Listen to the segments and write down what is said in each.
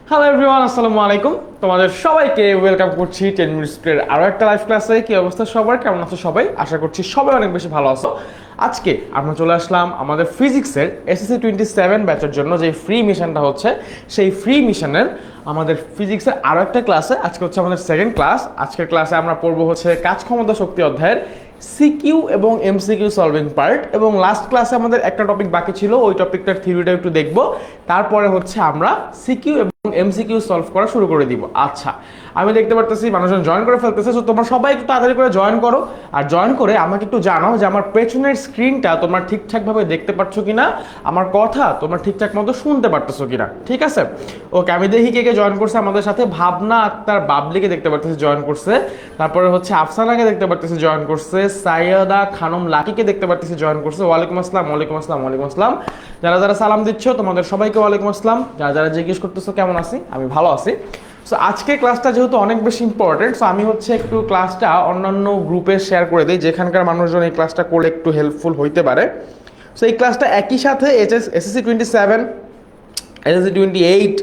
Hello everyone, আসসালামু আলাইকুম। তোমাদের সবাইকে ওয়েলকাম করছি 10 মিনিটস প্লের আরও একটা লাইভ ক্লাসে। কি অবস্থা সবার, কেমন আছো সবাই? আশা করছি সবাই অনেক বেশি ভালো আছো। আজকে আমরা চলে আসলাম আমাদের ফিজিক্সের এসএসসি 27 ব্যাচের জন্য যে ফ্রি মিশনটা হচ্ছে, সেই ফ্রি মিশনের আমাদের ফিজিক্সের আরও একটা ক্লাসে। আজকে হচ্ছে আমাদের সেকেন্ড ক্লাস। আজকের ক্লাসে আমরা পড়বো হচ্ছে কাজ ক্ষমতা শক্তি অধ্যায়ের সিকিউ এবং এমসিকিউ সলভিং পার্ট, এবং লাস্ট ক্লাসে আমাদের একটা টপিক বাকি ছিল, ওই টপিকটার থিওরিটা একটু দেখব। তারপরে হচ্ছে আমরা সিকিউ এবং এমসিকিউ সলভ করা শুরু করে দিব। আচ্ছা, আমি দেখতে পারতেছি মানুষজন জয়েন করে ফেলতেছে, তো তোমরা সবাই একটু তাড়াতাড়ি করে জয়েন করো। আর জয়েন করে আমাকে একটু জানাও যে আমার পেছনের স্ক্রিনটা তোমরা ঠিকঠাকভাবে দেখতে পাচ্ছ কিনা, আমার কথা তোমরা ঠিকঠাক মতো শুনতে পারতেছো কিনা। ঠিক আছে, ওকে। আমি দেখি কে কে জয়েন করছে আমাদের সাথে। ভাবনা আক্তার বাবলিকে দেখতে পারতেছি জয়েন করছে। তারপরে হচ্ছে আফসানাকে দেখতে পারতেছি জয়েন করছে। সাইয়দা খানম লাকিকে দেখতে পারতেছি জয়েন করছে। ওয়ালাইকুম আসসালাম, ওয়ালাইকুম আসসালাম, ওয়ালাইকুম আসসালাম। যারা যারা সালাম দিচ্ছ তোমাদের সবাইকে ওয়ালাইকুম আসসালাম। যারা যারা জিজ্ঞেস করতেছো কেমন আছি, আমি ভালো আছি। সো আজকে ক্লাসটা যেহেতু অনেক বেশি ইম্পর্টেন্ট, সো আমি হচ্ছে একটু ক্লাসটা অন্যান্য গ্রুপে শেয়ার করে দিই, যেখানকার মানুষজন এই ক্লাসটা করলে একটু হেল্পফুল হইতে পারে। সো এই ক্লাসটা একই সাথে এসএসসি 27, এসএসসি 28,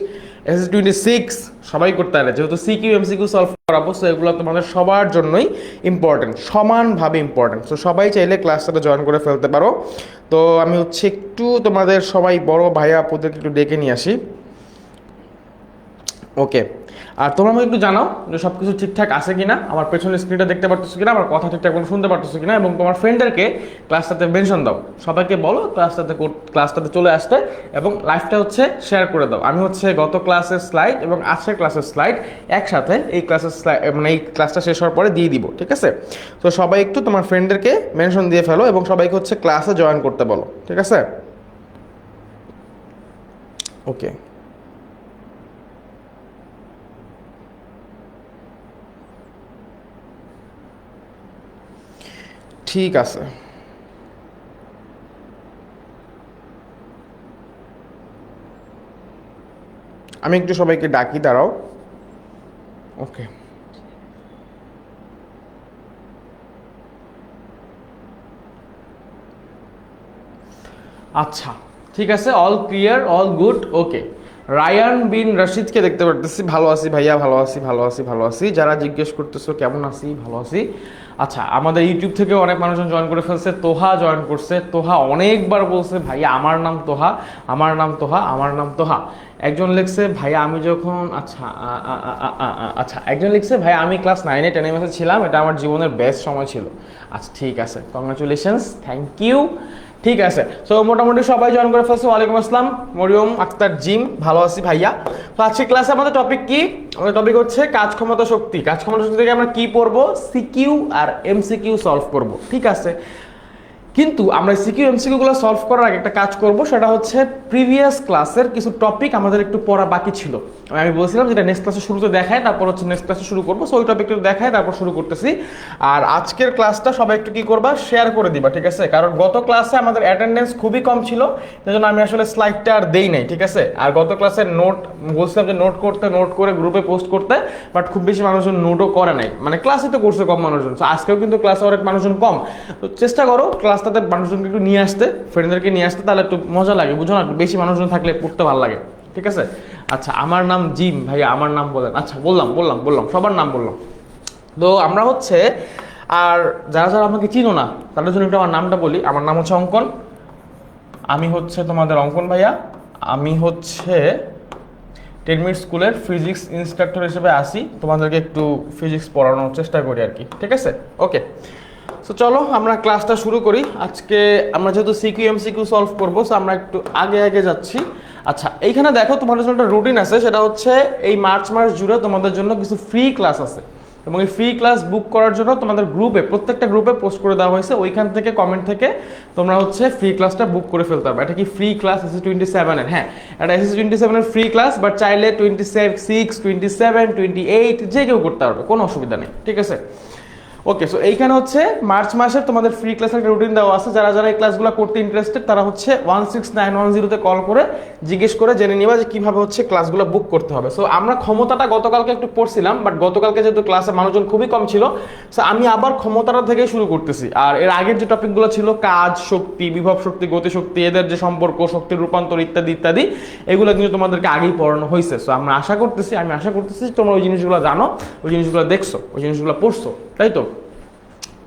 এসএসসি 26 সবাই করতে পারে, যেহেতু সিকিউ এমসিকিউ সলভ করাবো। সো এগুলো তোমাদের সবার জন্যই ইম্পর্টেন্ট, সমানভাবে ইম্পর্টেন্ট। সো সবাই চাইলে ক্লাসটাতে জয়েন করে ফেলতে পারো। তো আমি হচ্ছে একটু তোমাদের সবাই বড় ভাইয়া আপুদেরকে একটু ডেকে নিয়ে আসি। ওকে, আর তোমরা আমাকে একটু জানাও যে সব কিছু ঠিকঠাক আছে কিনা, আমার পেছনের স্ক্রিনটা দেখতে পারতেছো কিনা, আমার কথা ঠিকঠাক মতো শুনতে পারতেছো কিনা, এবং তোমার ফ্রেন্ডদেরকে ক্লাসটাতে মেনশন দাও। সবাইকে বলো ক্লাসটাতে চলে আসতে, এবং লাইভটা হচ্ছে শেয়ার করে দাও। আমি হচ্ছে গত ক্লাসের স্লাইড এবং আজকের ক্লাসের স্লাইড একসাথে এই ক্লাসের স্লাইড, মানে এই ক্লাসটা শেষ হওয়ার পরে দিয়ে দিব। ঠিক আছে, তো সবাই একটু তোমার ফ্রেন্ডদেরকে মেনশন দিয়ে ফেলো এবং সবাইকে হচ্ছে ক্লাসে জয়েন করতে বলো। ঠিক আছে, ওকে, ঠিক আছে। আমি একটু সবাইকে ডাকি, দাঁড়াও। ওকে, আচ্ছা, ঠিক আছে, অল ক্লিয়ার, অল গুড, ওকে। রায়ান বিন রশিদকে দেখতে পারতেছি। ভালো আছি ভাইয়া, ভালো আছি, ভালো আছি, ভালো আছি। যারা জিজ্ঞেস করতেছো কেমন আছি, ভালো আছি। আচ্ছা, আমাদের ইউটিউব থেকে অনেক মানুষজন জয়েন করে ফেলছে। তোহা জয়েন করছে। তোহা অনেকবার বলছে ভাইয়া আমার নাম তোহা, আমার নাম তোহা, আমার নাম তোহা। একজন লিখছে ভাইয়া আমি যখন, আচ্ছা আচ্ছা, একজন লিখছে ভাইয়া আমি ক্লাস 9-এ 10-এ ছিলাম, এটা আমার জীবনের বেস্ট সময় ছিল। আচ্ছা, ঠিক আছে, কংগ্রাচুলেশনস, থ্যাংক ইউ। ঠিক আছে, সো মোটামুটি সবাই জয়েন করে ফেলছে। ওয়ালাইকুম আসসালাম, মরিয়ম আক্তার জিম, ভালো আছি ভাইয়া। তো আজকে ক্লাসে আমাদের টপিক কি? আমাদের টপিক হচ্ছে কাজ ক্ষমতা শক্তি। কাজ ক্ষমতা শক্তি থেকে আমরা কি পড়বো? সিকিউ আর এমসিকিউ সলভ করব। ঠিক আছে, কিন্তু আমরা সিকিউ এমসিকিউগুলো সলভ করার আগে একটা কাজ করব, সেটা হচ্ছে প্রিভিয়াস ক্লাসের কিছু টপিক আমাদের একটু পড়া বাকি ছিল। আমি বলছিলাম যেটা নেক্সট ক্লাসে শুরুতে দেখায়, তারপর হচ্ছে নেক্সট ক্লাসে শুরু করবো। সো ওই টপিকটা দেখায় তারপর শুরু করতেছি। আর আজকের ক্লাসটা সবাই একটু কি করবা, শেয়ার করে দিবা। ঠিক আছে, কারণ গত ক্লাসে আমাদের অ্যাটেন্ডেন্স খুবই কম ছিল, সেই জন্য আমি আসলে স্লাইডটা আর দেই নাই। ঠিক আছে, আর গত ক্লাসের নোট বলছিলাম যে নোট করে গ্রুপে পোস্ট করতে, বাট খুব বেশি মানুষজন নোটও করে নাই, মানে ক্লাসে তো করছে কম মানুষজন। আজকেও কিন্তু ক্লাসে অনেক মানুষজন কম। তো চেষ্টা করো ক্লাসটাতে মানুষজনকে একটু নিয়ে আসতে, ফ্রেন্ডদেরকে নিয়ে আসতে, তাহলে একটু মজা লাগে, বুঝো না? বেশি মানুষজন থাকলে পড়তে ভালো লাগে। ঠিক আছে, আচ্ছা, আমার নাম জিম ভাইয়া, আমার নাম বলেন। আচ্ছা, বললাম বললাম বললাম সবার নাম বললাম। তো আমরা হচ্ছে, আর যারা যারা আমাকে চিনো না তাদের জন্য একটু আমার নামটা বলি। আমার নাম হচ্ছে অঙ্কন। আমি হচ্ছে তোমাদের অঙ্কন ভাইয়া। আমি হচ্ছে 10 মিনিট স্কুলের ফিজিক্স ইনস্ট্রাক্টর হিসেবে আসি, তোমাদেরকে একটু ফিজিক্স পড়ানোর চেষ্টা করি আর কি। ঠিক আছে, ওকে। সো চলো আমরা ক্লাসটা শুরু করি। আজকে আমরা যেহেতু সিকিউ এমসিকিউ সলভ করবো, সো আমরা একটু আগে আগে যাচ্ছি। আচ্ছা, এইখানে দেখো তোমাদের জন্য একটা রুটিন আছে, সেটা হচ্ছে এই মার্চ মাস জুড়ে তোমাদের জন্য কিছু ফ্রি ক্লাস আছে, এবং এই ফ্রি ক্লাস বুক করার জন্য তোমাদের গ্রুপে, প্রত্যেকটা গ্রুপে পোস্ট করে দেওয়া হয়েছে। ওইখান থেকে কমেন্ট থেকে তোমরা হচ্ছে ফ্রি ক্লাসটা বুক করে ফেলতে পারবে। এটা কি ফ্রি ক্লাস এসএসসি 27-এর? হ্যাঁ, এটা এসএসসি 27-এর ফ্রি ক্লাস, বাট চাইলে 26, 27, 28 যে কেউ করতে পারবে, কোনো অসুবিধা নেই। ঠিক আছে, ওকে, সো এইখানে হচ্ছে মার্চ মাসের তোমাদের ফ্রি ক্লাসের একটা রুটিন দেওয়া আছে। যারা যারা এই ক্লাসগুলো করতে ইন্টারেস্টেড তারা হচ্ছে 16910 তে কল করে জিজ্ঞেস করে জেনে নিবা যে কিভাবে হচ্ছে ক্লাসগুলো বুক করতে হবে। সো আমরা ক্ষমতাটা গতকালকে একটু পড়ছিলাম, বাট গতকালকে যেহেতু ক্লাসে মানুষজন খুবই কম ছিল, সো আমি আবার ক্ষমতাটা থেকে শুরু করতেছি। আর এর আগের যে টপিকগুলো ছিল কাজ, শক্তি, বিভব শক্তি, গতিশক্তি, এদের যে সম্পর্ক, শক্তির রূপান্তর ইত্যাদি ইত্যাদি, এগুলো কিন্তু তোমাদেরকে আগেই পড়ানো হয়েছে। সো আমি আশা করতেছি তোমরা ওই জিনিসগুলো জানো, ওই জিনিসগুলো দেখছো, ওই জিনিসগুলো পড়ছো, তাই তো?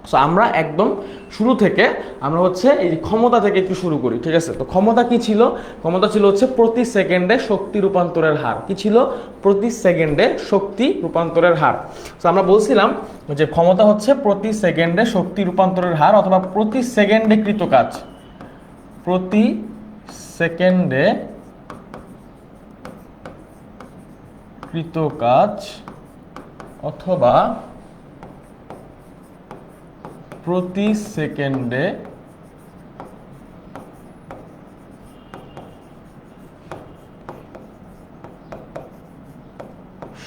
সো আমরা একদম শুরু থেকে আমরা হচ্ছে এই ক্ষমতা থেকে একটু শুরু করি, ঠিক আছে? তো ক্ষমতা কি ছিল? ক্ষমতা ছিল হচ্ছে প্রতি সেকেন্ডে শক্তি রূপান্তরের হার। কি ছিল? প্রতি সেকেন্ডে শক্তি রূপান্তরের হার। তো আমরা বলছিলাম যে ক্ষমতা হচ্ছে প্রতি সেকেন্ডে শক্তি রূপান্তরের হার, অথবা প্রতি সেকেন্ডে কৃত কাজ, প্রতি সেকেন্ডে কৃত কাজ, অথবা প্রতি সেকেন্ডে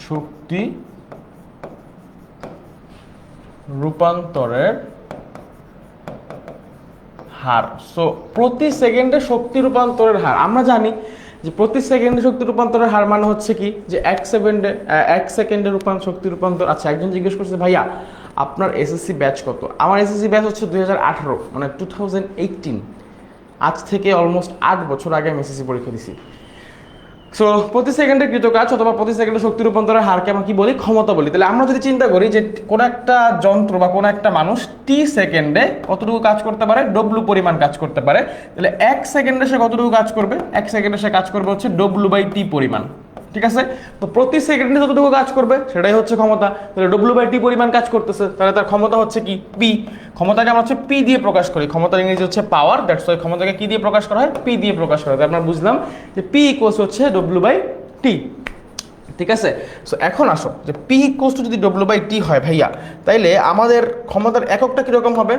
শক্তি রূপান্তরের হার। সো প্রতি সেকেন্ডে শক্তি রূপান্তরের হার আমরা জানি যে প্রতি সেকেন্ডে শক্তি রূপান্তরের হার মানে হচ্ছে কি, যে এক সেকেন্ডে শক্তি রূপান্তর। আচ্ছা, একজন জিজ্ঞেস করছে ভাইয়া আপনার এসএসসি ব্যাচ কত? আমার এসএসসি ব্যাচ হচ্ছে 2018, মানে 2018। আজ থেকে অলমোস্ট 8 বছর আগে আমি এসএসসি পরীক্ষা দিছি। সো প্রতি সেকেন্ডে কৃত কাজ অথবা প্রতি সেকেন্ডে শক্তি রূপান্তরের হারকে আমরা কি বলি? ক্ষমতা বলি। তাহলে আমরা যদি চিন্তা করি যে কোন একটা যন্ত্র বা কোন একটা মানুষ টি সেকেন্ডে কতটুকু কাজ করতে পারে, ডব্লু পরিমাণ কাজ করতে পারে, তাহলে 1 সেকেন্ডে সে কতটুকু কাজ করবে? 1 সেকেন্ডে সে কাজ করবে হচ্ছে ডব্লু/টি পরিমাণ, ঠিক আছে? তো প্রতি সেকেন্ডে যতটুকু কাজ করবে সেটাই হচ্ছে ক্ষমতা। তাহলে ডব্লু/টি পরিমাণ কাজ করতেছে, তাহলে তার ক্ষমতা হচ্ছে কি? পি। ক্ষমতাকে আমরা হচ্ছে পি দিয়ে প্রকাশ করি। ক্ষমতার ইংরেজি হচ্ছে পাওয়ার, দ্যাটস ওয়াই ক্ষমতাকে কি দিয়ে প্রকাশ করা হয়? পি দিয়ে প্রকাশ করা হয়। তাই আমরা বুঝলাম যে পি ইকুয়ালস হচ্ছে ডব্লু/টি, ঠিক আছে? সো এখন আসো যে পি ইকুয়ালস টু যদি ডব্লু/টি হয় ভাইয়া, তাইলে আমাদের ক্ষমতার এককটা কিরকম হবে?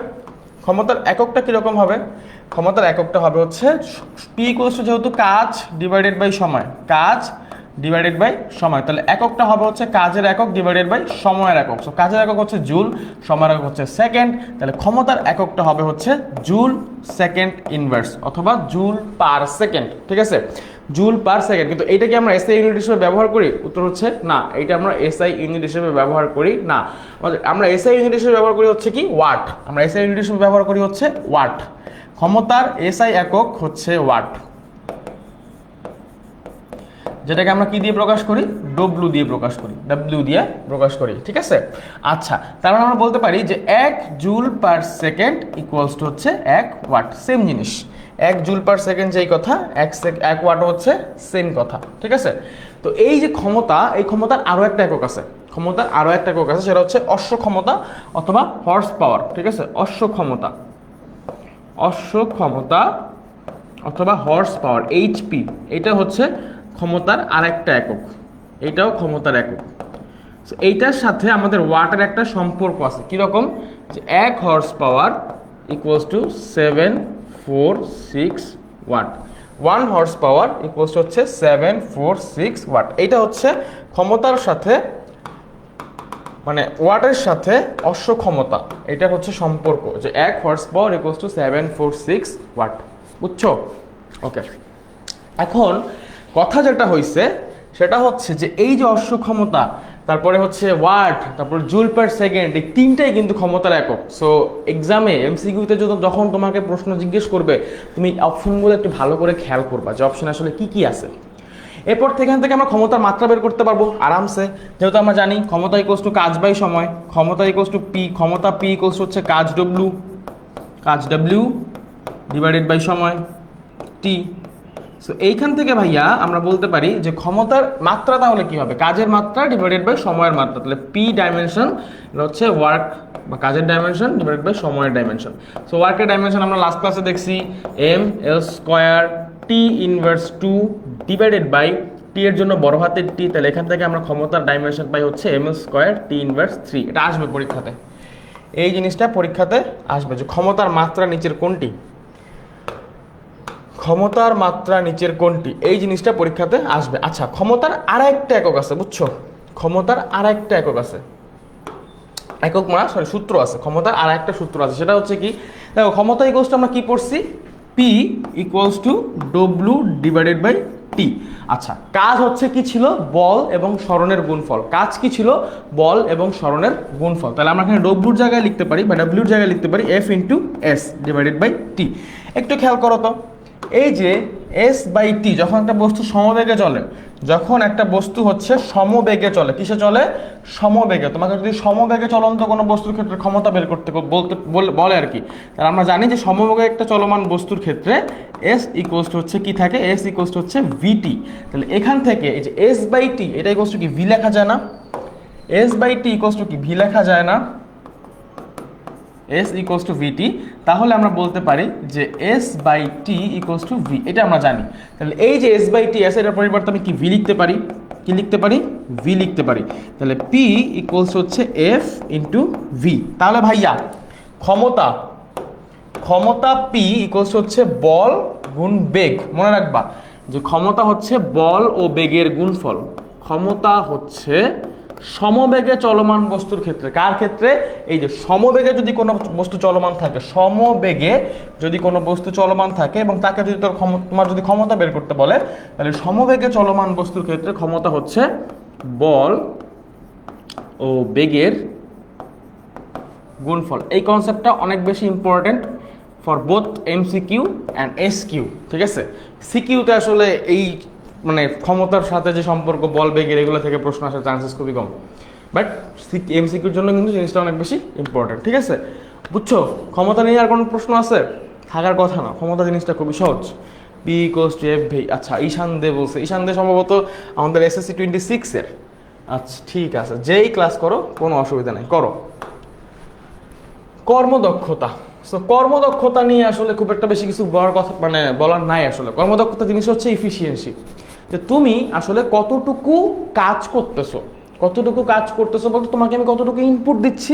ক্ষমতার এককটা হবে হচ্ছে পি ইকুয়ালস টু যেহেতু কাজ ডিভাইডেড বাই সময়, কাজ ডিভাইডেড বাই সময়, তাহলে এককটা হবে হচ্ছে কাজের একক ডিভাইডেড বাই সময়ের একক। সো কাজের একক হচ্ছে জুল, সময়ের একক হচ্ছে সেকেন্ড, তাহলে ক্ষমতার এককটা হবে হচ্ছে জুল সেকেন্ড ইনভার্স অথবা জুল পার সেকেন্ড, ঠিক আছে? Joule per second. কিন্তু এইটা কি আমরা এসআই ইউনিট হিসেবে ব্যবহার করি? উত্তর হচ্ছে না, এটা আমরা এসআই ইউনিট হিসেবে ব্যবহার করি না। আমরা এসআই ইউনিট হিসেবে ব্যবহার করি হচ্ছে কি? ওয়াট। আমরা এসআই ইউনিট হিসেবে ব্যবহার করি হচ্ছে ওয়াট। ক্ষমতার এসআই একক হচ্ছে ওয়াট, যেটাকে আমরা কি দিয়ে প্রকাশ করি? ডব্লু দিয়ে প্রকাশ করি, ঠিক আছে? আচ্ছা, তার মানে আমরা বলতে পারি যে 1 joule per second equals to হচ্ছে 1 ওয়াট। সেম জিনিস, 1 জুল পার সেকেন্ড যেই কথা, 1 ওয়াট হচ্ছে সেম কথা, ঠিক আছে? তো এই যে ক্ষমতা, এই ক্ষমতার আরো একটা একক আছে, সেটা হচ্ছে অশ্ব ক্ষমতা অথবা হর্স পাওয়ার, ঠিক আছে? অশ্ব ক্ষমতা অথবা হর্স পাওয়ার, এইচপি, এটা হচ্ছে ক্ষমতার আরেকটা একক, এইটাও ক্ষমতার একক। এইটার সাথে আমাদের ওয়াটের একটা সম্পর্ক আছে। কিরকম? যে 1 horsepower equals to 746 watt. 1 horsepower equals to হচ্ছে 746 ওয়াট। এইটা হচ্ছে ক্ষমতার সাথে, মানে ওয়াটের সাথে অশ্ব ক্ষমতা, এটা হচ্ছে সম্পর্ক, যে 1 horsepower equals to 746 watt. বুঝছো? ওকে, এখন কথা যেটা হইছে সেটা হচ্ছে যে এই যে অশ্ব ক্ষমতা, তারপরে হচ্ছে ওয়াট, তারপর জুল পার সেকেন্ড, এই তিনটাই কিন্তু ক্ষমতার একক। সো এক্সামে এমসিকিউতে যখন তোমাকে প্রশ্ন জিজ্ঞেস করবে, তুমি অপশনগুলো একটু ভালো করে খেয়াল করবা যে অপশন আসলে কি কি আছে। এরপর এখান থেকে আমরা ক্ষমতার মাত্রা বের করতে পারবো আরামসে, যেহেতু আমরা জানি ক্ষমতা ইকুয়ালস টু কাজ বাই সময়, ক্ষমতা ইকুয়ালস টু পি, ক্ষমতা পি ইকুয়ালস হচ্ছে কাজ ডব্লিউ ডিভাইডেড বাই সময় টি। সো এইখান থেকে ভাইয়া আমরা বলতে পারি যে ক্ষমতার মাত্রা তাহলে কি হবে? কাজের মাত্রা ডিভাইডেড বাই সময়ের মাত্রা। তাহলে পি ডাইমেনশন হচ্ছে ওয়ার্ক বা কাজের ডাইমেনশন ডিভাইডেড বাই সময়ের ডাইমেনশন। সো ওয়ার্কের ডাইমেনশন আমরা লাস্ট ক্লাসে দেখছি m/l² T inverse 2 divided by T এর জন্য বড় হাতের টি। তাহলে এখান থেকে আমরা ক্ষমতার ডাইমেনশন পাই হচ্ছে m² টি ইনভার্স 3। এটা আসবে পরীক্ষাতে, এই জিনিসটা পরীক্ষাতে আসবে যে ক্ষমতার মাত্রা নিচের কোনটি, এই জিনিসটা পরীক্ষাতে আসবে। আচ্ছা, ক্ষমতার আরেকটা একক আছে, বুঝছো? ক্ষমতার আরেকটা একক আছে, একক না, সরি, সূত্র আছে ক্ষমতার, আর একটা সূত্র আছে, সেটা হচ্ছে কি, দেখো ক্ষমতা ইকুয়ালস টু আমরা কি পড়ছি, P equals to W divided by T. আচ্ছা, কাজ হচ্ছে কি ছিল, বল এবং সরণের গুণফল। কাজ কি ছিল, বল এবং সরণের গুণফল। তাহলে আমরা এখানে ডব্লিউর জায়গায় লিখতে পারি, বা ডব্লিউর জায়গায় লিখতে পারি F into S divided by T. একটু খেয়াল করো তো, এই যে এস বাই টি, যখন একটা বস্তু সমবেগে চলে, যখন একটা বস্তু হচ্ছে সমবেগে চলে, কিসে চলে, সমবেগে, তোমাকে যদি সমবেগে চলন্ত কোনো বস্তুর ক্ষেত্রে ক্ষমতা বের করতে বলে আর কি, তাহলে আমরা জানি যে সমবেগে একটা চলমান বস্তুর ক্ষেত্রে এস ইকুয়ালস টু হচ্ছে কি থাকে, এস ইকুয়ালস টু হচ্ছে ভিটি। তাহলে এখান থেকে এই যে এস বাই টি, এটা ইকুয়ালস টু কি ভি লেখা যায় না, S by T equals to কি ভি লেখা যায় না, এস ইকুয়ালস টু ভিটি। তাহলে আমরা বলতে পারি যে S by T equals to V, এটা আমরা জানি। তাহলে এই যে এস বাই টি আছে, এটার পরিবর্তে আমি কি ভি লিখতে পারি, কি লিখতে পারি, ভি লিখতে পারি। তাহলে পি ইকুয়ালস হচ্ছে এফ ইন্টু ভি। তাহলে ভাইয়া ক্ষমতা, ক্ষমতা পি ইকুয়ালস হচ্ছে বল গুণ বেগ। মনে রাখবা যে ক্ষমতা হচ্ছে বল ও বেগের গুণফল। ক্ষমতা হচ্ছে সমবেগে চলমান বস্তুর ক্ষেত্রে, কার ক্ষেত্রে, এই যে সমবেগে যদি কোনো বস্তু চলমান থাকে, সমবেগে যদি কোনো বস্তু চলমান থাকে এবং তাকে যদি তোমার যদি ক্ষমতা বের করতে বলে, তাহলে সমবেগে চলমান বস্তুর ক্ষেত্রে ক্ষমতা হচ্ছে বল ও বেগের গুণফল। এই কনসেপ্টটা অনেক বেশি important for both MCQ and SQ, ঠিক আছে। সিকিউতে আসলে এই মানে ক্ষমতার সাথে যে সম্পর্ক, বল বেগের, এগুলো থেকে প্রশ্ন আসার চান্সেস খুবই কম, বাট এমসিকিউর জন্য কিন্তু জিনিসটা অনেক বেশি ইম্পর্টেন্ট, ঠিক আছে। বুঝছো, ক্ষমতা নিয়ে আর কোনো প্রশ্ন আছে, থাকার কথা না, ক্ষমতা জিনিসটা খুবই সহজ। P equals two F V. আচ্ছা, ঈশান দে বলছে, ঈশান দে সম্ভবত আমাদের এসএসসি 26-এর। আচ্ছা ঠিক আছে, যেই ক্লাস করো কোনো অসুবিধা নেই, করো। কর্মদক্ষতা, সো কর্মদক্ষতা নিয়ে আসলে খুব একটা বেশি কিছু বলার কথা, মানে বলার নাই আসলে। কর্মদক্ষতা জিনিস হচ্ছে ইফিসিয়েন্সি, যে তুমি আসলে কতটুকু কাজ করতেছো, কতটুকু কাজ করতেছো বলতে তোমাকে আমি কতটুকু ইনপুট দিচ্ছি,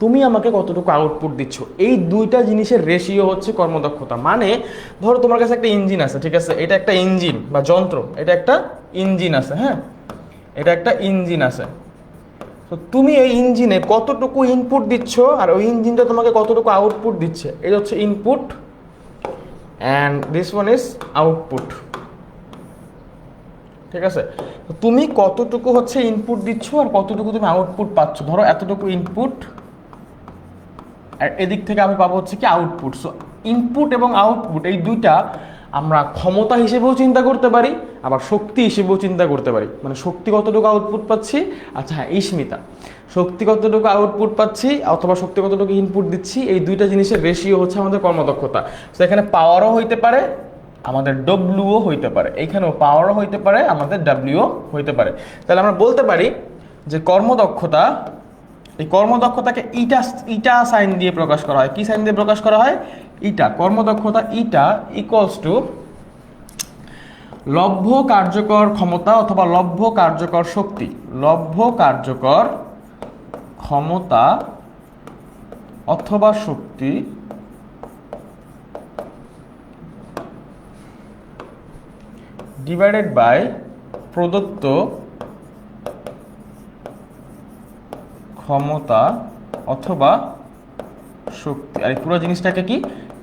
তুমি আমাকে কতটুকু আউটপুট দিচ্ছ, এই দুইটা জিনিসের রেশিও হচ্ছে কর্মদক্ষতা। মানে ধরো তোমার কাছে একটা ইঞ্জিন আছে, ঠিক আছে, এটা একটা ইঞ্জিন বা যন্ত্র, এটা একটা ইঞ্জিন আছে, হ্যাঁ, এটা একটা ইঞ্জিন আছে। তো তুমি এই ইঞ্জিনে কতটুকু ইনপুট দিচ্ছ আর ওই ইঞ্জিনটা তোমাকে কতটুকু আউটপুট দিচ্ছে, এটা হচ্ছে input and this one is output, ঠিক আছে। তো তুমি কতটুকু হচ্ছে ইনপুট দিচ্ছ আর কতটুকু তুমি আউটপুট পাচ্ছ। ধরো এতটুকু ইনপুট আর এদিক থেকে আমি পাবো হচ্ছে কি আউটপুট। সো ইনপুট এবং আউটপুট এই দুইটা আমরা ক্ষমতা হিসেবেও চিন্তা করতে পারি, আবার শক্তি হিসেবেও চিন্তা করতে পারি। মানে শক্তি কতটুকু আউটপুট পাচ্ছি, আচ্ছা হ্যাঁ ইস্মিতা, শক্তি কতটুকু আউটপুট পাচ্ছি অথবা শক্তি কতটুকু ইনপুট দিচ্ছি, এই দুইটা জিনিসের রেশিও হচ্ছে আমাদের কর্মদক্ষতা। তো এখানে পাওয়ারও হইতে পারে, আমাদের ডব্লিউও হইতে পারে, এইখানেও পাওয়ারও হইতে পারে, আমাদের ডাব্লিউও হইতে পারে। তাহলে আমরা বলতে পারি যে কর্মদক্ষতা, এই কর্মদক্ষতাকে ইটা ইটা সাইন দিয়ে প্রকাশ করা হয়। কি সাইন দিয়ে প্রকাশ করা হয়, ইটা। কর্মদক্ষতা ইটা ইকুয়ালস টু লভ্য কার্যকর ক্ষমতা অথবা লভ্য কার্যকর শক্তি, লভ্য কার্যকর ক্ষমতা অথবা শক্তি ডিভাইডেড বাই প্রদত্ত ক্ষমতা অথবা শক্তি। আর এই পুরো জিনিসটাকে কি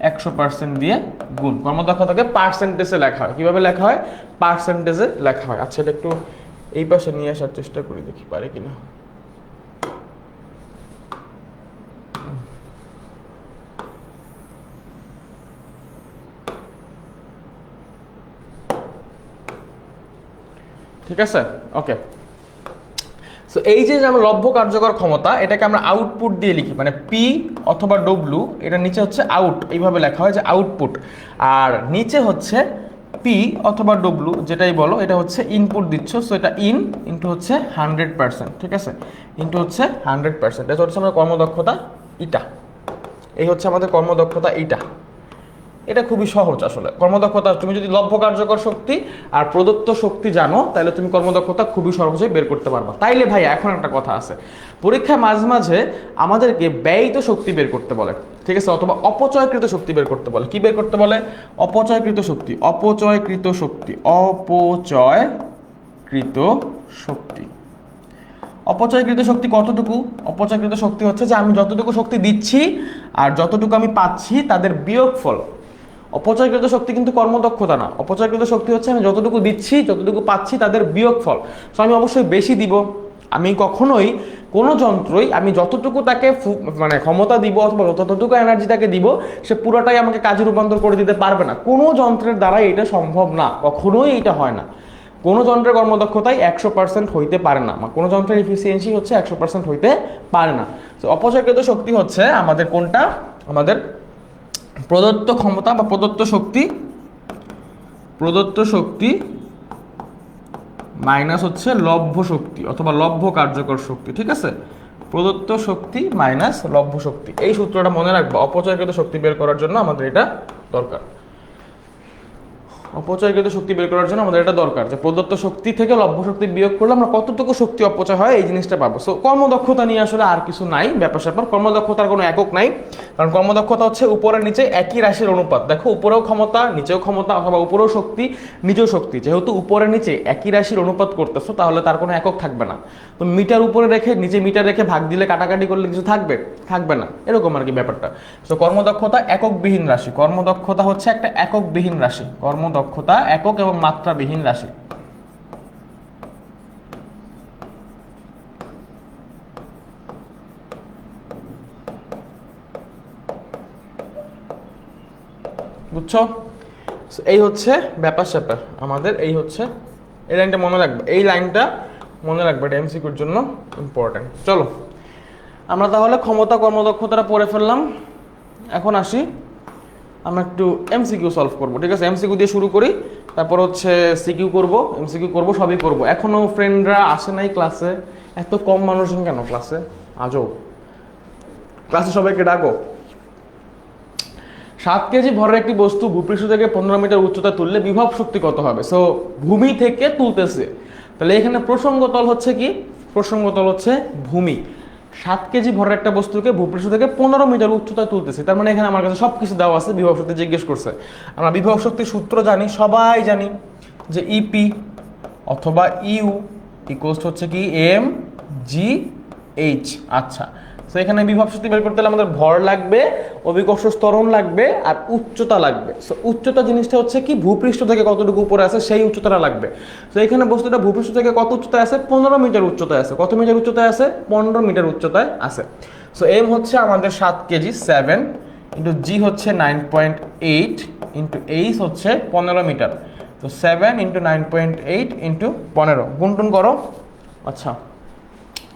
100% দিয়ে গুণ। কর্মদক্ষতাকে পার্সেন্টেজে লেখা হয়। কিভাবে লেখা হয়, পার্সেন্টেজে লেখা হয়। আচ্ছা, এটা একটু এই পাশে নিয়ে আসার চেষ্টা করি, দেখি পারে কিনা। ঠিক আছে, ওকে। সো এই যে আমরা লভ্য কার্যকর ক্ষমতা, এটাকে আমরা আউটপুট দিয়ে লিখি, মানে পি অথবা ডব্লু, এটা নিচে হচ্ছে আউট, এইভাবে লেখা হয় যে আউটপুট। আর নিচে হচ্ছে পি অথবা ডব্লু, যেটাই বলো, এটা হচ্ছে ইনপুট দিচ্ছ। সো এটা ইন ইন্টু হচ্ছে 100%, ঠিক আছে, ইন্টু হচ্ছে 100%। এটা হচ্ছে আমাদের কর্মদক্ষতা ইটা, এই হচ্ছে আমাদের কর্মদক্ষতা ইটা। এটা খুবই সহজ আসলে। কর্মদক্ষতা তুমি যদি লভ্য কার্যকর শক্তি আর প্রদত্ত শক্তি জানো, তাহলে তুমি কর্মদক্ষতা খুবই সহজে বের করতে পারবা। তাইলে ভাই এখন একটা কথা আছে, পরীক্ষায় মাঝে মাঝে আমাদেরকে ব্যয়িত শক্তি বের করতে বলে, ঠিক আছে, অথবা অপচয়কৃত শক্তি বের করতে বলে। কি বের করতে বলে, অপচয়কৃত শক্তি, অপচয়কৃত শক্তি, অপচয়কৃত শক্তি, অপচয়কৃত শক্তি কতটুকু? অপচয়কৃত শক্তি হচ্ছে যে আমি যতটুকু শক্তি দিচ্ছি আর যতটুকু আমি পাচ্ছি তাদের বিয়োগফল। অপচয়কৃত শক্তি কিন্তু কর্মদক্ষতা না, অপচয়কৃত শক্তি হচ্ছে আমি যতটুকু দিচ্ছি যতটুকু পাচ্ছি তাদের বিয়োগফল। সো আমি অবশ্যই বেশি দিব। আমি কখনোই কোনো যন্ত্রই আমি যতটুকু তাকে মানে ক্ষমতা দিব অথবা যতটুকু এনার্জি তাকে দিব সে পুরোটাই আমাকে কাজে রূপান্তর করে দিতে পারবে না। কোনো যন্ত্রের দ্বারাই এটা সম্ভব না, কখনোই এটা হয় না। কোনো যন্ত্রের কর্মদক্ষতাই 100% হইতে পারে না, কোনো যন্ত্রের এফিসিয়েন্সি হচ্ছে 100% হইতে পারে না। তো অপচয়কৃত শক্তি হচ্ছে আমাদের কোনটা? আমাদের প্রদত্ত ক্ষমতা বা প্রদত্ত শক্তি মাইনাস হচ্ছে লভ্য শক্তি অথবা লভ্য কার্যকর শক্তি। ঠিক আছে, প্রদত্ত শক্তি মাইনাস লভ্য শক্তি, এই সূত্রটা মনে রাখবো। অপচয়কৃত শক্তি বের করার জন্য আমাদের এটা দরকার। অপচয়কৃত শক্তি বের করার জন্য আমাদের এটা দরকার যে প্রদত্ত শক্তি থেকে লভ্য শক্তি বিয়োগ করলে আমরা কতটুকু শক্তি অপচয় হয় এই জিনিসটা পাবো। সো কর্মদক্ষতা নিয়ে আসলে আর কিছু নাই ব্যাপার স্যাপার, কর্মদক্ষতার কোনো একক নাই, কারণ কর্মদক্ষতা হচ্ছে উপরে নিচে একই রাশির অনুপাত। দেখো উপরেও ক্ষমতা নিচেও ক্ষমতা অথবা উপরেও শক্তি নিচেও শক্তি, যেহেতু উপরে নিচে একই রাশির অনুপাত করতেছো তাহলে তার কোনো একক থাকবে না। তো মিটার উপরে রেখে নিচে মিটার রেখে ভাগ দিলে কাটাকাটি করলে কিছু থাকবে না, এরকম আর কি ব্যাপারটা। তো কর্মদক্ষতা এককবিহীন রাশি, কর্মদক্ষতা হচ্ছে একটা এককবিহীন রাশি, কর্মদক্ষতা একক এবং মাত্রাবিহীন রাশি। বুঝছো? এই হচ্ছে ব্যাপার স্যাপার আমাদের, এই হচ্ছে এই লাইনটা মনে রাখবে, এই লাইনটা মনে রাখবে, এটা এমসিকিউর জন্য ইম্পর্টেন্ট। চলো আমরা তাহলে ক্ষমতা কর্মদক্ষতাটা পড়ে ফেললাম, এখন আসি আমরা একটু এমসিকিউ সলভ করবো। ঠিক আছে, এমসিকিউ দিয়ে শুরু করি, তারপর হচ্ছে সিকিউ করব, এমসিকিউ করব, সবই করব। এখনো ফ্রেন্ডরা আসে নাই ক্লাসে, এত কম মানুষজন কেন ক্লাসে? আজও ক্লাসে সবাইকে ডাকো। 7 কেজি ভরের একটি বস্তু ভূপৃষ্ঠ থেকে 15 মিটার উচ্চতা তুললে বিভব শক্তি কত হবে? সো ভূমি থেকে তুলতেছে, তাহলে এখানে প্রসঙ্গতল হচ্ছে কি? প্রসঙ্গতল হচ্ছে ভূমি। 7 কেজি ভরের একটা বস্তুকে ভূপৃষ্ঠ থেকে 15 মিটার উচ্চতায় তুলতেছে, তার মানে এখানে আমার কাছে সবকিছু দেওয়া আছে, বিভব শক্তি জিজ্ঞেস করছে। আমরা বিভব শক্তির সূত্র জানি, সবাই জানি যে ইপি অথবা ইউ ইকুয়ালস হচ্ছে কি এম জি এইচ। আচ্ছা, তো এখানে বিভব শক্তি বের করতে হলে আমাদের ভর লাগবে, অভিকর্ষ ত্বরণ লাগবে আর উচ্চতা লাগবে। সো উচ্চতা জিনিসটা হচ্ছে কি? ভূপৃষ্ঠ থেকে কতটুকু উপরে আছে সেই উচ্চতাটা লাগবে। তো এখানে বস্তুটা ভূপৃষ্ঠ থেকে কত উচ্চতায় আছে? 15 মিটার উচ্চতায় আছে। কত মিটার উচ্চতায় আছে? 15 মিটার উচ্চতায় আছে। সো এম হচ্ছে আমাদের 7 কেজি, 7 ইন্টু জি হচ্ছে 9.8 ইন্টু এইচ হচ্ছে 15 মিটার। তো 7 ইন্টু 9.8 ইন্টু 15, গুণটুন করো। আচ্ছা,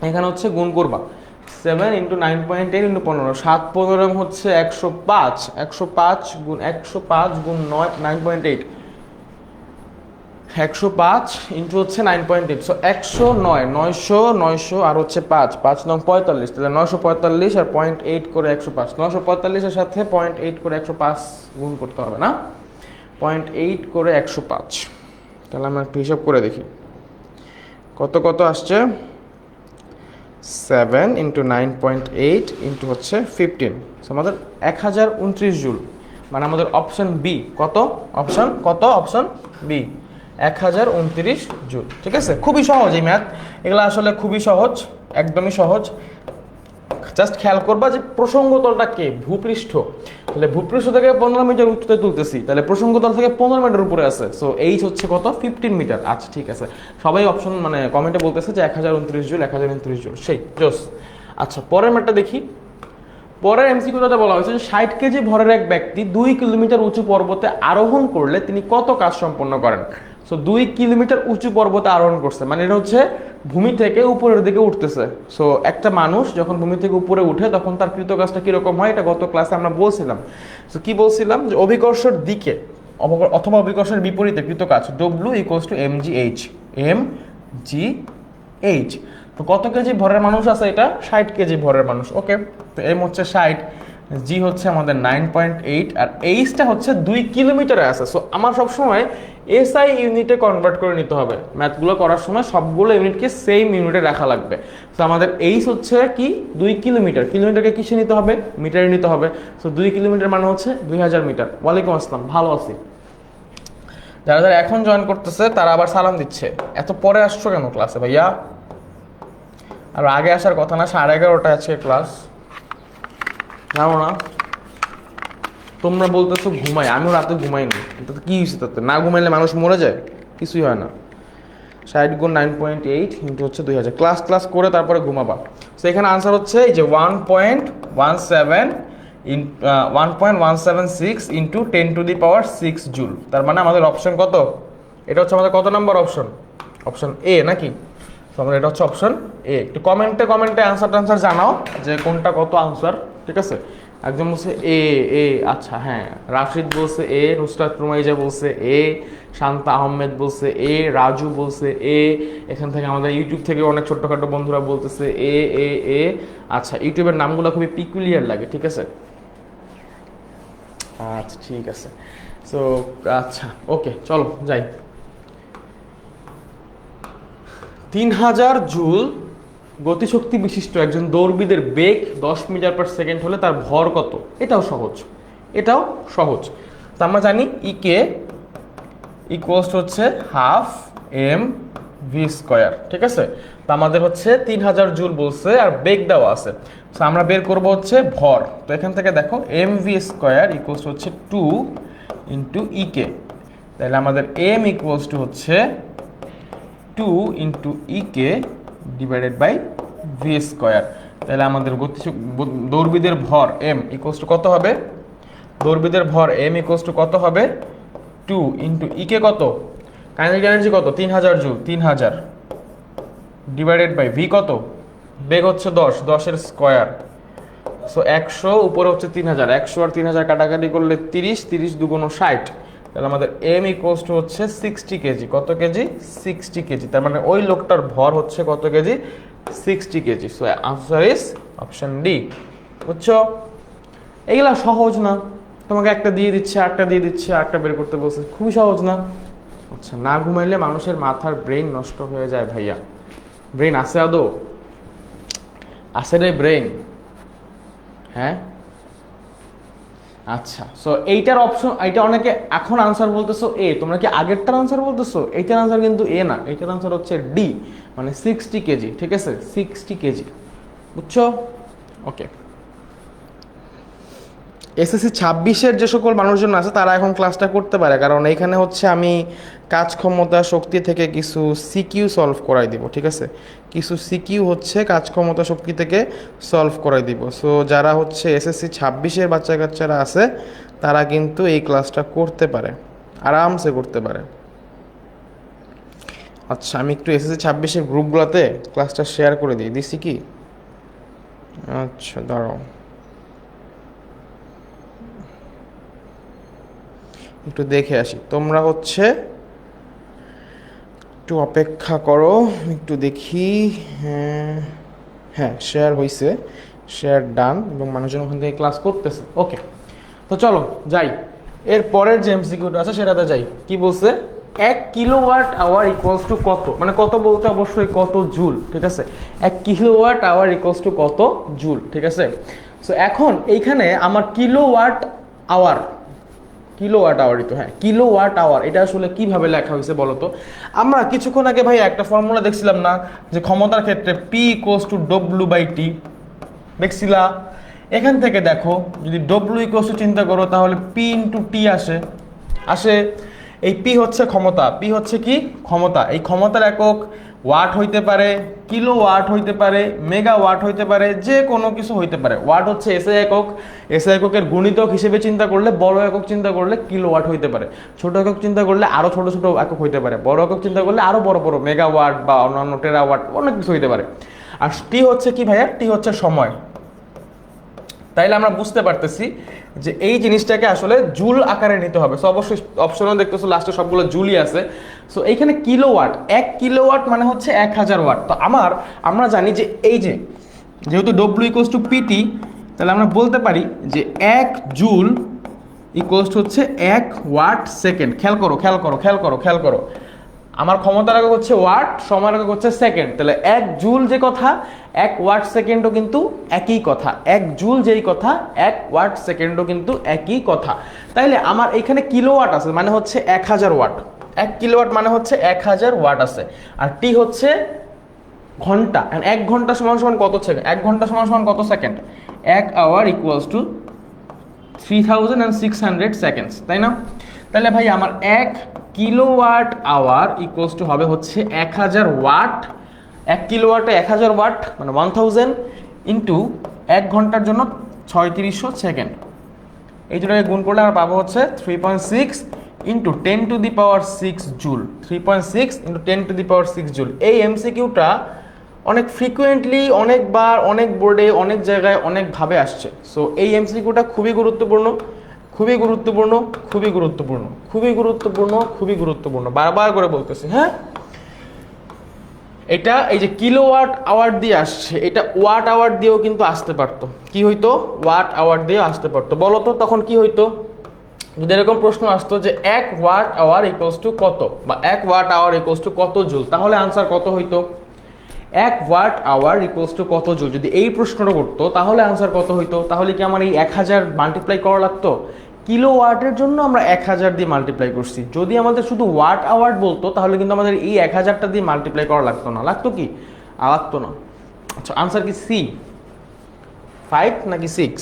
এখানে হচ্ছে গুণ করবা 7 ইন্টু 9.8 ইন্টু 15, 7 15 হচ্ছে 105, 105 গুণ 105 গুণ 9.8, 105 ইন্টু হচ্ছে 9.8, সো 109, 900 900 আর হচ্ছে 5 5 9 45, তাহলে 945 আর 0.8 করে 105, 945 এর সাথে 0.8 করে 105 গুণ করতে হবে না, 0.8 করে 105। তাহলে আমরা একটু হিসাব করে দেখি কত কত আসছে। 7 ইন্টু 9.8 ইন্টু হচ্ছে 15, আমাদের 1029 জুল, মানে আমাদের অপশন বি কত? অপশন কত? Option B 1029 joule. ঠিক আছে, খুবই সহজ এই ম্যাথ, এগুলো আসলে খুবই সহজ, একদমই সহজ। জাস্ট খেয়াল করবা যে প্রসঙ্গতলটা কে? ভূপৃষ্ঠ। তাহলে ভূপৃষ্ঠ থেকে 15 মিটার উচ্চতায় তুলতেছি, তাহলে প্রসঙ্গতল থেকে 15 মিটার উপরে আছে। সো এইচ হচ্ছে কত? 15 মিটার। আচ্ছা ঠিক আছে, সবাই অপশন মানে কমেন্টে বলতেছে যে 1029 জুল, 1029 জুল, সেই জোস। আচ্ছা পরের ম্যাথটা দেখি। পরের এমসিকিউটাতে বলা হয়েছে যে 60 কেজি ভরের এক ব্যক্তি 2 কিলোমিটার উঁচু পর্বতে আরোহণ করলে তিনি কত কাজ সম্পন্ন করেন? সো 2 কিলোমিটার উঁচু পর্বতে আরোহণ করছে, মানে এটা হচ্ছে ভূমি থেকে উপরের দিকে উঠতেছে। সো একটা মানুষ যখন ভূমি থেকে উপরে উঠে তখন তার কৃত কাজটা কিরকম হয়, এটা গত ক্লাসে আমরা বলছিলাম। সো কি বলছিলাম? যে অভিকর্ষের দিকে অথবা অভিকর্ষের বিপরীতে কৃত কাজ W equals to M G H, M G H. তো কত কেজি ভরের মানুষ আছে? এটা 60 কেজি ভরের মানুষ। ওকে, তো এম হচ্ছে 60, জি হচ্ছে আমাদের 9.8 আর এইচটা হচ্ছে 2 কিলোমিটারে আছে। সো আমার সবসময় এসআই ইউনিটে কনভার্ট করে নিতে হবে, ম্যাথগুলো করার সময় সবগুলো ইউনিটকে সেম ইউনিটে রাখা লাগবে। তো আমাদের এইচ হচ্ছে কি? 2 কিলোমিটার, কিলোমিটারকে কিসে নিতে হবে? মিটারে নিতে হবে। সো 2 কিলোমিটার মানে হচ্ছে 2000 মিটার। ওয়ালাইকুম আসসালাম, ভালো আছি। যারা যারা এখন জয়েন করতেছে তারা আবার সালাম দিচ্ছে, এত পরে আসছো কেন ক্লাসে ভাইয়া? আর আগে আসার কথা না, 11:30 আজকে ক্লাস, জানো না? তোমরা বলতেছো ঘুমাই, আমিও রাতে ঘুমাইনি, তাতে কি হয়েছে? তাতে না ঘুমাইলে মানুষ মরে যায়? কিছুই হয় না। 60 × 9.8 ইন্টু হচ্ছে 2000, ক্লাস করে তারপরে ঘুমাবা। তো এখানে আনসার হচ্ছে এই যে 1.176 ইন্টু 10⁶ জুল। তার মানে আমাদের অপশন কত? এটা হচ্ছে আমাদের কত নাম্বার অপশন? অপশন এ নাকি? তো আমাদের এটা হচ্ছে অপশন এ। একটু কমেন্টে আনসার জানাও যে কোনটা কত আনসার, ঠিক আছে? একজন বলছে এ এ, আচ্ছা হ্যাঁ, রাশিদ বলছে এ, নুসরাত রুমাইজা বলছে এ, শান্তা আহমেদ বলছে এ, রাজু বলছে এ, এখান থেকে আমাদের ইউটিউব থেকে অনেক ছোট্টখাটো বন্ধুরা বলতেছে এ এ এ। আচ্ছা, ইউটিউবের নামগুলো খুবই পিকুলিয়ার লাগে, ঠিক আছে? আচ্ছা ঠিক আছে। সো আচ্ছা ওকে, চলো যাই। 3000 জুল গতিশক্তি বিশিষ্ট একজন দৌড়বিদের বেগ 10 মিটার/সেকেন্ড হলে তার ভর কত? এটাও সহজ। তো আমরা জানি ইকে ইকুয়ালস হচ্ছে হাফ এম ভি স্কোয়ার, ঠিক আছে? তো আমাদের হচ্ছে 3000 জুল বলছে আর বেগ দেওয়া আছে, তো আমরা বের করব হচ্ছে ভর। তো এখান থেকে দেখো এম ভি স্কোয়ার ইকুয়ালস হচ্ছে 2 ইন্টু ইকে, তাহলে আমাদের এম ইকুয়ালস টু হচ্ছে 2 into E K divided by V square. তাহলে আমাদের দৌড়বিদের ভর এম ইকুয়ালস টু কত হবে? দৌড়বিদের ভর এম ইকুয়ালস টু কত হবে? 2 ইন্টু ইকে কত? কাইনেটিক এনার্জি কত? 3000 জুল, 3000 ডিভাইডেড বাই ভি কত? বেগ হচ্ছে 10 এর স্কোয়ার। সো 100 উপরে হচ্ছে 3000, 100 আর 3000 কাটাকাটি করলে 30, 30 দুগুণ 60। তাহলে আমাদের এম ইকুয়ালস টু হচ্ছে 60 কেজি। কত কেজি? 60 কেজি। তার মানে ওই লোকটার ভর হচ্ছে কত KG? 60 KG. So answer is option D. বুঝছো? এগুলা সহজ না? তোমাকে একটা দিয়ে দিচ্ছে, আটটা দিয়ে দিচ্ছে, আটটা বের করতে বলছে, খুবই সহজ না? আচ্ছা, না ঘুমাইলে মানুষের মাথার ব্রেন নষ্ট হয়ে যায় ভাইয়া। ব্রেন আছে আদৌ? আছে রে ব্রেন? হ্যাঁ আচ্ছা, সো এইটার অপশন, এইটা অনেকে এখন আনসার বলতেছো এ, তোমরা কি আগেরটার আনসার বলতেছো? এইটার আনসার কিন্তু এ না, এইটার আনসার হচ্ছে ডি, মানে 60 কেজি, ঠিক আছে? 60 কেজি, বুঝছো? ওকে। এসএসসি 26-এর যে সকল মানুষজন আছে তারা এখন ক্লাসটা করতে পারে, কারণ এইখানে হচ্ছে আমি কাজ ক্ষমতা শক্তি থেকে কিছু সিকিউ সলভ করাই দিব, ঠিক আছে? কিছু সিকিউ হচ্ছে কাজ ক্ষমতা শক্তি থেকে সলভ করাই দিব। সো যারা হচ্ছে এসএসসি 26-এর বাচ্চা কাচ্চারা আছে তারা কিন্তু এই ক্লাসটা করতে পারে, আরামসে করতে পারে। আচ্ছা, আমি একটু এসএসসি 26-এর গ্রুপগুলোতে ক্লাসটা শেয়ার করে দিছি কি? আচ্ছা দাঁড়াও, একটু দেখে আসি। তোমরা হচ্ছে একটু অপেক্ষা করো, একটু দেখি। হ্যাঁ শেয়ার হয়েছে, শেয়ার ডান, এবং মানুষজন ওখান থেকে ক্লাস করতেছে। ওকে, তো চলো যাই। এর পরের যে এমসিকিউটা আছে সেটাতে যাই। কি বলছে? 1 কিলোওয়াট আওয়ার ইকুয়ালস টু কত? মানে কত বলতে অবশ্যই কত জুল, ঠিক আছে? 1 কিলোওয়াট আওয়ার ইকুয়ালস টু কত জুল, ঠিক আছে? সো এখন এইখানে আমার কিলোওয়াট আওয়ারই তো, হ্যাঁ কিলোওয়াট আওয়ার, এটা আসলে কিভাবে লেখা হয়েছে বলো তো? আমরা কিছুক্ষণ আগে ভাই একটা ফর্মুলা দেখছিলাম না, যে ক্ষমতার ক্ষেত্রে পি ইকুয়ালস টু ডব্লিউ/টি দেখছিলা? এখান থেকে দেখো, যদি ডব্লিউ ইকুয়ালস টু চিন্তা করো তাহলে পি ইন্টু টি আসে। এই পি হচ্ছে ক্ষমতা, পি হচ্ছে কি? ক্ষমতা। এই ক্ষমতার একক ওয়াট হইতে পারে, কিলো ওয়াট হইতে পারে, মেগা ওয়াট হইতে পারে, যে কোনো কিছু হইতে পারে। ওয়াট হচ্ছে এসআই একক, এসআই এককের গুণিতক হিসেবে চিন্তা করলে বড় একক চিন্তা করলে কিলো ওয়াট হইতে পারে, ছোট একক চিন্তা করলে আরো ছোট ছোট একক হইতে পারে, বড় একক চিন্তা করলে আরো বড় বড় মেগা ওয়াট বা অন্যান্য টেরা ওয়াট, অনেক কিছু হইতে পারে। আর টি হচ্ছে কি ভাইয়া? টি হচ্ছে সময়। তাইলে আমরা বুঝতে পারতেছি যে এই জিনিসটাকে আসলে জুল আকারে নিতে হবে। সো অবশ্যই অপশনও দেখতেছো লাস্টে সবগুলো জুলই আছে। সো এইখানে কিলোওয়াট, 1 কিলোওয়াট মানে হচ্ছে 1000 ওয়াট। তো আমরা জানি যে এই যে যেহেতু ডব্লিউ ইকুয়ালস টু পিটি, তাহলে আমরা বলতে পারি যে 1 জুল ইকুয়ালস টু হচ্ছে 1 ওয়াট সেকেন্ড। খেয়াল করো, আমার ক্ষমতার একক হচ্ছে ওয়াট, সময়ের একক হচ্ছে সেকেন্ড। তাহলে 1 জুল যে কথা, 1 ওয়াট সেকেন্ডও কিন্তু একই কথা। 1 জুল যেই কথা, 1 ওয়াট সেকেন্ডও কিন্তু একই কথা। তাইলে আমার এখানে কিলোওয়াট আছে মানে হচ্ছে 1000 ওয়াট। 1 কিলোওয়াট মানে হচ্ছে 1000 ওয়াট আছে। আর টি হচ্ছে ঘন্টা, and 1 ঘন্টা সমান সমান কত সেকেন্ড, 1 ঘন্টা সমান সমান কত second, 1 hour equals to 3600 seconds, তাই না? তাহলে ভাই আমার 1 কিলোওয়াট আওয়ার ইকুয়ালস টু হবে হচ্ছে 1000 ওয়াট, 1 কিলোওয়াটে 1000 ওয়াট মানে 1000 ইন্টু 1 ঘন্টার জন্য 3600 সেকেন্ড, এই দুটোকে গুণ করলে আমরা পাবো হচ্ছে 3.6 into 10 to the power 6 joule, 3.6 into 10 to the power 6 joule. এই এমসিকিউটা অনেক ফ্রিকুয়েন্টলি, অনেকবার, অনেক বোর্ডে, অনেক জায়গায় অনেকভাবে আসছে। সো এই এমসিকিউটা খুবই গুরুত্বপূর্ণ, খুবই গুরুত্বপূর্ণ, খুবই গুরুত্বপূর্ণ, খুবই গুরুত্বপূর্ণ, খুবই গুরুত্বপূর্ণ, বারবার করে বলতেছি। হ্যাঁ, এটা এই যে কিলোওয়াট আওয়ার দিয়ে আসছে, এটা ওয়াট আওয়ার দিয়েও কিন্তু আসতে পারতো। কি হইতো? ওয়াট আওয়ার দিয়েও আসতে পারতো। বলো তো তখন কি হইতো? যদি এরকম প্রশ্ন আসতো যে 1 ওয়াট আওয়ার ইকুয়ালস টু কত, বা 1 ওয়াট আওয়ার ইকুয়ালস টু কত জুল, তাহলে আনসার কত হইতো? 1 ওয়াট আওয়ার ইকুয়ালস টু কত জুল যদি এই প্রশ্নটা করতো, তাহলে আনসার কত হইতো? তাহলে কি আমার এই 1000 মাল্টিপ্লাই করা লাগতো? কিলো ওয়াটের জন্য আমরা 1000 দিয়ে মাল্টিপ্লাই করছি। যদি আমাদের শুধু ওয়াট আওয়ার বলতো, তাহলে কিন্তু আমাদের এই 1000টা দিয়ে মাল্টিপ্লাই করা লাগতো না। লাগতো কি? লাগতো না। আচ্ছা, আনসার কি সি 5 নাকি 6?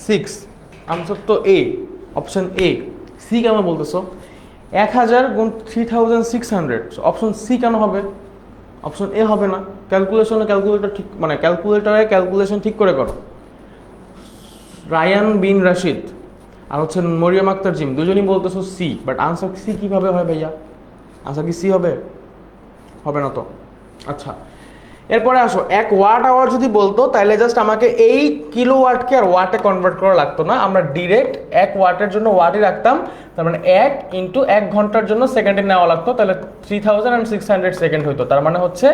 6 আনসার তো এ, অপশন এ। সি কেন বলতেছো? 1000 গুণ 3600, অপশন সি কেন হবে? অপশন এ হবে না। ক্যালকুলেটর ঠিক, মানে ক্যালকুলেটরে ক্যালকুলেশন ঠিক করে করো। রায়ান বিন রাশিদ আর হচ্ছে মরিয়ম আক্তার জিম দুজনই বলতেছো সি, বাট আনসার সি কিভাবে হয় ভাইয়া? আনসার কি সি হবে? হবে না তো। আচ্ছা, এরপরে আসো, 1 ওয়াট আওয়ার যদি বলতো, তাহলে জাস্ট আমাকে এই কিলো ওয়াটকে আর ওয়াটে কনভার্ট করা লাগতো না, আমরা ডিরেক্ট 1 ওয়াটের জন্য ওয়াটই রাখতাম। তার মানে 1 ইন্টু 1 ঘন্টার জন্য সেকেন্ডে নেওয়া লাগতো, তাহলে 3600 সেকেন্ড হইতো। তার মানে হচ্ছে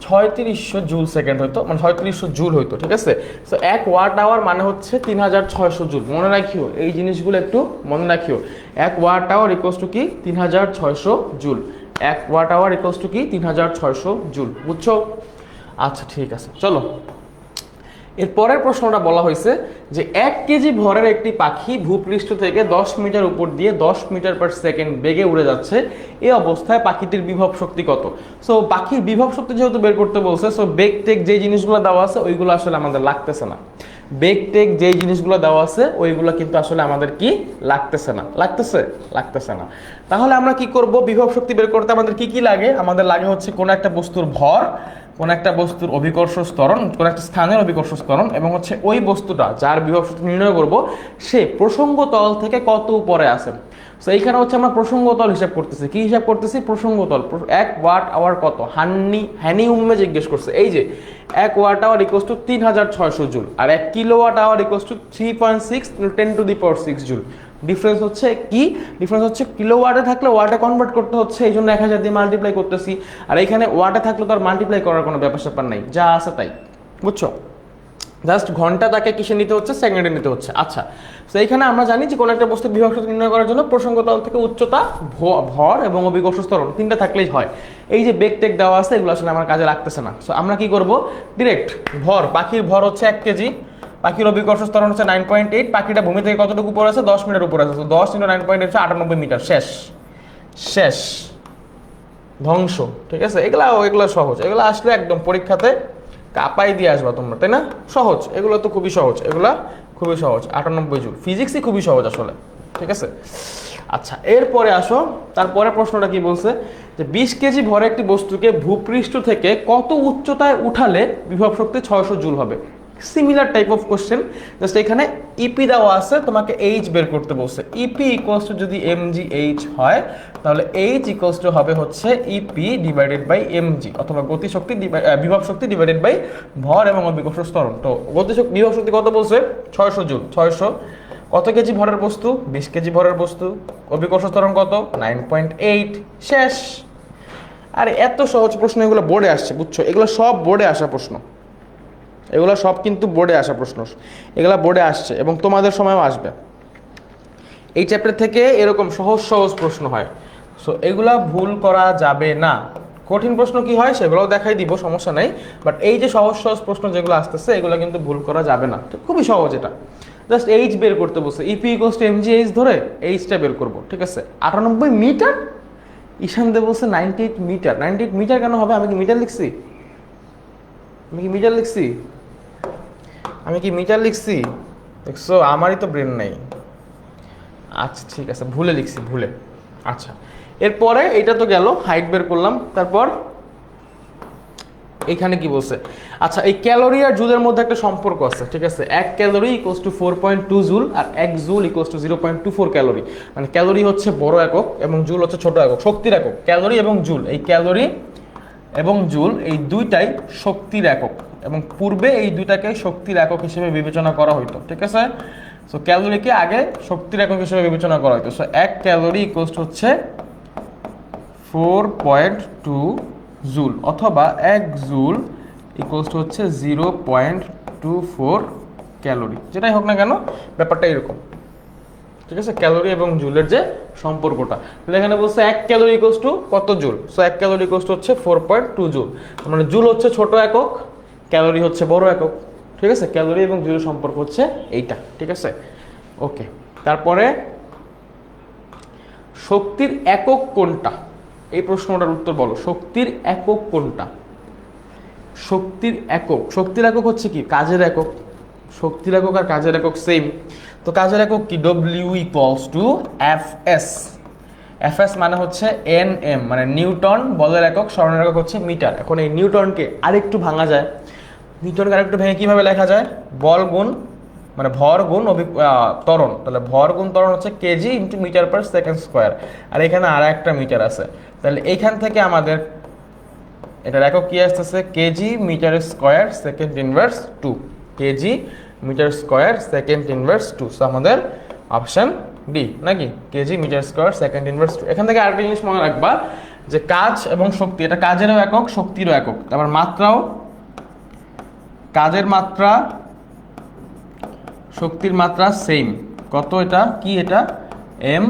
3600 জুল সেকেন্ড হইতো, মানে 3600 জুল হইতো। ঠিক আছে? সো 1 ওয়াট আওয়ার মানে হচ্ছে 3600 জুল। মনে রাখিও এই জিনিসগুলো, একটু মনে রাখিও। 1 ওয়াট আওয়ার ইকুয়ালস টু কি? 3600 joule. 1 watt hour equals to কি? 3600 জুল। বুঝছো? আচ্ছা, ঠিক আছে, চলো। এর পরের প্রশ্নটা বলা হয়েছে যে 1 কেজি ভরের একটি পাখি ভূপৃষ্ঠ থেকে 10 মিটার উপর দিয়ে 10 মিটার পার সেকেন্ড বেগে উড়ে যাচ্ছে। এই অবস্থায় পাখিটির বিভব শক্তি কত? সো পাখির বিভব শক্তি যেহেতু বের করতে বলছে, সো বেগ টেক যে জিনিসগুলো দেওয়া আছে ওইগুলো আসলে আমাদের লাগতেছে না। বেগ টেক যে জিনিসগুলো দেওয়া আছে ওইগুলো কিন্তু আসলে আমাদের কি লাগতেছে না। লাগতেছে না। তাহলে আমরা কি করব? বিভব শক্তি বের করতে আমাদের কি কি লাগে? আমাদের লাগে হচ্ছে কোনো একটা বস্তুর ভর, কোন একটা বস্তুর অভিকর্ষ ত্বরণ, কোন একটা স্থানের অভিকর্ষ ত্বরণ, এবং হচ্ছে ওই বস্তুটা যার বিভব শক্তি নির্ণয় করব সে প্রসঙ্গ তল থেকে কত উপরে আছে। সো এইখানে হচ্ছে আমরা প্রসঙ্গ তল হিসাব করতেছি। কি হিসাব করতেছি? প্রসঙ্গ তল। 1 ওয়াট আওয়ার কত? হ্যানি উম্মে জিজ্ঞেস করছে। এই যে 1 watt hour equals to 3600 joule, আর 1 kilowatt hour equals to 3.6 10 to the power 6 joule. Difference হচ্ছে কি? ডিফারেন্স হচ্ছে কিলোওয়াটে থাকলে ওয়াটে কনভার্ট করতে হচ্ছে, এই জন্য 1000 দিয়ে মাল্টিপ্লাই করতেছি। আর এখানে ওয়াটে থাকলে তো আর মাল্টিপ্লাই করার কোনো ব্যাপার স্যাপার নাই, যা আছে তাই। বুঝছো? জাস্ট ঘন্টা তাকে কিসে নিতে হচ্ছে? সেকেন্ডে নিতে হচ্ছে। আচ্ছা, তো এইখানে আমরা জানি যে কোনো একটা বস্তু বিভব শক্তি নির্ণয় করার জন্য প্রসঙ্গ তল থেকে উচ্চতা, ভর এবং অভিকর্ষ ত্বরণ তিনটা থাকলেই হয়। এই যে বেগ টেক দেওয়া আছে এগুলো আসলে আমার কাজে লাগতেছে না। সো আমরা কি করব? ডিরেক্ট ভর, পাখির ভর হচ্ছে 1 কেজি, পাখির অভিকর্ষ ত্বরণ হচ্ছে 9.8, পাখিটা ভূমি থেকে কতটুকু উপরে আছে? 10 মিটার উপরে আছে। তো 10 × 9.8 হচ্ছে 98 মিটার। শেষ ধ্বংস। ঠিক আছে? এগুলা সহজ, এগুলো আসলে একদম পরীক্ষাতে কাপাই দিয়ে আসবা তোমরা, তাই না? সহজ, এগুলো তো খুবই সহজ, এগুলা খুবই সহজ। 98 জুল, ফিজিক্সই খুবই সহজ আসলে। ঠিক আছে? আচ্ছা, এরপরে আসো, তারপরে প্রশ্নটা কি বলছে যে 20 কেজি ভরে একটি বস্তুকে ভূপৃষ্ঠ থেকে কত উচ্চতায় উঠালে বিভব শক্তি 600 জুল হবে। Similar type of question, just এখানে ইপি দেওয়া আছে, তোমাকে এইচ বের করতে বলছে। ইপি ইকুয়ালস টু যদি mgh হয়, তাহলে এইচ ইকুয়ালস টু হবে হচ্ছে ইপি ডিভাইডেড বাই mg, অথবা গতিশক্তি বিভব শক্তি ডিভাইডেড বাই ভর এবং অভিকর্ষ ত্বরণ। তো গতিশক্তি বিভব শক্তি কত বলছে? 600 জুল। 600 কত কেজি ভরের বস্তু? 20 কেজি ভরের বস্তু। অভিকর্ষ ত্বরণ কত? 9.8। শেষ। আর এত সহজ প্রশ্ন এগুলো বোর্ডে আসছে, বুঝছো? এগুলো সব বোর্ডে আসা প্রশ্ন, এগুলো সব কিন্তু বোর্ডে আসা প্রশ্ন, এগুলা বোর্ডে আসছে এবং তোমাদের সময়ও আসবে। এই চ্যাপ্টার থেকে এরকম সহজ সহজ প্রশ্ন হয়। সো এগুলা ভুল করা যাবে না। কঠিন প্রশ্ন কি হয় সেগুলোও দেখাই দিব, সমস্যা নাই, বাট এই যে সহজ সহজ প্রশ্ন যেগুলো আসতেছে এগুলো কিন্তু ভুল করা যাবে না। খুবই সহজ এটা। জাস্ট এইচ বের করতে বলছে, EP equals to M G H ধরে এইচটা বের করবো, ঠিক আছে। 98 মিটার, ঈশান দেব বলছে 98 মিটার। 98 মিটার কেন হবে? আমি কি মিটার লিখছি? আমি কি মিটার লিখছি? আমি কি মিটার লিখছি? দেখছো আমারই তো ব্রেন নাই। আচ্ছা ঠিক আছে, ভুলে লিখছি, ভুলে। আচ্ছা, এরপরে এটা তো গেল, হাইট বের করলাম। তারপর এখানে কি বলছে? আচ্ছা, এই ক্যালোরি আর জুলের মধ্যে একটা সম্পর্ক আছে, ঠিক আছে। 1 ক্যালোরি ইকুয়ালস টু 4.2 জুল আর 1 জুল ইকুয়ালস টু 0.24 ক্যালোরি। মানে ক্যালোরি হচ্ছে বড় একক এবং জুল হচ্ছে ছোট একক, শক্তির একক। ক্যালোরি এবং জুল, এই ক্যালোরি এবং জুল এই দুইটাই শক্তির একক, এবং পূর্বে এই দুইটাকে শক্তির একক হিসেবে বিবেচনা করা হইতো, ঠিক আছে। সো ক্যালোরিকে আগে শক্তির একক হিসেবে বিবেচনা করা হইতো। সো 1 ক্যালোরি ইকুয়ালস হচ্ছে 4.2 জুল, অথবা 1 জুল ইকুয়ালস টু হচ্ছে 0.24 ক্যালোরি। যেটাই হোক না কেন, ব্যাপারটা এরকম, ঠিক আছে। ক্যালোরি এবং জুলের যে সম্পর্কটা, তাহলে এখানে বলছে 1 ক্যালোরি ইকুয়ালস টু কত joule? So 1 calorie equals to হচ্ছে 4.2 জুল। মানে জুল হচ্ছে ছোট একক, ক্যালোরি হচ্ছে বড় একক, ঠিক আছে। ক্যালোরি এবং জুলের সম্পর্ক হচ্ছে এইটা, ঠিক আছে। ওকে, তারপরে শক্তির একক কোনটা? এই প্রশ্নটার উত্তর বলো। শক্তির একক কোনটা? শক্তির একক, শক্তির একক হচ্ছে কি? কাজের একক। শক্তির একক আর কাজের একক সেম। তো কাজের একক কি? W equals two F S. F S মানে হচ্ছে এন এম, মানে নিউটন। বলের একক, স্মরণের একক হচ্ছে মিটার। এখন এই নিউটনকে আরেকটু ভাঙা যায়। নিউটনকে আরেকটু ভেঙে কিভাবে লেখা যায়? বল গুণ, মানে ভর গুণ ত্বরণ। তাহলে ভর গুণ ত্বরণ হচ্ছে KG into metre per second square. আর এখানে আর একটা মিটার আছে, তাহলে এইখান থেকে আমাদের এটার একক কি আসতেছে? KG meter square second inverse 2। KG meter square second inverse 2। So আমাদের অপশন ডি, নাকি? KG meter square second inverse 2। এখান থেকে আরেকটা জিনিস মনে রাখবা, যে কাজ এবং শক্তি, এটা কাজেরও একক, শক্তিরও একক। তারপর মাত্রাও, কাজের মাত্রা শক্তির মাত্রা সেম। কত? এটা কি? এটা M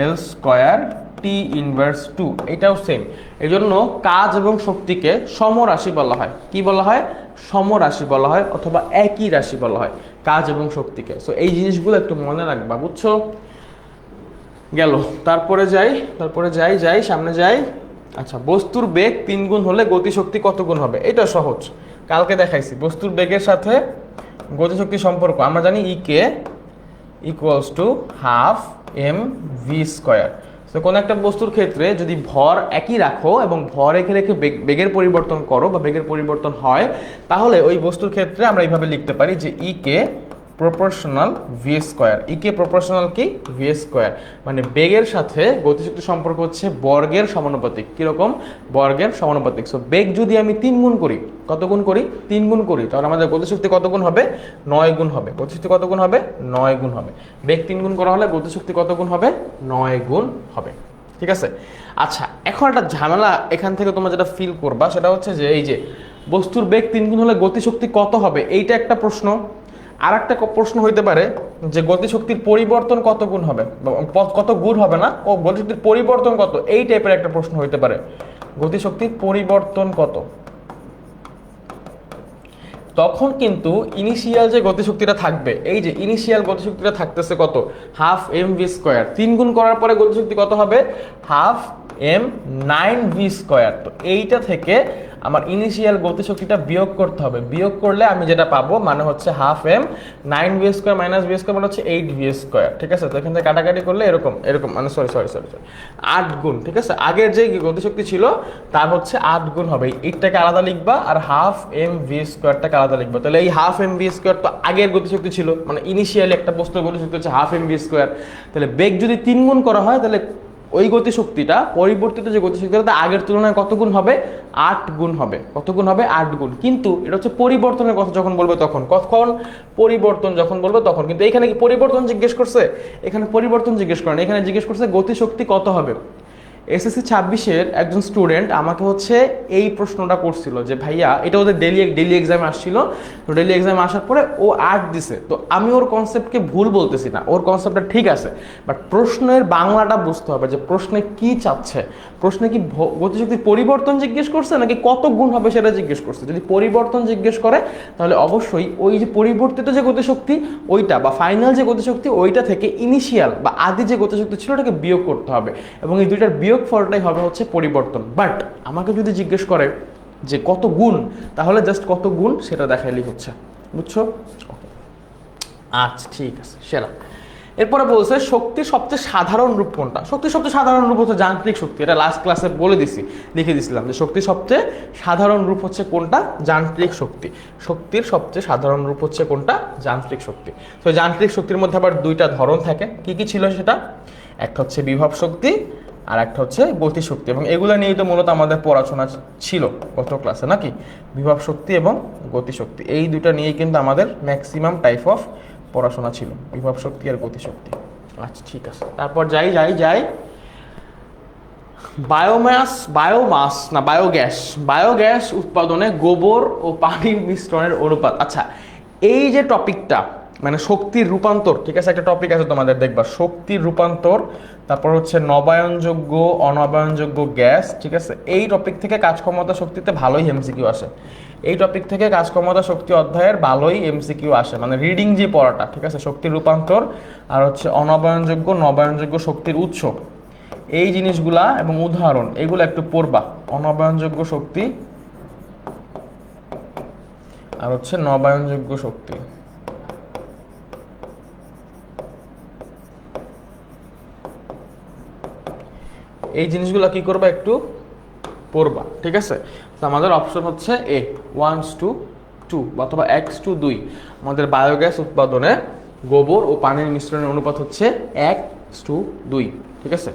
L square T inverse 2, এটাও সেম। এই জন্য কাজ এবং শক্তিকে সমরাশি বলা হয়। কি বলা হয়? সমরাশি বলা হয়, অথবা একই রাশি বলা হয় কাজ এবং শক্তিকে। সো এই জিনিসগুলো একটু মনে রাখবা, বুঝছো? গেল। তারপরে যাই সামনে যাই। আচ্ছা, বস্তুর বেগ 3 গুণ হলে গতিশক্তি কত গুণ হবে? এটা সহজ, কালকে দেখাইছি। বস্তুর বেগের সাথে গতিশক্তির সম্পর্ক আমরা জানি, E K equals to half M V square. তো কোনো একটা বস্তুর ক্ষেত্রে যদি ভর একই রাখো এবং ভর রেখে রেখে বেগের পরিবর্তন করো বা বেগের পরিবর্তন হয়, তাহলে ওই বস্তুর ক্ষেত্রে আমরা এইভাবে লিখতে পারি যে ই কে প্রপোর্শনাল ভি স্কোয়ার। ই কে প্রপোর্শনাল কি? V square. মানে বেগের সাথে গতিশক্তির সম্পর্ক হচ্ছে বর্গের সমানুপাতিক। কিরকম? বর্গের সমানুপাতিক। সো বেগ যদি আমি 3 গুণ করি, কত গুণ করি? 3 গুণ করি, তাহলে আমাদের গতিশক্তি কত গুণ হবে? 9 গুণ হবে। গতিশক্তি কত গুণ হবে? 9 গুণ হবে। বেগ 3 গুণ করা হলে গতিশক্তি কত গুণ হবে? 9 গুণ হবে, ঠিক আছে। আচ্ছা, এখন একটা ঝামেলা এখান থেকে তোমরা যেটা ফিল করবা, সেটা হচ্ছে যে এই যে বস্তুর বেগ 3 গুণ হলে গতিশক্তি কত হবে, এইটা একটা প্রশ্ন। আর একটা প্রশ্ন হইতে পারে যে গতিশক্তির পরিবর্তন কত গুণ হবে, কত গুণ হবে না, ও গতিশক্তির পরিবর্তন কত, এই টাইপের একটা প্রশ্ন হইতে পারে। গতিশক্তির পরিবর্তন কত? তখন কিন্তু ইনিশিয়াল যে গতিশক্তিটা থাকবে, এই যে ইনিশিয়াল গতিশক্তিটা থাকতেছে কত? Half M V square. 3 গুণ করার পরে গতিশক্তি কত হবে? Half M 9 V square. তো এইটা থেকে আমার ইনিশিয়াল গতিশক্তিটা বিয়োগ করতে হবে। বিয়োগ করলে আমি যেটা পাবো মানে হচ্ছে half M 9 V square minus V square মানে হচ্ছে 8 ভি স্কোয়ার, ঠিক আছে। তো এখান থেকে কাটাকাটি করলে এরকম মানে সরি 8 গুণ, ঠিক আছে। আগের যে গতিশক্তি ছিল তার হচ্ছে 8 গুণ হবে। এইটাকে আলাদা লিখবা আর হাফ এম ভি স্কোয়ারটাকে আলাদা লিখবা। তাহলে এই হাফ এম ভি স্কোয়ার তো আগের গতিশক্তি ছিল, মানে ইনিশিয়ালি একটা বস্তুর গতিশক্তি হচ্ছে হাফ এম ভি স্কোয়ার। তাহলে বেগ যদি 3 গুণ করা হয়, তাহলে ওই গতিশক্তিটা, পরিবর্তিত যে গতিশক্তিটা আগের তুলনায় কত গুণ হবে? 8 গুণ হবে। কত গুণ হবে? 8 গুণ। কিন্তু এটা হচ্ছে পরিবর্তনের কথা যখন বলবে তখন, কখন? পরিবর্তন যখন বলবে তখন। কিন্তু এখানে কি পরিবর্তন জিজ্ঞেস করছে? এখানে পরিবর্তন জিজ্ঞেস করেন, এখানে জিজ্ঞেস করছে গতিশক্তি কত হবে। এসএসসি 26-এর একজন স্টুডেন্ট আমাকে হচ্ছে এই প্রশ্নটা করছিল যে ভাইয়া, এটা ওদের ডেলি এক্সাম আসছিল, তো ডেলি এক্সাম আসার পরে ও 8 দিছে। তো আমি ওর কনসেপ্টকে ভুল বলতেছি না, ওর কনসেপ্টটা ঠিক আছে, বাট প্রশ্নের বাংলাটা বুঝতে হবে যে প্রশ্নে কি চাচ্ছে। প্রশ্নে কি গতিশক্তির পরিবর্তন জিজ্ঞেস করছে নাকি কত গুণ হবে সেটা জিজ্ঞেস করছে। যদি পরিবর্তন জিজ্ঞেস করে তাহলে অবশ্যই ওই যে পরিবর্তিত যে গতিশক্তি ওইটা বা ফাইনাল যে গতিশক্তি ওইটা থেকে ইনিশিয়াল বা আদি যে গতিশক্তি ছিল ওটাকে বিয়োগ করতে হবে, এবং এই দুইটার বিয়োগ ফলটাই হবে হচ্ছে পরিবর্তন। বাট আমাকে যদি জিজ্ঞেস করে যে কত গুণ, তাহলে জাস্ট কত গুণ সেটা দেখাইলেই হচ্ছে, বুঝছো? আচ্ছা ঠিক আছে, সেরা। এরপরে বলছে শক্তির সবচেয়ে সাধারণ রূপ কোনটা? শক্তির সবচেয়ে সাধারণ রূপ হচ্ছে যান্ত্রিক শক্তি। এটা লাস্ট ক্লাসে বলে দিছি, লিখে দিছিলাম যে শক্তির সবচেয়ে সাধারণ রূপ হচ্ছে কোনটা? যান্ত্রিক শক্তি। শক্তির সবচেয়ে সাধারণ রূপ হচ্ছে কোনটা? যান্ত্রিক শক্তি। তো যান্ত্রিক শক্তির মধ্যে আবার দুইটা ধরন থাকে, কি কি ছিল সেটা? একটা হচ্ছে বিভব শক্তি আর একটা হচ্ছে গতিশক্তি, এবং এগুলো নিয়েই তো মূলত আমাদের পড়াশোনা ছিল গত ক্লাসে নাকি? বিভব শক্তি এবং গতিশক্তি, এই দুটো নিয়েই কিন্তু আমাদের ম্যাক্সিমাম টাইপ অফ পড়াশোনা ছিল, বিভব শক্তি আর গতিশক্তি। আচ্ছা ঠিক আছে, তারপর যাই বায়োগ্যাস উৎপাদনে গোবর ও পানির মিশ্রণের অনুপাত। আচ্ছা, এই যে টপিকটা মানে শক্তির রূপান্তর, ঠিক আছে, একটা টপিক আছে তোমাদের দেখবা, শক্তির রূপান্তর, তারপর হচ্ছে নবায়নযোগ্য অনবায়নযোগ্য গ্যাস, ঠিক আছে। এই টপিক থেকে কাজক্ষমতা শক্তিতে ভালোই এমসিকিউ আসে, এই টপিক থেকে কাজক্ষমতা শক্তি অধ্যায়ের ভালোই এমসিকিউ আসে, মানে রিডিং যে পড়াটা, ঠিক আছে। শক্তির রূপান্তর আর হচ্ছে অনবায়নযোগ্য নবায়নযোগ্য শক্তির উৎস, এই জিনিসগুলা এবং উদাহরণ এগুলো একটু পড়বা। অনবায়নযোগ্য শক্তি আর হচ্ছে নবায়নযোগ্য শক্তি, এই জিনিসগুলো কি করবা? একটু পড়বা, ঠিক আছে। তো আমাদের অপশন হচ্ছে এ 1:2 অথবা x:2। আমাদের বায়োগ্যাস উৎপাদনে গোবর ও পানির মিশ্রণের অনুপাত হচ্ছে 1:2, ঠিক আছে।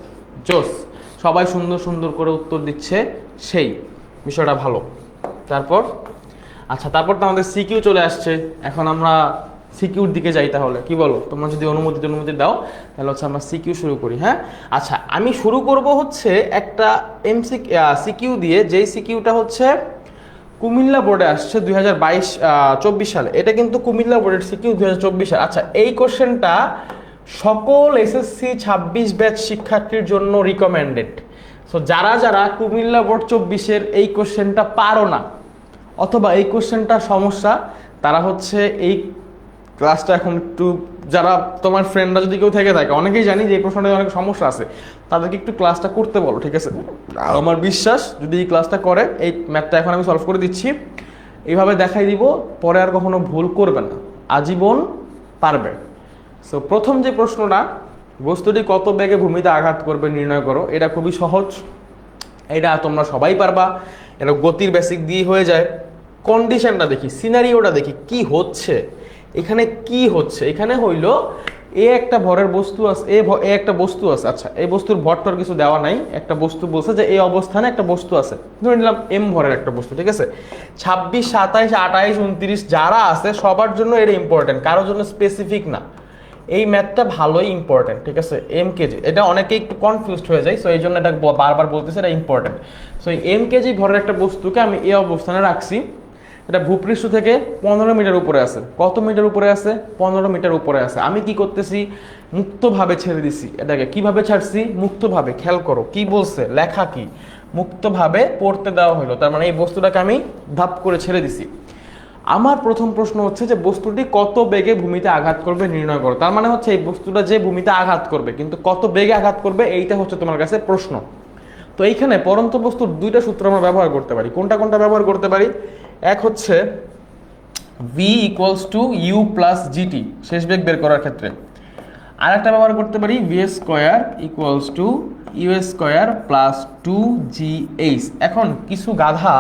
জোস, সবাই সুন্দর সুন্দর করে উত্তর দিচ্ছে, সেই বিষয়টা ভালো। তারপর তারপর তো আমাদের সিকিউ চলে আসছে, এখন আমরা সিকিউর দিকে যাই। তাহলে কি বলো, তোমরা যদি অনুমতি দাও তাহলে হচ্ছে আমরা সিকিউ শুরু করি। হ্যাঁ আচ্ছা, আমি শুরু করব হচ্ছে একটা সিকিউ দিয়ে, যেই সিকিউটা হচ্ছে কুমিল্লা বোর্ডে আসছে 2022-24 সালে। এটা কিন্তু কুমিল্লা বোর্ডের সিকিউ 2024 সালে। আচ্ছা, এই কোশ্চেনটা সকল এসএসসি 26 ব্যাচ শিক্ষার্থীর জন্য রিকমেন্ডেড। সো যারা যারা কুমিল্লা বোর্ড 24-এর এই কোশ্চেনটা পারো না অথবা এই কোশ্চেনটা সমস্যা, তারা হচ্ছে এই ক্লাসটা এখন একটু, যারা তোমার ফ্রেন্ডরা যদি কেউ থেকে থাকে, অনেকেই জানি যে এই প্রশ্নটা অনেক সমস্যা আছে, তাদেরকে একটু ক্লাসটা করতে বলো, ঠিক আছে। আমার বিশ্বাস যদি এই ক্লাসটা করে, এই ম্যাথটা এখন আমি সলভ করে দিচ্ছি, এইভাবে দেখাই দিব, পরে আর কখনো ভুল করবে না, আজীবন পারবে। সো প্রথম যে প্রশ্নটা, বস্তুটি কত বেগে ভূমিতে আঘাত করবে নির্ণয় করো, এটা খুবই সহজ, এটা তোমরা সবাই পারবা, এটা গতির বেসিক দিয়ে হয়ে যায়। কন্ডিশনটা দেখি, সিনারিওটা দেখি, কি হচ্ছে এখানে, কি হচ্ছে এখানে হইলো, একটা ভরের বস্তু আছে, একটা বস্তু আছে। আচ্ছা, এই বস্তুর ভরটার কিছু দেওয়া নাই, একটা বস্তু বলছে যে এই অবস্থানে একটা বস্তু আছে, ধরে নিলাম এম ভরের একটা বস্তু, ঠিক আছে। 26, 27, 28, 29 যারা আছে সবার জন্য এটা ইম্পর্টেন্ট, কারোর জন্য স্পেসিফিক না। এই ম্যাথটা ভালোই ইম্পর্টেন্ট, ঠিক আছে। এম কেজি, এটা অনেকে একটু কনফিউজড হয়ে যায়, সো এই জন্য এটা বারবার বলতেছে, এটা ইম্পর্টেন্ট। সো এই এম কেজি ভরের একটা বস্তুকে আমি এই অবস্থানে রাখছি, এটা ভূপৃষ্ঠ থেকে 15 মিটার উপরে আছে। কত মিটার উপরে আছে? 15 মিটার উপরে আছে। আমি কি করতেছি? মুক্তভাবে ছেড়ে দিছি এটাকে। কিভাবে ছাড়ছি? মুক্তভাবে। খেয়াল করো কি বলছে, লেখা কি, মুক্তভাবে পড়তে দেওয়া হলো, তার মানে এই বস্তুটাকে আমি ধাপ করে ছেড়ে দিছি। আমার প্রথম প্রশ্ন হচ্ছে যে বস্তুটি কত বেগে ভূমিতে আঘাত করবে নির্ণয় করো। তার মানে হচ্ছে এই বস্তুটা যে ভূমিতে আঘাত করবে, কিন্তু কত বেগে আঘাত করবে এইটা হচ্ছে তোমার কাছে প্রশ্ন। তো এইখানে পরন্ত বস্তুর দুইটা সূত্র আমরা ব্যবহার করতে পারি। কোনটা কোনটা ব্যবহার করতে পারি? এক হচ্ছে v = u + gt, শেষ বেগ বের করার ক্ষেত্রে। আর একটা ব্যবহার করতে পারি v² = u² + 2gh। এখন কিছু গাধা,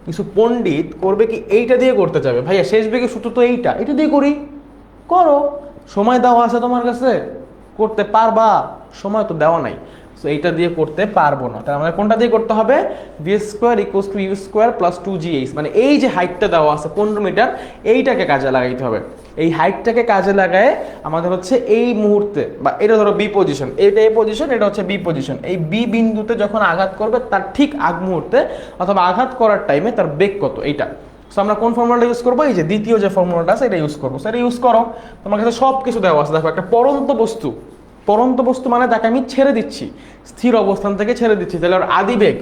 কিছু পণ্ডিত করবে কি, এইটা দিয়ে করতে যাবে। ভাইয়া শেষ বেগের সূত্র তো এটা দিয়ে করি, করো, সময় দেওয়া আছে তোমার কাছে, করতে পারবা, সময় তো দেওয়া নাই। সো এইটা দিয়ে করতে পারবো না, তাহলে আমাদের কোনটা দিয়ে করতে হবে? V square equals to U square plus 2gh, মানে এই যে হাইটটা দেওয়া আছে 15 মিটার, এইটাকে কাজে লাগাইতে হবে। এই হাইটটাকে কাজে লাগায় আমাদের হচ্ছে এই মুহূর্তে, বা এটা ধরো বি পজিশন, এটা এ পজিশন, এটা হচ্ছে বি পজিশন, এই বি বিন্দুতে যখন আঘাত করবে তার ঠিক আগ মুহূর্তে অথবা আঘাত করার টাইমে তার বেগ কত, এইটা। সো আমরা কোন ফর্মুলাটা ইউজ করবো? এই যে দ্বিতীয় যে ফর্মুলাটা আছে এটা ইউজ করবো। সেটা ইউজ করো, তোমার কাছে সব কিছু দেওয়া আছে। দেখো একটা পরন্ত বস্তু, পরন্ত বস্তু মানে তাকে আমি ছেড়ে দিচ্ছি, স্থির অবস্থান থেকে ছেড়ে দিচ্ছি, তাহলে ওর আদি বেগ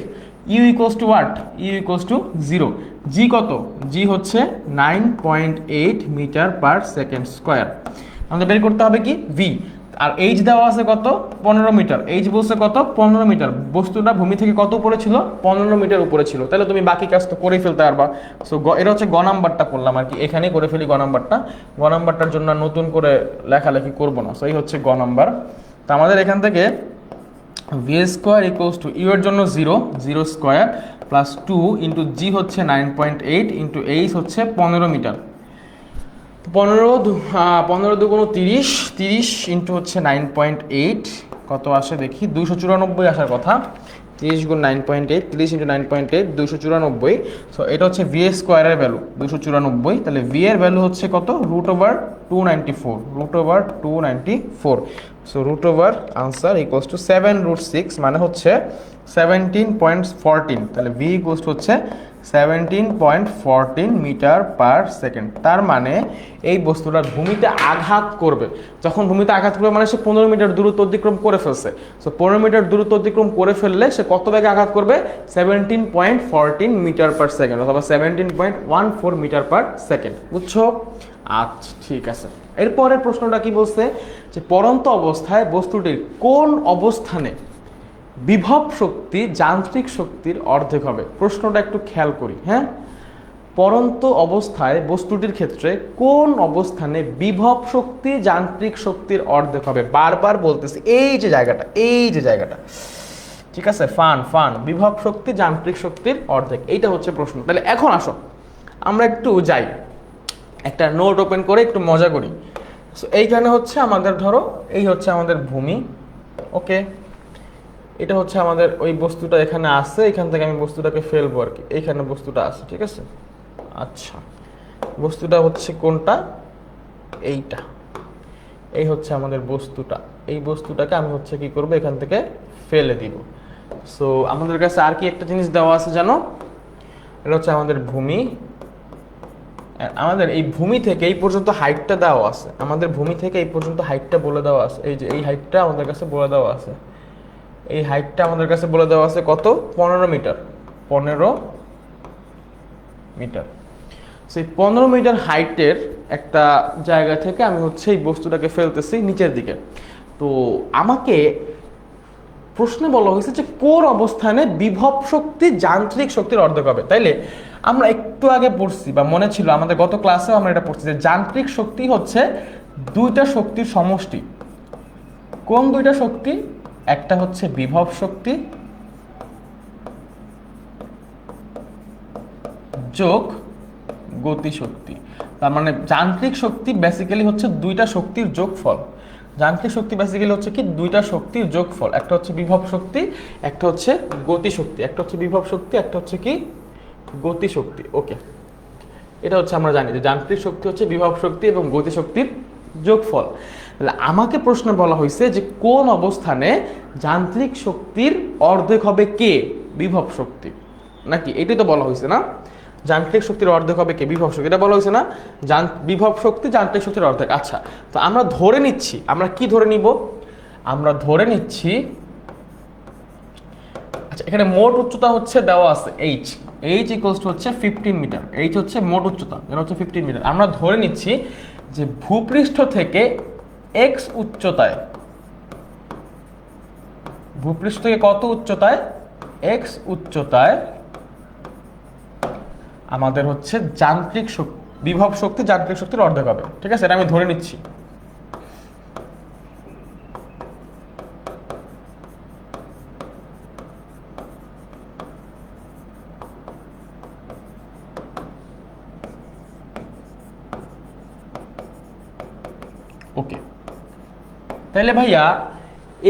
U equals to what? U equals to 0। G কত? জি হচ্ছে 9.8 মিটার পার সেকেন্ড স্কোয়ার। আমাদের বের করতে হবে কি? ভি। আর এইচ দেওয়া আছে কত? 15 মিটার। এইচ বলছে কত? 15 মিটার। বস্তুটা ভূমি থেকে কত উপরে ছিল? 15 মিটার উপরে ছিল। তাহলে তুমি বাকি কাজ তো করেই ফেলতে পারবা। সো এটা হচ্ছে গ নাম্বারটা করলাম আর কি, এখানেই করে ফেলি গ নাম্বারটা। গ নাম্বারটার জন্য নতুন করে লেখালেখি করবো না। সো এই হচ্ছে গ নাম্বার। তো আমাদের এখান থেকে V square equals to U এর জন্য 0 স্কোয়ার প্লাস 2 ইন্টু জি হচ্ছে 9.8 ইন্টু এইচ হচ্ছে 15 মিটার। 15 দুগুণ 30, 30 ইন্টু হচ্ছে 9.8 কত আসে দেখি? 294 আসার কথা। 30 গুণ 9.8, 30 ইন্টু 9.8 294। সো এটা হচ্ছে ভি স্কোয়ারের ভ্যালু 294। তাহলে ভি এর ভ্যালু হচ্ছে কত? √294, √294। সো √ আনসার ইকুয়ালস টু 7√6, মানে হচ্ছে 17.14। তাহলে ভি ইকুয়ালস টু হচ্ছে 17.14 মিটার পার সেকেন্ড। তার মানে এই বস্তুটার ভূমিতে আঘাত করবে, যখন ভূমিতে আঘাত করবে মানে সে 15 মিটার দূরত্ব অতিক্রম করে ফেলছে। সো 15 মিটার দূরত্ব অতিক্রম করে ফেললে সে কত বেগে আঘাত করবে? 17.14 মিটার পার সেকেন্ড অথবা 17.14 মিটার পার সেকেন্ড। বুঝছো? আচ্ছা ঠিক আছে। এরপরের প্রশ্নটা কি বলছে? যে পড়ন্ত অবস্থায় বস্তুটির কোন অবস্থানে বিভব শক্তি যান্ত্রিক শক্তির অর্ধেক হবে? প্রশ্নটা একটু খেয়াল করি, হ্যাঁ। পড়ন্ত অবস্থায় বস্তুটির ক্ষেত্রে কোন অবস্থানে বিভব শক্তি যান্ত্রিক শক্তির অর্ধেক হবে? বারবার বলতেছি এই যে জায়গাটা, এই যে জায়গাটা, ঠিক আছে? ফান বিভব শক্তি যান্ত্রিক শক্তির অর্ধেক, এইটা হচ্ছে প্রশ্ন। তাহলে এখন আসো আমরা একটু যাই, একটা নোট ওপেন করে একটু মজা করি। সো এইখানে হচ্ছে আমাদের, ধরো এই হচ্ছে আমাদের ভূমি, ওকে। এটা হচ্ছে আমাদের ওই বস্তুটা এখানে আছে, এখান থেকে আমি বস্তুটাকে ফেলবো আর কি, এইখানে বস্তুটা আছে, ঠিক আছে? আচ্ছা, বস্তুটা হচ্ছে কোনটা? এইটা, এই হচ্ছে আমাদের বস্তুটা। এই বস্তুটাকে আমি হচ্ছে কি করব? এখান থেকে ফেলে দিব। সো আমাদের কাছে আর কি একটা জিনিস দেওয়া আছে জানো? এটা হচ্ছে আমাদের ভূমি। আমাদের এই ভূমি থেকে এই পর্যন্ত হাইটটা দেওয়া আছে, আমাদের ভূমি থেকে এই পর্যন্ত হাইটটা বলে দেওয়া আছে। এই যে এই হাইটটা আমাদের কাছে বলে দেওয়া আছে, এই হাইটটা আমাদের কাছে বলে দেওয়া আছে কত? 15 মিটার। 15 মিটার। সেই 15 মিটার হাইটের একটা জায়গা থেকে আমি হচ্ছে এই বস্তুটাকে ফেলতেছি নিচের দিকে। তো আমাকে প্রশ্নে বলা হয়েছে যে কোন অবস্থানে বিভব শক্তি যান্ত্রিক শক্তির অর্ধেক হবে। তাইলে আমরা একটু আগে পড়ছি, বা মনে ছিল আমাদের গত ক্লাসেও আমরা এটা পড়ছি, যে যান্ত্রিক শক্তি হচ্ছে দুইটা শক্তির সমষ্টি। কোন দুইটা শক্তি? একটা হচ্ছে বিভব শক্তি যোগ গতি শক্তি। তার মানে যান্ত্রিক শক্তি বেসিক্যালি হচ্ছে দুইটা শক্তির যোগফল। যান্ত্রিক শক্তি বেসিক্যালি হচ্ছে কি? দুইটা শক্তির যোগফল। একটা হচ্ছে বিভব শক্তি, একটা হচ্ছে গতি শক্তি। একটা হচ্ছে বিভব শক্তি, একটা হচ্ছে কি? গতি শক্তি। ওকে, এটা হচ্ছে আমরা জানি যে যান্ত্রিক শক্তি হচ্ছে বিভব শক্তি এবং গতি শক্তির যোগফল। তাহলে আমাকে প্রশ্ন বলা হয়েছে যে কোন অবস্থানে যান্ত্রিক শক্তির অর্ধেক হবে কে? বিভব শক্তি, নাকি? এটাই তো বলা হয়েছে না? যান্ত্রিক শক্তির অর্ধেক হবে কে? বিভব শক্তি। এটা বলা হয়েছে না? বিভব শক্তি যান্ত্রিক শক্তির অর্ধেক। আচ্ছা, তো আমরা ধরে নিচ্ছি, আমরা কি ধরে নিব? আমরা ধরে নিচ্ছি, আচ্ছা এখানে মোট উচ্চতা হচ্ছে দেওয়া আছে এইচ, এইচ ইকুয়ালস টু হচ্ছে 15 মিটার। এইচ হচ্ছে মোট উচ্চতা, এটা হচ্ছে 15 মিটার। আমরা ধরে নিচ্ছি যে ভূপৃষ্ঠ থেকে এক্স উচ্চতায়, ভূপৃষ্ঠ থেকে কত উচ্চতায়? এক্স উচ্চতায় আমাদের হচ্ছে যান্ত্রিক শক্তি, বিভব শক্তি যান্ত্রিক শক্তির অর্ধেক হবে, ঠিক আছে? এটা আমি ধরে নিচ্ছি। ওকে, তাহলে ভাইয়া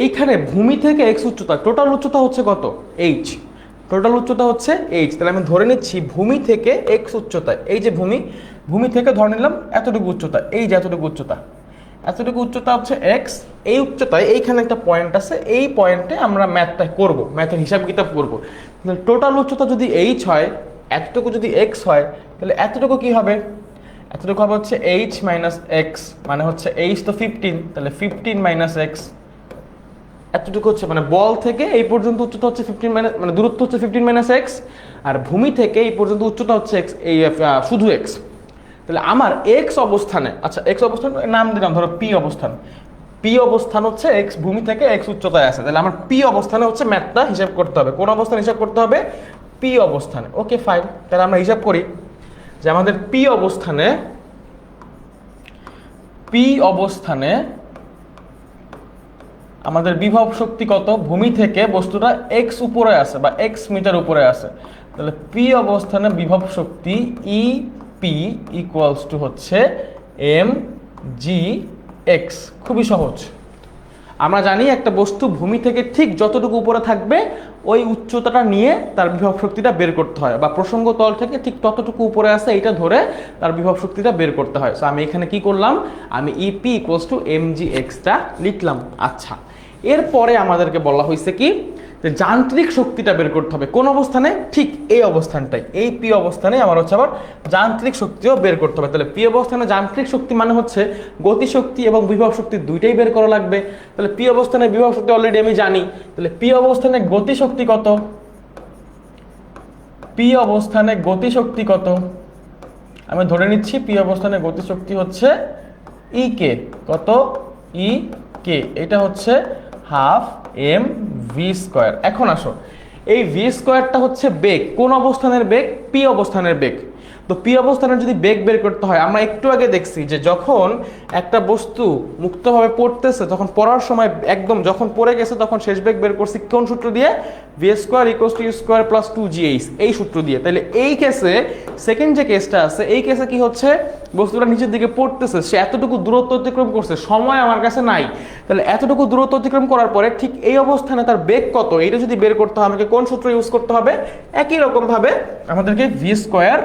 এইখানে ভূমি থেকে এক্স উচ্চতা, টোটাল উচ্চতা হচ্ছে কত? এইচ। টোটাল উচ্চতা হচ্ছে এইচ। তাহলে আমি ধরে নিচ্ছি ভূমি থেকে এক্স উচ্চতায়, এই যে ভূমি থেকে ধরে নিলাম এতটুকু উচ্চতা, এই যে এতটুকু উচ্চতা, এতটুকু উচ্চতা হচ্ছে এক্স। এই উচ্চতায় এইখানে একটা পয়েন্ট আছে, এই পয়েন্টে আমরা ম্যাথটা করব, ম্যাথের হিসাব কিতাব করবো। টোটাল উচ্চতা যদি এইচ হয়, এতটুকু যদি এক্স হয়, তাহলে এতটুকু কি হবে? এতটুকু হবে হচ্ছে এইচ মাইনাস এক্স, মানে হচ্ছে এইচ তো 15, তাহলে 15 মাইনাস এক্স। এতটুকু হচ্ছে মানে বল থেকে এই পর্যন্ত উচ্চতা হচ্ছে 15 মাইনাস, মানে দূরত্ব হচ্ছে 15 মাইনাস এক্স, আর ভূমি থেকে এই পর্যন্ত উচ্চতা হচ্ছে এক্স, এই শুধু এক্স। তাহলে আমার এক্স অবস্থানে, আচ্ছা এক্স অবস্থান নাম দিলাম ধরো পি অবস্থান, পি অবস্থান হচ্ছে এক্স, ভূমি থেকে এক্স উচ্চতায় আছে। তাহলে আমার পি অবস্থানে হচ্ছে ম্যাথটা হিসাব করতে হবে। কোন অবস্থানে হিসাব করতে হবে? পি অবস্থানে। ওকে ফাইন, তাহলে আমরা হিসাব করি যে আমাদের পি অবস্থানে আমাদের বিভব শক্তি কত? ভূমি থেকে বস্তুটা এক্স উপরে আছে বা এক্স মিটার উপরে আছে। তাহলে পি অবস্থানে বিভব শক্তি ই পি ইকুয়ালস টু হচ্ছে এম জি এক্স। খুবই সহজ। আমরা জানি একটা বস্তু ভূমি থেকে ঠিক যতটুকু উপরে থাকবে ওই উচ্চতাটা নিয়ে তার বিভব শক্তিটা বের করতে হয়, বা প্রসঙ্গ তল থেকে ঠিক ততটুকু উপরে আছে এইটা ধরে তার বিভব শক্তিটা বের করতে হয়। সো আমি এখানে কি করলাম? আমি EP equals to M G এক্সটা লিখলাম। আচ্ছা, এরপরে আমাদেরকে বলা হয়েছে কি যে যান্ত্রিক শক্তিটা বের করতে হবে। কোন অবস্থানে? ঠিক এই অবস্থানটাই, এই পি অবস্থানে আমার হচ্ছে আবার যান্ত্রিক শক্তিও বের করতে হবে। তাহলে পি অবস্থানে যান্ত্রিক শক্তি মানে হচ্ছে গতিশক্তি এবং বিভব শক্তি দুইটাই বের করা লাগবে। তাহলে পি অবস্থানে বিভব শক্তি অলরেডি আমি জানি, তাহলে পি অবস্থানে গতিশক্তি কত? পি অবস্থানে গতিশক্তি কত? আমি ধরে নিচ্ছি পি অবস্থানে গতিশক্তি হচ্ছে ই কে। কত? ই কে। এটা হচ্ছে হাফ এম ভি স্কোয়ার। এখন আসো, এই ভি স্কোয়ারটা হচ্ছে বেগ। কোন অবস্থানের বেগ? পি অবস্থানের বেগ। তো পি অবস্থানের যদি বেগ বের করতে হয়, আমরা একটু আগে দেখছি যে যখন একটা বস্তু মুক্তভাবে পড়তেছে, তখন পড়ার সময় একদম যখন পড়ে গেছে তখন শেষ বেগ বের করছি কোন সূত্র দিয়ে? V square equals to U square plus 2gh, এই সূত্র দিয়ে। তাহলে এই কেসে, সেকেন্ড যে কেসটা আছে, এই কেসে কি হচ্ছে? বস্তুটা নিচের দিকে পড়তেছে, সে এতটুকু দূরত্ব অতিক্রম করছে, সময় আমার কাছে নাই। তাহলে এতটুকু দূরত্ব অতিক্রম করার পরে ঠিক এই অবস্থানে তার বেগ কত, এইটা যদি বের করতে হয় আমাকে কোন সূত্র ইউজ করতে হবে? একই রকম ভাবে আমাদেরকে V square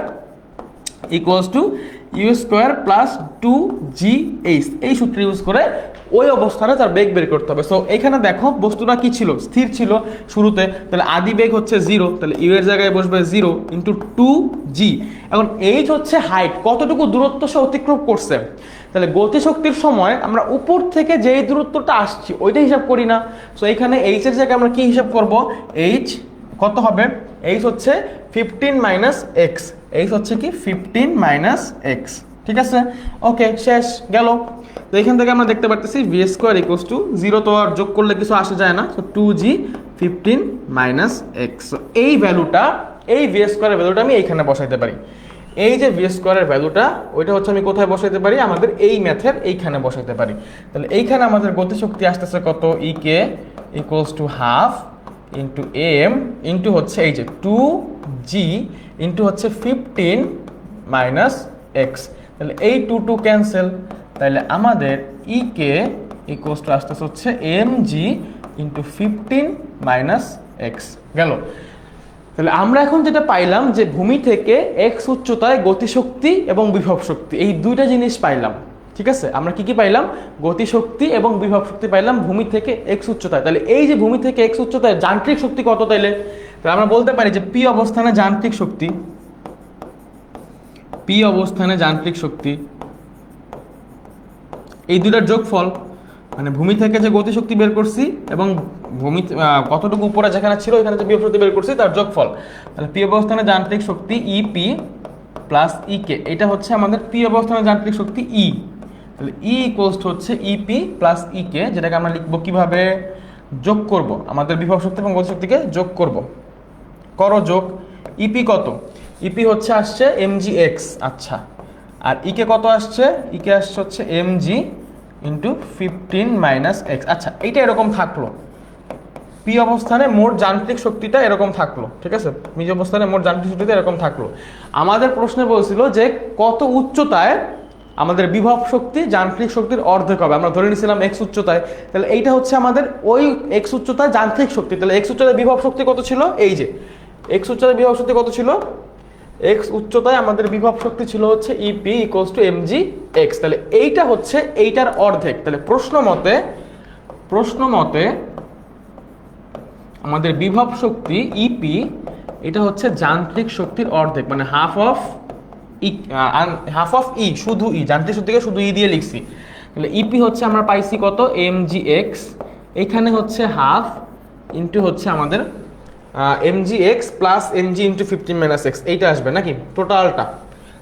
equals to U square plus 2gh, এই সূত্র ইউজ করে ওই অবস্থানে তার বেগ বের করতে হবে। সো এখানে দেখো বস্তুটা কি ছিল? স্থির ছিল শুরুতে। তাহলে আদি বেগ হচ্ছে 0, তাহলে ইউ এর জায়গায় বসবে 0 ইন্টু 2g। এখন এইচ হচ্ছে হাইট, কতটুকু দূরত্ব সে অতিক্রম করছে। তাহলে গতিশক্তির সময় আমরা উপর থেকে যেই দূরত্বটা আসছি ওইটা হিসাব করি না। সো এখানে এইচ এর জায়গায় আমরা কি হিসাব করব? এইচ কত হবে? এইচ হচ্ছে 15 মাইনাস এক্স। এইচ হচ্ছে কি 15 মাইনাস এক্স। ঠিক আছে, ওকে, শেষ গেল। তো এখান থেকে আমরা দেখতে পারতেছি ভি স্কোয়ার ইকুয়ালস টু 0, তো আর যোগ করলে কিছু আসে যায় না। তো 2g 15 মাইনাস এক্স। এই ভ্যালুটা, এই ভি স্কোয়ারের ভ্যালুটা আমি এইখানে বসাইতে পারি। এই যে ভি স্কোয়ারের ভ্যালুটা, ওইটা হচ্ছে আমি কোথায় বসাইতে পারি? আমাদের এই ম্যাথের এইখানে বসাইতে পারি। তাহলে এইখানে আমাদের গতিশক্তি আসতেছে কত? E K equals to half into M into হচ্ছে এই যে 2g ইন্টু হচ্ছে 15 মাইনাস এক্স। তাহলে এই 2 ক্যান্সেল। তাহলে আমাদের ই কে ইকুয়ালস টু আসতেছে হচ্ছে M G into 15 minus X. গেল। তাহলে আমরা এখন যেটা পাইলাম যে ভূমি থেকে এক্স উচ্চতায় গতিশক্তি এবং বিভব শক্তি, এই দুইটা জিনিস পাইলাম। ঠিক আছে, আমরা কি কি পাইলাম? গতিশক্তি এবং বিভব শক্তি পাইলাম ভূমি থেকে এক্স উচ্চতায়। তাহলে এই যে ভূমি থেকে এক্স উচ্চতায় যান্ত্রিক শক্তি কত? তাহলে আমরা বলতে পারি যে পি অবস্থানে যান্ত্রিক শক্তি, পি অবস্থানে যান্ত্রিক শক্তি এই দুইটার যোগফল, মানে ভূমি থেকে যে গতিশক্তি বের করছি এবং ভূমি কতটুকু উপরে যেখানে ছিল ওইখানে যে বিভব শক্তি বের করছি তার যোগফল। তাহলে পি অবস্থানে যান্ত্রিক শক্তি ইপি প্লাস ই কে, এটা হচ্ছে আমাদের পি অবস্থানে যান্ত্রিক শক্তি ই। তাহলে ই ইকুয়ালস টু হচ্ছে ইপি প্লাস ই কে, যেটাকে আমরা লিখবো কিভাবে? যোগ করব, আমাদের বিভব শক্তি এবং গতিশক্তিকে যোগ করব। করো যোগ। ইপি কত? ইপি হচ্ছে আসছে এমজি এক্স। আচ্ছা, আর ইকে কত আসছে? ইকে আসছে হচ্ছে এমজি ইন্টু 15 মাইনাস এক্স। আচ্ছা, এইটা এরকম থাকলো। পি অবস্থানে মোট যান্ত্রিক শক্তিটা এরকম থাকলো। ঠিক আছে, পি অবস্থানে মোট যান্ত্রিক শক্তিটা এরকম থাকলো। আমাদের প্রশ্নে বলছিল যে কত উচ্চতায় আমাদের বিভব শক্তি যান্ত্রিক শক্তির অর্ধেক হবে। আমরা ধরে নিয়েছিলাম এক্স উচ্চতায়, তাহলে এইটা হচ্ছে আমাদের ওই এক্স উচ্চতায় যান্ত্রিক শক্তি। তাহলে এক্স উচ্চতায় বিভব শক্তি কত ছিল, এই যে এক্স উচ্চতায় বিভব শক্তি কত ছিল, এক্স উচ্চতায় আমাদের বিভব শক্তি ছিল হচ্ছে EP equals to MG X. তাহলে এইটা হচ্ছে এইটার অর্ধেক। তাহলে প্রশ্ন মতে আমাদের বিভব শক্তি ইপি এটা হচ্ছে যান্ত্রিক শক্তির অর্ধেক, মানে হাফ অফ ই, শুধু ই, যান্ত্রিক শক্তিকে শুধু ই দিয়ে লিখছি। তাহলে ইপি হচ্ছে আমরা পাইছি কত, এমজি এক্স, এখানে হচ্ছে হাফ ইন্টু হচ্ছে আমাদের MG x plus MG into 15 minus x, এইটা আসবে নাকি টোটালটা।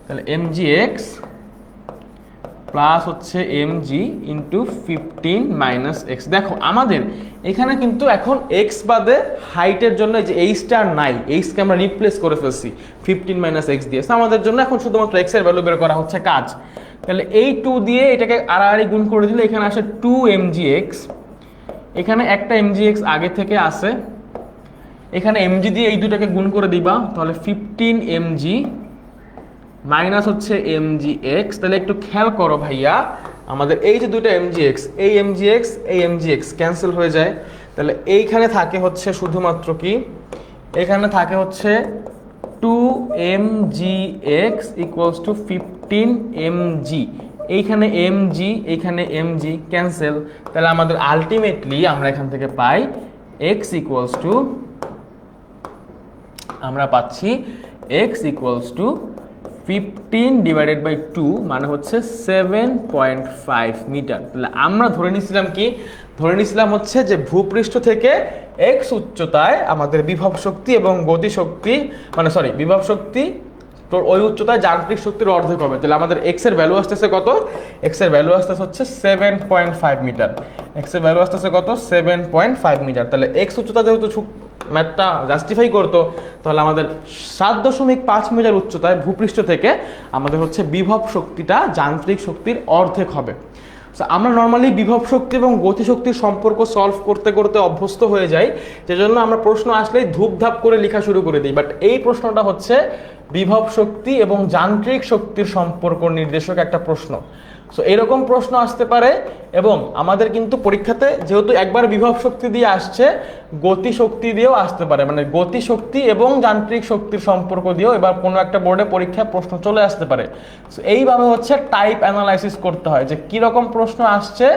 তাহলে এমজি এক্স প্লাস হচ্ছে এমজি ইন্টু 15 মাইনাস এক্স। দেখো আমাদের এখানে কিন্তু এখন এক্স বাদে হাইটের জন্য যে এইচটা নাই, এইচকে আমরা রিপ্লেস করে ফেলছি 15 মাইনাস এক্স দিয়ে। আমাদের জন্য এখন শুধুমাত্র এক্স এর ভ্যালু বের করা হচ্ছে কাজ। তাহলে এই 2 দিয়ে এটাকে আড়াআড়ি গুণ করে দিলে এখানে আসে 2 এমজি এক্স, এখানে একটা এমজি এক্স আগে থেকে আসে, এখানে এমজি দিয়ে এই দুটাকে গুণ করে দিবা, তাহলে 15 এমজি মাইনাস হচ্ছে এমজি এক্স। তাহলে একটু খেয়াল করো ভাইয়া, আমাদের এই যে দুটো এমজি এক্স, এই এমজি এক্স এই এমজি এক্স ক্যান্সেল হয়ে যায়। তাহলে এইখানে থাকে হচ্ছে শুধুমাত্র কি, এখানে থাকে হচ্ছে 2 MG x equals to 15 MG, এইখানে এমজি এইখানে এমজি ক্যান্সেল। তাহলে আমাদের আলটিমেটলি আমরা এখান থেকে পাই এক্স ইকুয়ালস টু, আমরা পাচ্ছি X equals to 15 divided by 2 মানে হচ্ছে 7.5 মিটার। তাহলে আমরা ধরে নিয়েছিলাম কি, ধরে নিয়েছিলাম হচ্ছে যে ভূপৃষ্ঠ থেকে এক্স উচ্চতায় আমাদের বিভব শক্তি এবং গতি শক্তি, মানে সরি বিভব শক্তি তো ওই উচ্চতায় যান্ত্রিক শক্তির অর্ধেক হবে। তাহলে আমাদের এক্স এর ভ্যালু আসতেছে কত, এক্স এর ভ্যালু আসতেছে হচ্ছে 7.5 মিটার, এক্স এর ভ্যালু আসতেছে কত 7.5 মিটার। তাহলে এক্স উচ্চতা যেহেতু ম্যাথটা জাস্টিফাই করতো, তাহলে আমাদের 7.5 মিটার উচ্চতায় ভূপৃষ্ঠ থেকে আমাদের হচ্ছে বিভব শক্তিটা যান্ত্রিক শক্তির অর্ধেক হবে। আমরা নর্মালি বিভব শক্তি এবং গতিশক্তির সম্পর্ক সলভ করতে করতে অভ্যস্ত হয়ে যাই, যেজন্য আমরা প্রশ্ন আসলেই ধূপধাপ করে লেখা শুরু করে দিই। বাট এই প্রশ্নটা হচ্ছে বিভব শক্তি এবং যান্ত্রিক শক্তির সম্পর্ক নির্দেশক একটা প্রশ্ন। সো এরকম প্রশ্ন আসতে পারে, এবং আমাদের কিন্তু পরীক্ষাতে যেহেতু একবার বিভব শক্তি দিয়ে আসছে, গতি শক্তি দিয়েও আসতে পারে, মানে গতি শক্তি এবং যান্ত্রিক শক্তির সম্পর্ক দিয়েও এবার কোনো একটা বোর্ডে পরীক্ষায় প্রশ্ন চলে আসতে পারে। সো এইভাবে হচ্ছে টাইপ অ্যানালাইসিস করতে হয় যে কীরকম প্রশ্ন আসছে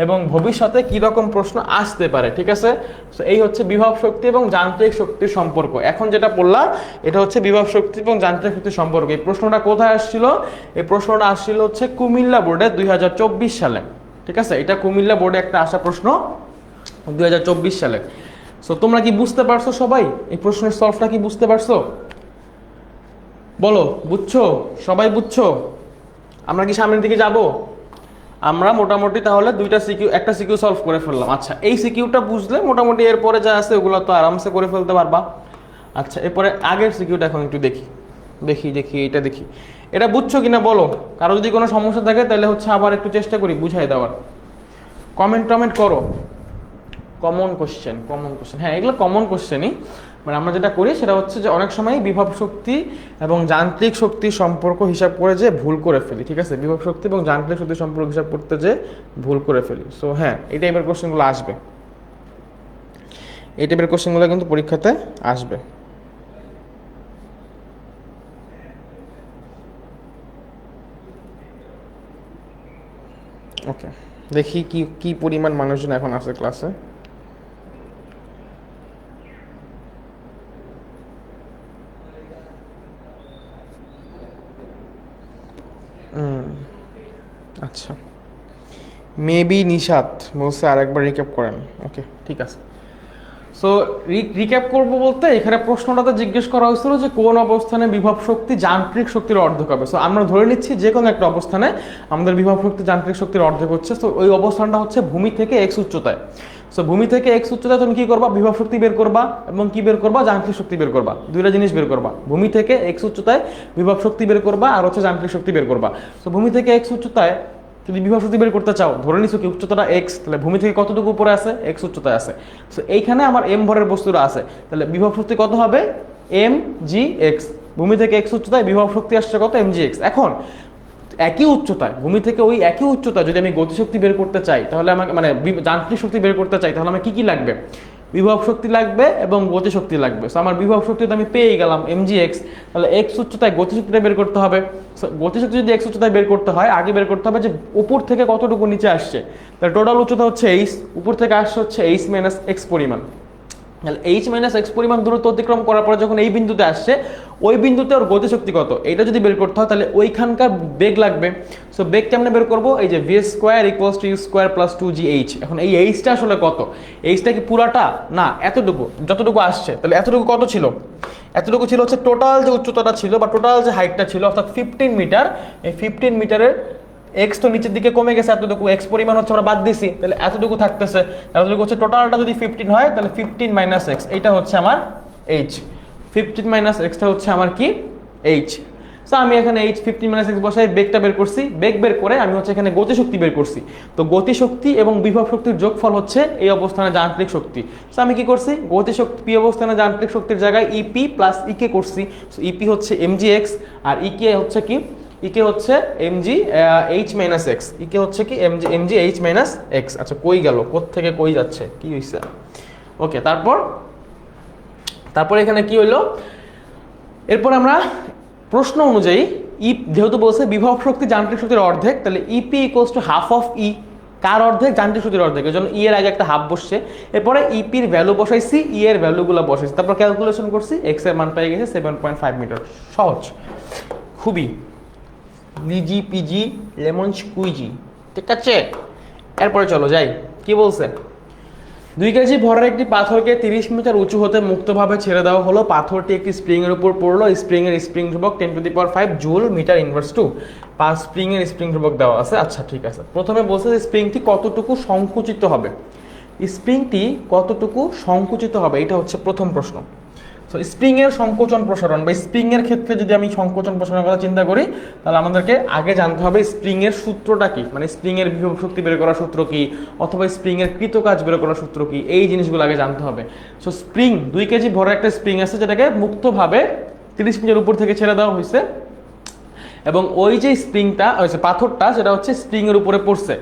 এবং ভবিষ্যতে কীরকম প্রশ্ন আসতে পারে, ঠিক আছে। সো এই হচ্ছে বিভব শক্তি এবং যান্ত্রিক শক্তির সম্পর্ক। এখন যেটা বললাম এটা হচ্ছে বিভব শক্তি এবং যান্ত্রিক শক্তির সম্পর্ক। এই প্রশ্নটা কোথায় আসছিল, এই প্রশ্নটা আসছিল হচ্ছে কুমিল্লা বোর্ডে 2024 সালে, ঠিক আছে। এটা কুমিল্লা বোর্ডে একটা আসা প্রশ্ন 2024 সালে। সো তোমরা কি বুঝতে পারছো সবাই, এই প্রশ্নের সলভটা কি বুঝতে পারছো, বলো বুঝছো, সবাই বুঝছো? আমরা কি সামনের দিকে যাব? আমরা মোটামুটি তাহলে একটা সিকিউ সলভ করে ফেললাম। আচ্ছা, এই সিকিউটা বুঝলে মোটামুটি এরপরে যা আছে ওগুলো তো আরামসে করে ফেলতে পারবা। আচ্ছা, এরপরে আগের সিকিউটা এখন একটু দেখি এটা দেখি, এটা বুঝছো কিনা বলো। কারো যদি কোনো সমস্যা থাকে তাহলে হচ্ছে আবার একটু চেষ্টা করি বুঝাই দেওয়ার। কমেন্ট করো। কমন কোশ্চেন, হ্যাঁ এগুলো কমন কোশ্চেনই। মানে আমরা যেটা করি সেটা হচ্ছে যে অনেক সময় বিভব শক্তি এবং যান্ত্রিক শক্তির সম্পর্ক হিসাব করে যে ভুল করে ফেলি, ঠিক আছে। বিভব শক্তি এবং যান্ত্রিক শক্তির সম্পর্ক হিসাব করতে যে ভুল করে ফেলি। সো হ্যাঁ, এই টাইপের কোশ্চেনগুলো আসবে, এই টাইপের কোশ্চেনগুলো কিন্তু পরীক্ষাতে আসবে। ওকে, দেখি কি পরিমাণ মানুষজন এখন আছে ক্লাসে। আচ্ছা, মেবি নিশাত বলছে আরেকবার রিক্যাপ করেন। ওকে, ঠিক আছে। সো রিক্যাপ করবো বলতে এখানে প্রশ্নটাতে জিজ্ঞেস করা হয়েছিল যে কোন অবস্থানে বিভব শক্তি যান্ত্রিক শক্তির অর্ধেক হবে। সো আমরা ধরে নিচ্ছি যে কোনো একটা অবস্থানে আমাদের বিভব শক্তি যান্ত্রিক শক্তির অর্ধেক হচ্ছে। তো ওই অবস্থানটা হচ্ছে ভূমি থেকে এক্স উচ্চতায়। সো ভূমি থেকে এক্স উচ্চতায় তুমি কি করবা, বিভব শক্তি বের করবা এবং কি বের করবা, যান্ত্রিক শক্তি বের করবা। দুইটা জিনিস বের করবা, ভূমি থেকে এক্স উচ্চতায় বিভব শক্তি বের করবা আর হচ্ছে যান্ত্রিক শক্তি বের করবা। সো ভূমি থেকে এক্স উচ্চতায় যদি বিভব শক্তি বের করতে চাও, ধরে নিছো কি উচ্চতাটা এক্স, তাহলে ভূমি থেকে কতটুকু উপরে আছে, এক্স উচ্চতায় আছে। সো এইখানে আমার এম ভরের বস্তুটা আছে, তাহলে বিভব শক্তি কত হবে, এম জি এক্স। ভূমি থেকে এক্স উচ্চতায় বিভব শক্তি আসছে কত, এম জি এক্স। এখন একই উচ্চতায়, ভূমি থেকে ওই একই উচ্চতায় যদি আমি গতিশক্তি বের করতে চাই তাহলে আমাকে মানে যান্ত্রিক শক্তি বের করতে চাই তাহলে আমার কি লাগবে, বিভব শক্তি লাগবে এবং গতিশক্তি লাগবে। সো আমার বিভব শক্তি তো আমি পেয়ে গেলাম mgx, তাহলে x উচ্চতায় গতিশক্তিটা বের করতে হবে। গতিশক্তি যদি x উচ্চতায় বের করতে হয় আগে বের করতে হবে যে উপর থেকে কতটুকু নিচে আসছে, তাহলে টোটাল উচ্চতা হচ্ছে h, উপর থেকে আসছে হচ্ছে h মাইনাস x পরিমাণ। তাহলে h মাইনাস x পরিমাণ দূরত্ব অতিক্রম করার পরে যখন এই বিন্দুতে আসছে ওই বিন্দুতে ওর গতিশক্তি কত এটা যদি বের করতে হয় তাহলে ওইখানকার বেগ লাগবে। সো বেগ কেমনে বের করবো, এই যে v square equals two u square plus 2gh। এখন এই এইচটা আসলে কত, এইচটা কি পুরাটা না এতটুকু, যতটুকু আসছে। তাহলে এতটুকু কত ছিল, এতটুকু ছিল হচ্ছে টোটাল যে উচ্চতাটা ছিল বা টোটাল যে হাইটটা ছিল অর্থাৎ 15 মিটার। এই 15 মিটারের এক্স তো নিচের দিকে কমে গেছে এতটুকু, এক্স পরিমাণ হচ্ছে আমরা বাদ দিছি, তাহলে এতটুকু থাকতেছে। এতটুকু হচ্ছে টোটালটা যদি 15 হয় তাহলে 15 মাইনাস এক্স, এইটা হচ্ছে আমার এইচ। 15 মাইনাস এক্সটা হচ্ছে আমার কি এইচ। সো আমি এখানে এইচ 15 মাইনাস এক্স বসাই বেগটা বের করছি, বেগ বের করে আমি হচ্ছে এখানে গতিশক্তি বের করছি। তো গতিশক্তি এবং বিভব শক্তির যোগফল হচ্ছে এই অবস্থানে যান্ত্রিক শক্তি। সো আমি কি করছি, গতিশক্তি পি অবস্থানে যান্ত্রিক শক্তির জায়গায় ইপি প্লাস ইকে করছি। সো ইপি হচ্ছে mgx আর ইকে হচ্ছে কি, ইকে হচ্ছে mg h মাইনাস এক্স, ইকে হচ্ছে কি mg h মাইনাস এক্স। আচ্ছা কই গেল, কোত্থেকে কই যাচ্ছে, কি হইছে? ওকে, তারপর এখানে কি হইলো, এরপর আমরা প্রশ্ন অনুযায়ী যেহেতু বলছে বিভব শক্তি যান্ত্রিক শক্তির অর্ধেক, তাহলে E P equals to half of E, কার অর্ধেক, যান্ত্রিক শক্তির অর্ধেক, এর জন্য ই এর আগে একটা হাফ বসছে। এরপরে ইপির ভ্যালু বসাইছি, ই এর ভ্যালুগুলো বসাইছি, তারপর ক্যালকুলেশন করছি, এক্স এর মান পেয়ে গেছে 7.5 মিটার। সহজ, খুবই লিজি পিজি লেমন স্কুইজি, ঠিক আছে। এরপরে চলো যাই, কি বলছে, 2 কেজি ভরের একটি পাথরকে 30 মিটার উঁচু হতে মুক্তভাবে ছেড়ে দেওয়া হলো। পাথরটি একটি স্প্রিং এর উপর পড়লো। স্প্রিং এর স্প্রিং ধ্রুবক 10⁵ জুল মিটার ইনভার্স 2। স্প্রিং এর স্প্রিং ধ্রুবক দেওয়া আছে। আচ্ছা ঠিক আছে, প্রথমে বলছে যে স্প্রিংটি কতটুকু সংকুচিত হবে, স্প্রিংটি কতটুকু সংকুচিত হবে, এটা হচ্ছে প্রথম প্রশ্ন। সো স্প্রিং এর সংকোচন প্রসারণ বা স্প্রিং এর ক্ষেত্রে যদি আমি সংকোচন প্রসারণের কথা চিন্তা করি তাহলে আমাদেরকে আগে জানতে হবে স্প্রিং এর সূত্রটা কি, মানে স্প্রিং এর বিভব শক্তি বের করার সূত্র কি, অথবা স্প্রিং এর কৃতকাজ বের করার সূত্র কি, এই জিনিসগুলো আগে জানতে হবে। সো স্প্রিং 2 কেজি ভরের একটা স্প্রিং আছে যেটাকে মুক্তভাবে 30 মিটার উপর থেকে ছেড়ে দেওয়া হয়েছে, এবং ওই যে স্প্রিংটা হচ্ছে পাথরটা সেটা হচ্ছে স্প্রিং এর উপরে পড়ছে।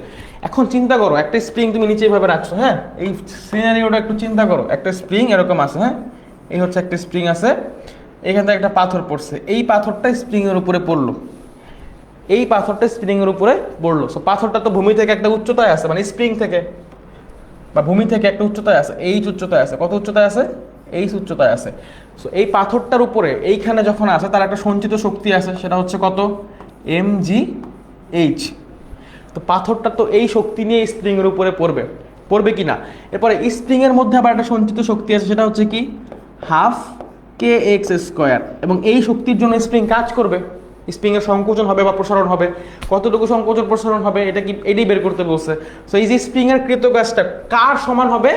এখন চিন্তা করো একটা স্প্রিং তুমি নিচে এইভাবে রাখছো, হ্যাঁ, এই সিনারিওটা একটু চিন্তা করো, একটা স্প্রিং এরকম আছে, হ্যাঁ, এই হচ্ছে একটা স্প্রিং আছে, এখান থেকে একটা পাথর পড়ছে, এই পাথরটা স্প্রিং এর উপরে পড়লো, এই পাথরটা স্প্রিং এর উপরে পড়লো। সো পাথরটা তো ভূমি থেকে একটা উচ্চতায় আছে, মানে স্প্রিং থেকে বা ভূমি থেকে একটা উচ্চতায় আছে, এইচ উচ্চতায় আছে। কত উচ্চতায় আছে, এইচ উচ্চতায় আছে। সো এই পাথরটার উপরে এইখানে যখন আছে তার একটা সঞ্চিত শক্তি আছে, সেটা হচ্ছে কত, mgh। তো পাথরটা তো এই শক্তি নিয়ে স্প্রিং এর উপরে পড়বে কি না। এরপরে স্প্রিং এর মধ্যে আবার একটা সঞ্চিত শক্তি আছে, সেটা হচ্ছে কি হাফ kx স্কোয়ার, এবং এই শক্তির জন্য স্প্রিং কাজ করবে, স্প্রিং এর সংকোচন হবে বা প্রসারণ হবে। কতটুকু সংকোচন প্রসারণ হবে এটা কি, এটাই বের করতে বলছে। সো এই যে স্প্রিং এর কৃতকাজটা কার সমান হবে,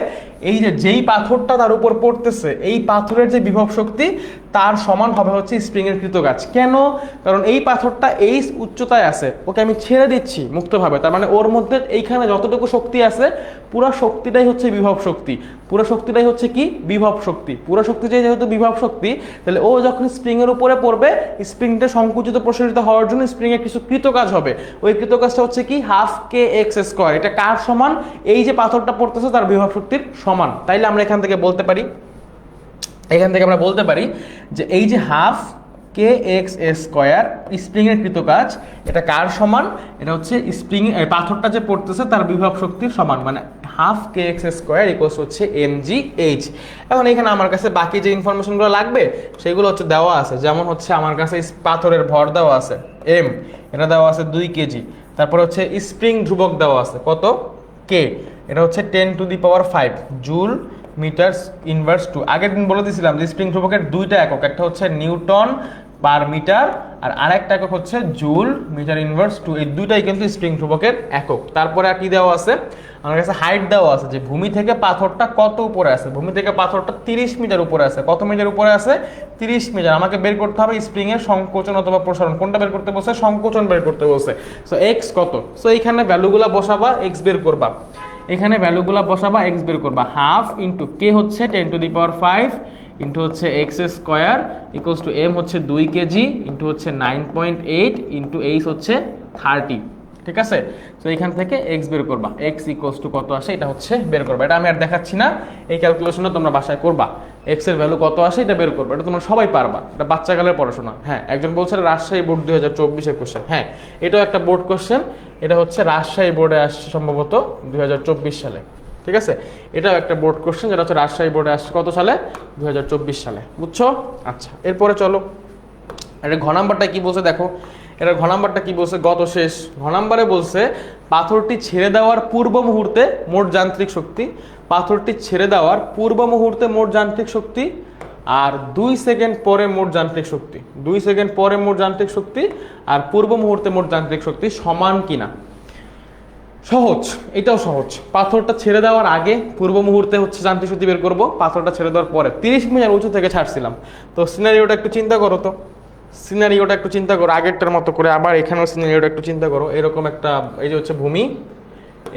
এই যে যেই পাথরটা তার উপর পড়তেছে এই পাথরের যে বিভব শক্তি তার সমান হবে হচ্ছে স্প্রিং এর কৃতকাজ। কেন, কারণ এই পাথরটা এই উচ্চতায় আছে, ওকে আমি ছেড়ে দিচ্ছি মুক্তভাবে, তার মানে ওর মধ্যে এইখানে যতটুকু শক্তি আছে পুরো শক্তিটাই হচ্ছে বিভব শক্তি, পুরো শক্তিটাই হচ্ছে কি বিভব শক্তি। পুরো শক্তিটাই যেহেতু বিভব শক্তি, তাহলে ও যখন স্প্রিং এর উপরে পড়বে স্প্রিংটা সংকুচিত প্রসারিত হওয়ার জন্য স্প্রিং এর কিছু কৃতকাজ হবে, ওই কৃতকাজটা হচ্ছে কি হাফ kx স্কোয়ার। এটা কার সমান, এই যে পাথরটা পড়তেছে তার বিভব শক্তির সমান। তাইলে আমরা এখান থেকে বলতে পারি যে এই যে হাফ kx স্কোয়ার স্প্রিং এর কৃতকাজ এটা কার সমান, এটা হচ্ছে স্প্রিং পাথরটা যে পড়তেছে তার বিভব শক্তির সমান, মানে হাফ kx স্কোয়ার ইকুয়ালস হচ্ছে mgh। এখন এখানে আমার কাছে বাকি যে ইনফরমেশনগুলো লাগবে সেগুলো হচ্ছে দেওয়া আছে, যেমন হচ্ছে আমার কাছে পাথরের ভর দেওয়া আছে m, এটা দেওয়া আছে 2 কেজি। তারপর হচ্ছে স্প্রিং ধ্রুবক দেওয়া আছে কত, k, এটা হচ্ছে 10⁵ জুল মিটার ইনভার্স 2। আগের দিন বলে দিয়েছিলাম যে স্প্রিং ধ্রুবকের দুইটা একক, একটা হচ্ছে নিউটন পার মিটার আর আরেকটা একক হচ্ছে জুল মিটার ইনভার্স 2। এই দুইটাই কিন্তু স্প্রিং ধ্রুবকের একক। তারপরে আর কি দেওয়া আছে, আমার কাছে হাইট দেওয়া আছে যে ভূমি থেকে পাথরটা কত উপরে আছে, ভূমি থেকে পাথরটা 30 মিটার উপরে আছে। কত মিটার উপরে আছে, 30 মিটার। আমাকে বের করতে হবে স্প্রিং এর সংকোচন অথবা প্রসারণ, কোনটা বের করতে বলছে, সংকোচন বের করতে বলছে। সো এক্স কত, সো এইখানে ভ্যালুগুলা বসাবা, এক্স বের করবা, এখানে ভ্যালুগুলা বসাবা, এক্স বের করবা। হাফ ইন্টু কে হচ্ছে 10⁵ ইন্টু হচ্ছে X square equals to M হচ্ছে 2 কেজি ইন্টু হচ্ছে 9.8 ইন্টু এইচ হচ্ছে 30, ঠিক আছে। তো এখান থেকে এক্স বের করবা, এক্স ইকুয়ালস টু কত আসে এটা হচ্ছে বের করবা। এটা আমি আর দেখাচ্ছি না, এই ক্যালকুলেশনটা তোমরা বাসায় করবা। এক্স এর ভ্যালু কত আসে এটা বের করবা, এটা তোমরা সবাই পারবা, এটা বাচ্চাকালের পড়াশোনা। হ্যাঁ, একজন বলছে রাজশাহী বোর্ড 2024-এর কোশ্চেন, হ্যাঁ এটাও একটা বোর্ড কোশ্চেন, এটা হচ্ছে রাজশাহী বোর্ডে আসছে সম্ভবত 2024 সালে, ঠিক আছে। এটাও একটা বোর্ড কোশ্চেন যেটা হচ্ছে রাজশাহী বোর্ডে আসছে কত সালে, 2024 সালে, বুঝছো। আচ্ছা, এরপরে চলো, এটা ঘ নাম্বারটা কি বলছে দেখো, এটা ঘ নাম্বারটা কি বলছে, গত শেষ ঘ নাম্বারে বলছে পাথরটি ছেড়ে দেওয়ার পূর্ব মুহূর্তে মোট যান্ত্রিক শক্তি, পাথরটি ছেড়ে দেওয়ার পূর্ব মুহূর্তে মোট যান্ত্রিক শক্তি আর 2 সেকেন্ড পরে মোট যান্ত্রিক শক্তি, 2 সেকেন্ড পরে মোট যান্ত্রিক শক্তি আর পূর্ব মুহূর্তে মোট যান্ত্রিক শক্তি সমান কিনা। সহজ, এটাও সহজ। পাথরটা ছেড়ে দেওয়ার আগে পূর্ব মুহূর্তে হচ্ছে যান্ত্রিক শক্তি বের করবো, পাথরটা ছেড়ে দেওয়ার পরে 30 মিটার উঁচু থেকে ছাড়ছিলাম। তো সিনারিওটা একটু চিন্তা করো, তো সিনারিওটা একটু চিন্তা করো আগেরটার মতো করে, আবার এখানেও সিনারিওটা একটু চিন্তা করো। এরকম একটা, এই যে হচ্ছে ভূমি,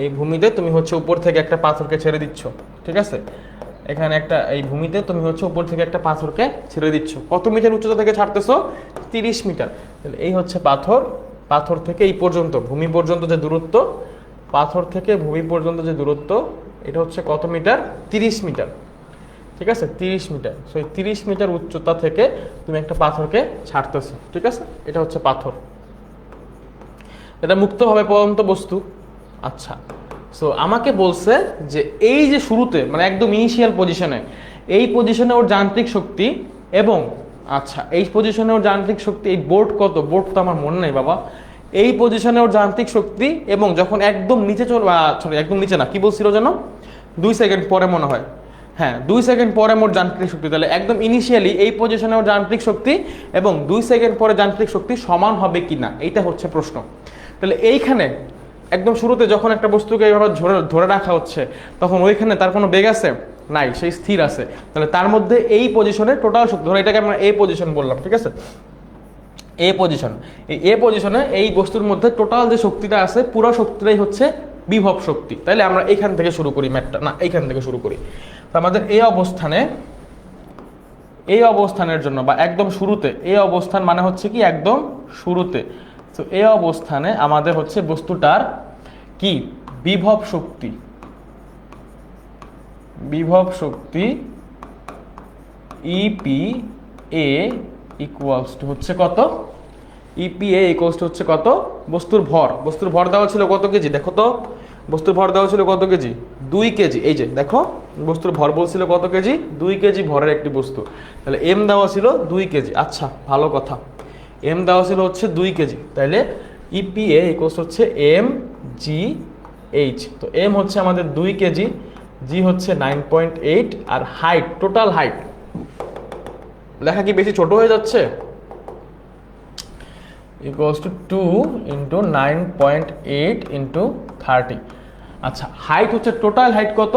এই ভূমিতে তুমি হচ্ছে উপর থেকে একটা পাথরকে ছেড়ে দিচ্ছ, ঠিক আছে। এখানে একটা, এই ভূমিতে তুমি হচ্ছে উপর থেকে একটা পাথরকে ছেড়ে দিচ্ছ, কত মিটার উচ্চতা থেকে ছাড়তেছো, 30 মিটার। তাহলে এই হচ্ছে পাথর, পাথর থেকে এই পর্যন্ত ভূমি পর্যন্ত যে দূরত্ব, পাথর থেকে ভূমি পর্যন্ত যে দূরত্ব, এটা হচ্ছে কত মিটার, 30 মিটার, ঠিক আছে, 30 মিটার। সো এই 30 মিটার উচ্চতা থেকে তুমি একটা পাথরকে ছাড়তেছো, ঠিক আছে, এটা হচ্ছে পাথর, এটা মুক্তভাবে পড়ন্ত বস্তু। আচ্ছা, সো আমাকে বলছে যে এই যে শুরুতে মানে একদম ইনিশিয়াল পজিশনে, এই পজিশনে ওর যান্ত্রিক শক্তি এবং, আচ্ছা এই পজিশনে ওর যান্ত্রিক শক্তি, এই বোর্ড কত, বোর্ড তো আমার মনে নেই বাবা, এই পজিশনে ওর যান্ত্রিক শক্তি এবং যখন একদম নিচে চল, সরি একদম নিচে না, কি বলছিল যেন, 2 সেকেন্ড পরে মনে হয়, হ্যাঁ 2 সেকেন্ড পরে মোট যান্ত্রিক শক্তি। তাহলে একদম ইনিশিয়ালি এই পজিশনে ওর যান্ত্রিক শক্তি এবং 2 সেকেন্ড পরে যান্ত্রিক শক্তি সমান হবে কিনা, এইটা হচ্ছে প্রশ্ন। তাহলে এইখানে একদম শুরুতে যখন একটা বস্তুকে এইভাবে ধরে রাখা হচ্ছে, তখন ওইখানে তার কোনো বেগ আছে নাই, সেই স্থির আছে। তাহলে তার মধ্যে এই পজিশনে টোটাল শক্তি, ধরো এটাকে আমরা এ পজিশন বললাম, ঠিক আছে, এ পজিশন, এই এ পজিশনে এই বস্তুর মধ্যে টোটাল যে শক্তিটা আছে পুরো শক্তিটাই হচ্ছে বিভব শক্তি। তাহলে আমরা এইখান থেকে শুরু করি ম্যাথটা, না এইখান থেকে শুরু করি। তো আমাদের এই অবস্থানে, এই অবস্থানের জন্য বা একদম শুরুতে, এই অবস্থান মানে হচ্ছে কি একদম শুরুতে, তো এই অবস্থানে আমাদের হচ্ছে বস্তুটার কি বিভব শক্তি, বিভব শক্তি ইপি এ ইকুয়ালস টু হচ্ছে কত, ইপি এ ইকুয়ালস টু হচ্ছে কত, বস্তুর ভর, বস্তুর ভর দেওয়া ছিল কত কেজি, দেখো তো বস্তুর ভর দেওয়া ছিল কত কেজি, 2 কেজি। এই যে দেখো বস্তুর ভর বলছিল কত কেজি, 2 কেজি ভরের একটি বস্তু। তাহলে এম দেওয়া ছিল 2 কেজি। আচ্ছা ভালো কথা, এম দেওয়া ছিল হচ্ছে 2 কেজি, তাহলে ইপিএ ইকুয়ালস হচ্ছে এম জি এইচ। তো এম হচ্ছে আমাদের 2 কেজি, জি হচ্ছে 9.8, আর হাইট, টোটাল হাইট, লেখা কি বেশি ছোট হয়ে যাচ্ছে, ইকুয়ালস টু 2 ইন্টু 9.8 ইন্টু 30। আচ্ছা হাইট হচ্ছে, টোটাল হাইট কত,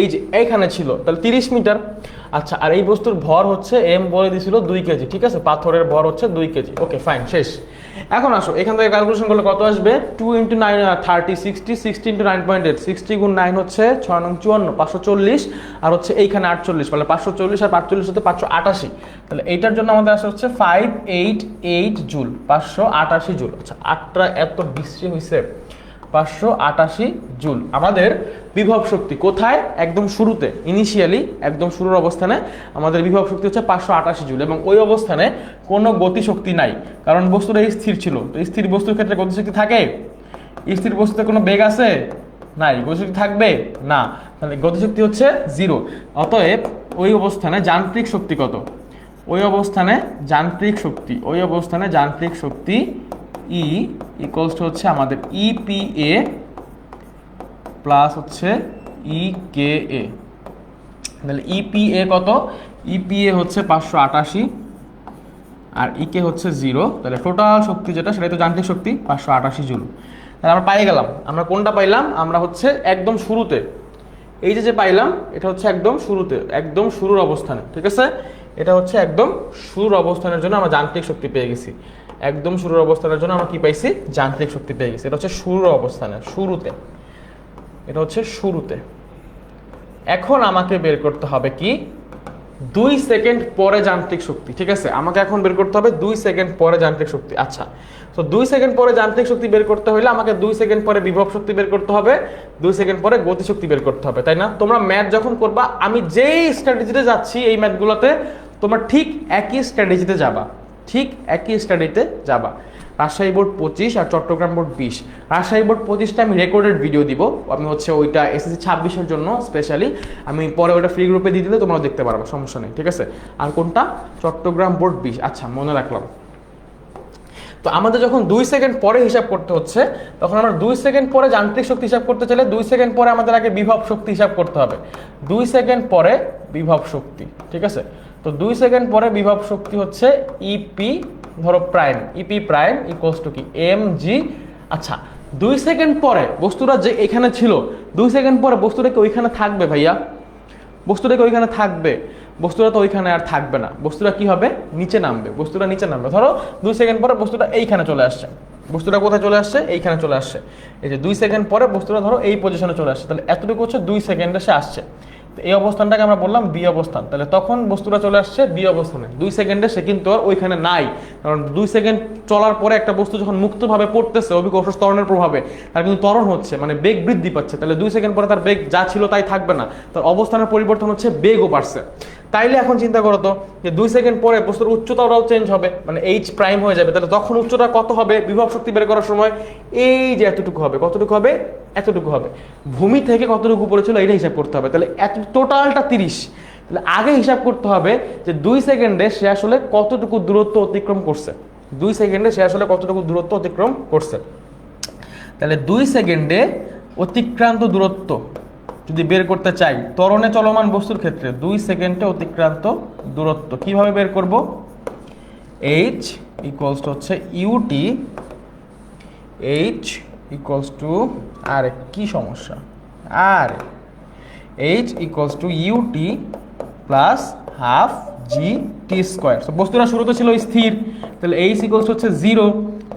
এই যে এইখানে ছিল, তাহলে 30 মিটার। আচ্ছা আর এই বস্তুর ভর হচ্ছে এম বলে দিয়েছিল 2 কেজি, ঠিক আছে, পাথরের ভর হচ্ছে 2 কেজি। ওকে ফাইন, শেষ। এখন আসো এখান থেকে ক্যালকুলেশন করলে কত আসবে, 2 ইন্টু 9 30, 60, 60 ইন্টু 9.8, 60 গুণ 9 হচ্ছে 6 নং 54, 540, আর হচ্ছে এইখানে 48, মানে 540 আর 45 হতে 588। তাহলে এইটার জন্য আমাদের আসা হচ্ছে 588 জুল, 588 জুল। আচ্ছা 8টা এত বিশ্রী হয়েছে, 588 জুল আমাদের বিভব শক্তি। কোথায়, একদম শুরুতে, ইনিশিয়ালি একদম শুরুর অবস্থানে আমাদের বিভব শক্তি হচ্ছে 588 জুল, এবং ওই অবস্থানে কোনো গতিশক্তি নাই, কারণ বস্তুটা স্থির ছিল। তো স্থির বস্তুর ক্ষেত্রে গতিশক্তি থাকে, স্থির বস্তুতে কোনো বেগ আছে নাই, গতিশক্তি থাকবে না, তাহলে গতিশক্তি হচ্ছে 0। অতএব ওই অবস্থানে যান্ত্রিক শক্তি কত, ওই অবস্থানে যান্ত্রিক শক্তি, ওই অবস্থানে যান্ত্রিক শক্তি ই ইকুয়ালস টু হচ্ছে আমাদের ইপিএ প্লাস হচ্ছে ইকেএ। তাহলে ইপিএ কত, ইপিএ হচ্ছে 588 আর ইকে হচ্ছে 0, তাহলে টোটাল শক্তি যেটা সেটাই তো যান্ত্রিক শক্তি 588 জুল। তাহলে আমরা পাই গেলাম, আমরা কোনটা পাইলাম, আমরা হচ্ছে একদম শুরুতে, এই যে পাইলাম এটা হচ্ছে একদম শুরুতে, একদম শুরুর অবস্থানে, ঠিক আছে, এটা হচ্ছে একদম শুরুর অবস্থানের জন্য আমরা যান্ত্রিক শক্তি পেয়ে গেছি। একদম শুরুর অবস্থানের জন্য আমরা কি পাইছি, যান্ত্রিক শক্তি পেয়ে গেছি। এটা হচ্ছে শুরুর অবস্থানে, শুরুতে, এটা হচ্ছে শুরুতে। এখন আমাকে বের করতে হবে কি, 2 সেকেন্ড পরে যান্ত্রিক শক্তি, ঠিক আছে, আমাকে এখন বের করতে হবে 2 সেকেন্ড পরে যান্ত্রিক শক্তি। আচ্ছা, তো 2 সেকেন্ড পরে যান্ত্রিক শক্তি বের করতে হলে আমাকে 2 সেকেন্ড পরে বিভব শক্তি বের করতে হবে, 2 সেকেন্ড পরে গতি শক্তি বের করতে হবে, তাই না? তোমরা ম্যাথ যখন করবা, আমি যেই স্ট্র্যাটেজিতে যাচ্ছি এই ম্যাথগুলোতে তোমরা ঠিক একই স্ট্র্যাটেজিতে যাবা, ঠিক একই স্টাডিতে যাবা। রাজশাহী বোর্ড 25 আর চট্টগ্রাম বোর্ড 20। রাজশাহী বোর্ড 25টা আমি রেকর্ডেড ভিডিও দিব, আমি হচ্ছে ওইটা এসএসসি 26-এর জন্য স্পেশালি আমি পরে ওইটা ফ্রি গ্রুপে দিয়ে দিলে তোমরাও দেখতে পারবে, সমস্যা নেই, ঠিক আছে। আর কোনটা? চট্টগ্রাম বোর্ড 20। আচ্ছা, মনে রাখলাম। তো আমাদের যখন 2 সেকেন্ড পরে হিসাব করতে হচ্ছে, তখন আমরা 2 সেকেন্ড পরে যান্ত্রিক শক্তি হিসাব করতে চাইলে 2 সেকেন্ড পরে আমাদের আগে বিভব শক্তি হিসাব করতে হবে। 2 সেকেন্ড পরে বিভব শক্তি, ঠিক আছে। তো 2 সেকেন্ড পরে বিভব শক্তি হচ্ছে ইপি, ধরো prime, EP prime equals to কি এম জি। আচ্ছা, 2 সেকেন্ড পরে বস্তুটা যে এখানে ছিল, 2 সেকেন্ড পরে বস্তুটা কি ওইখানে থাকবে ভাইয়া? বস্তুটা কি ওইখানে থাকবে? বস্তুটা তো ওইখানে আর থাকবে না, বস্তুটা কি হবে? নিচে নামবে, বস্তুটা নিচে নামবে। ধরো 2 সেকেন্ড পরে বস্তুটা এইখানে চলে আসছে, বস্তুটা কোথায় চলে আসছে? এইখানে চলে আসছে। এই যে 2 সেকেন্ড পরে বস্তুটা ধরো এই পজিশনে চলে আসছে, তাহলে এতটুকু হচ্ছে 2 সেকেন্ডে সে আসছে। এই অবস্থানটাকে আমরা বললাম বি অবস্থান, তাহলে তখন বস্তুটা চলে আসছে বি অবস্থানে। 2 সেকেন্ডে সে কিন্তু আর ওইখানে নাই, কারণ 2 সেকেন্ড চলার পরে একটা বস্তু যখন মুক্তভাবে পড়তেছে অভিকর্ষ ত্বরণের প্রভাবে, তার কিন্তু ত্বরণ হচ্ছে, মানে বেগ বৃদ্ধি পাচ্ছে। তাহলে 2 সেকেন্ড পরে তার বেগ যা ছিল তাই থাকবে না, তার অবস্থানের পরিবর্তন হচ্ছে, বেগও বাড়ছে। তাইলে এখন চিন্তা করো তো যে 2 সেকেন্ড পরে বস্তুর উচ্চতাটাও চেঞ্জ হবে, মানে এইচ প্রাইম হয়ে যাবে। তাহলে তখন উচ্চতা কত হবে বিভব শক্তি বের করার সময়? এই যে এতটুকু হবে। কতটুকু হবে? এতটুকু হবে। ভূমি থেকে কতটুকু উপরে ছিল এটা হিসাব করতে হবে। তাহলে এত টোটালটা 30। তাহলে আগে হিসাব করতে হবে যে 2 সেকেন্ডে সে আসলে কতটুকু দূরত্ব অতিক্রম করছে। 2 সেকেন্ডে সে আসলে কতটুকু দূরত্ব অতিক্রম করছে। তাহলে 2 সেকেন্ডে অতিক্রান্ত দূরত্ব যদি বের করতে চাই ত্বরণে চলমান বস্তুর ক্ষেত্রে, 2 সেকেন্ডে অতিক্রান্ত দূরত্ব কিভাবে বের করব? এইচ ইকুয়ালস টু হচ্ছে ইউটি, এইচ ইকুয়ালস টু, আরে কি সমস্যা, আরে H equals to UT plus half G T square. বস্তুটা শুরুতে ছিল স্থির, তাহলে এইচ ইকুয়ালস হচ্ছে 0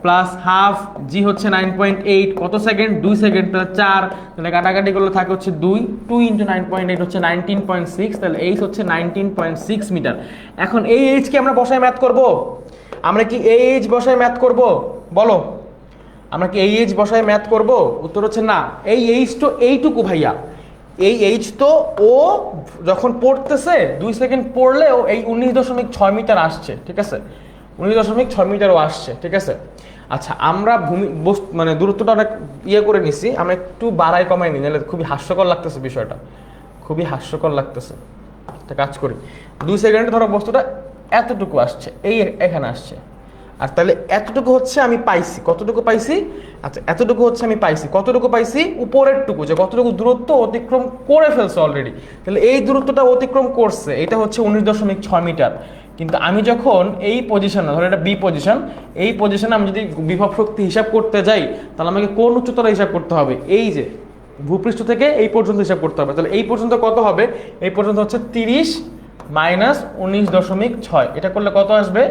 প্লাস হাফ জি হচ্ছে 9.8, কত সেকেন্ড? 2 সেকেন্ড, তাহলে 4, তাহলে কাটাকাটি করলে থাকে হচ্ছে 2 ইন্টু 9.8 হচ্ছে 19.6, তাহলে এইচ হচ্ছে 19.6 মিটার। এখন এই এইচকে আমরা বসায় ম্যাথ করব? আমরা কি এই এইচ বসায় ম্যাথ করব? বলো, আমরা কি এই এইচ বসায় ম্যাথ করব? উত্তর হচ্ছে না। এই এইচ তো এইটুকু ভাইয়া, এই এইচ তো ও যখন পড়তেছে 2 সেকেন্ড পড়লেও এই 19.6 মিটার আসছে, ঠিক আছে, 19.6 মিটারও আসছে, ঠিক আছে। আচ্ছা, আমরা ভূমি মানে দূরত্বটা অনেক ইয়ে করে নিছি, আমরা একটু বাড়াই কমাই নিই, নাহলে খুবই হাস্যকর লাগতেছে, বিষয়টা খুবই হাস্যকর লাগতেছে। একটা কাজ করি, 2 সেকেন্ডে ধরো বস্তুটা এতটুকু আসছে, এই এখানে আসছে, আর তাহলে এতটুকু হচ্ছে আমি পাইছি, কতটুকু পাইছি? আচ্ছা, এতটুকু হচ্ছে আমি পাইছি, কতটুকু পাইছি? উপরের টুকু, যে কতটুকু দূরত্ব অতিক্রম করে ফেলছে অলরেডি। তাহলে এই দূরত্বটা অতিক্রম করছে, এটা হচ্ছে 19.6 মিটার। কিন্তু আমি যখন এই পজিশনে, ধরো এটা বি পজিশন, এই পজিশনে আমি যদি বিভব শক্তি হিসাব করতে যাই, তাহলে আমাকে কোন উচ্চতাটা হিসাব করতে হবে? এই যে ভূপৃষ্ঠ থেকে এই পর্যন্ত হিসাব করতে হবে। তাহলে এই পর্যন্ত কত হবে? এই পর্যন্ত হচ্ছে 30 মাইনাস 19.6, এটা করলে কত আসবে?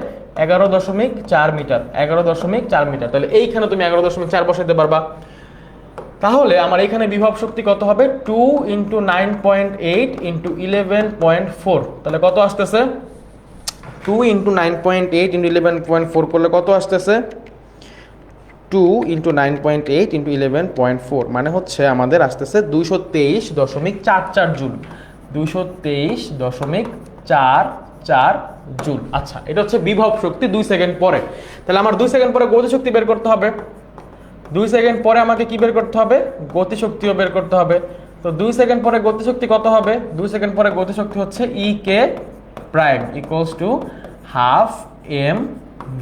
11.4 মিটার, 11.4 মিটার। তাহলে এইখানে তুমি 11.4 বসাইতে পারবা। তাহলে আমার এখানে বিভব শক্তি কত হবে? 2 ইন্টু 9.8 ইন্টু 11.4, তাহলে কত আসতেছে? 2 ইন্টু 9.8 ইন্টু 11.4 করলে কত আসতেছে? 2 ইন্টু 9.8 ইন্টু 11.4 মানে হচ্ছে আমাদের আসতেছে 223.44 জুল, 223.44 জুল। আচ্ছা, এটা হচ্ছে বিভব শক্তি 2 সেকেন্ড পরে। তাহলে আমার 2 সেকেন্ড পরে গতিশক্তি বের করতে হবে। 2 সেকেন্ড পরে আমাকে কি বের করতে হবে? গতিশক্তিও বের করতে হবে। তো 2 সেকেন্ড পরে গতিশক্তি কত হবে? 2 সেকেন্ড পরে গতিশক্তি হচ্ছে E K prime equals to half M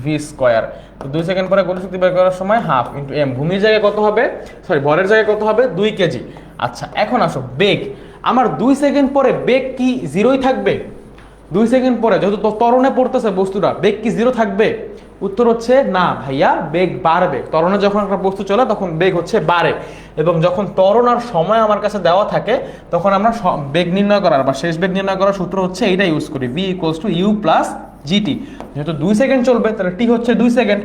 V square. তো 2 সেকেন্ড পরে গতিশক্তি বের করার সময় হাফ ইন্টু এম, ভূমির জায়গায় কত হবে? সরি, ভরের জায়গায় কত হবে? 2 কেজি। আচ্ছা, এখন আসো বেগ। আমার 2 সেকেন্ড পরে বেগ কি 0ই থাকবে? 2 সেকেন্ড পরে যেহেতু ত্বরণে পড়তেছে বস্তুটা, বেগ কি 0 থাকবে? উত্তর হচ্ছে না ভাইয়া, বেগ বাড়বে। ত্বরণে যখন একটা বস্তু চলে তখন বেগ হচ্ছে বাড়ে, এবং যখন ত্বরণ আর সময় আমার কাছে দেওয়া থাকে তখন আমরা বেগ নির্ণয় করার বা শেষ বেগ নির্ণয় করার সূত্র হচ্ছে এইটা ইউজ করি, v equals to U plus GT. যেহেতু 2 সেকেন্ড চলবে তাহলে টি হচ্ছে 2 সেকেন্ড,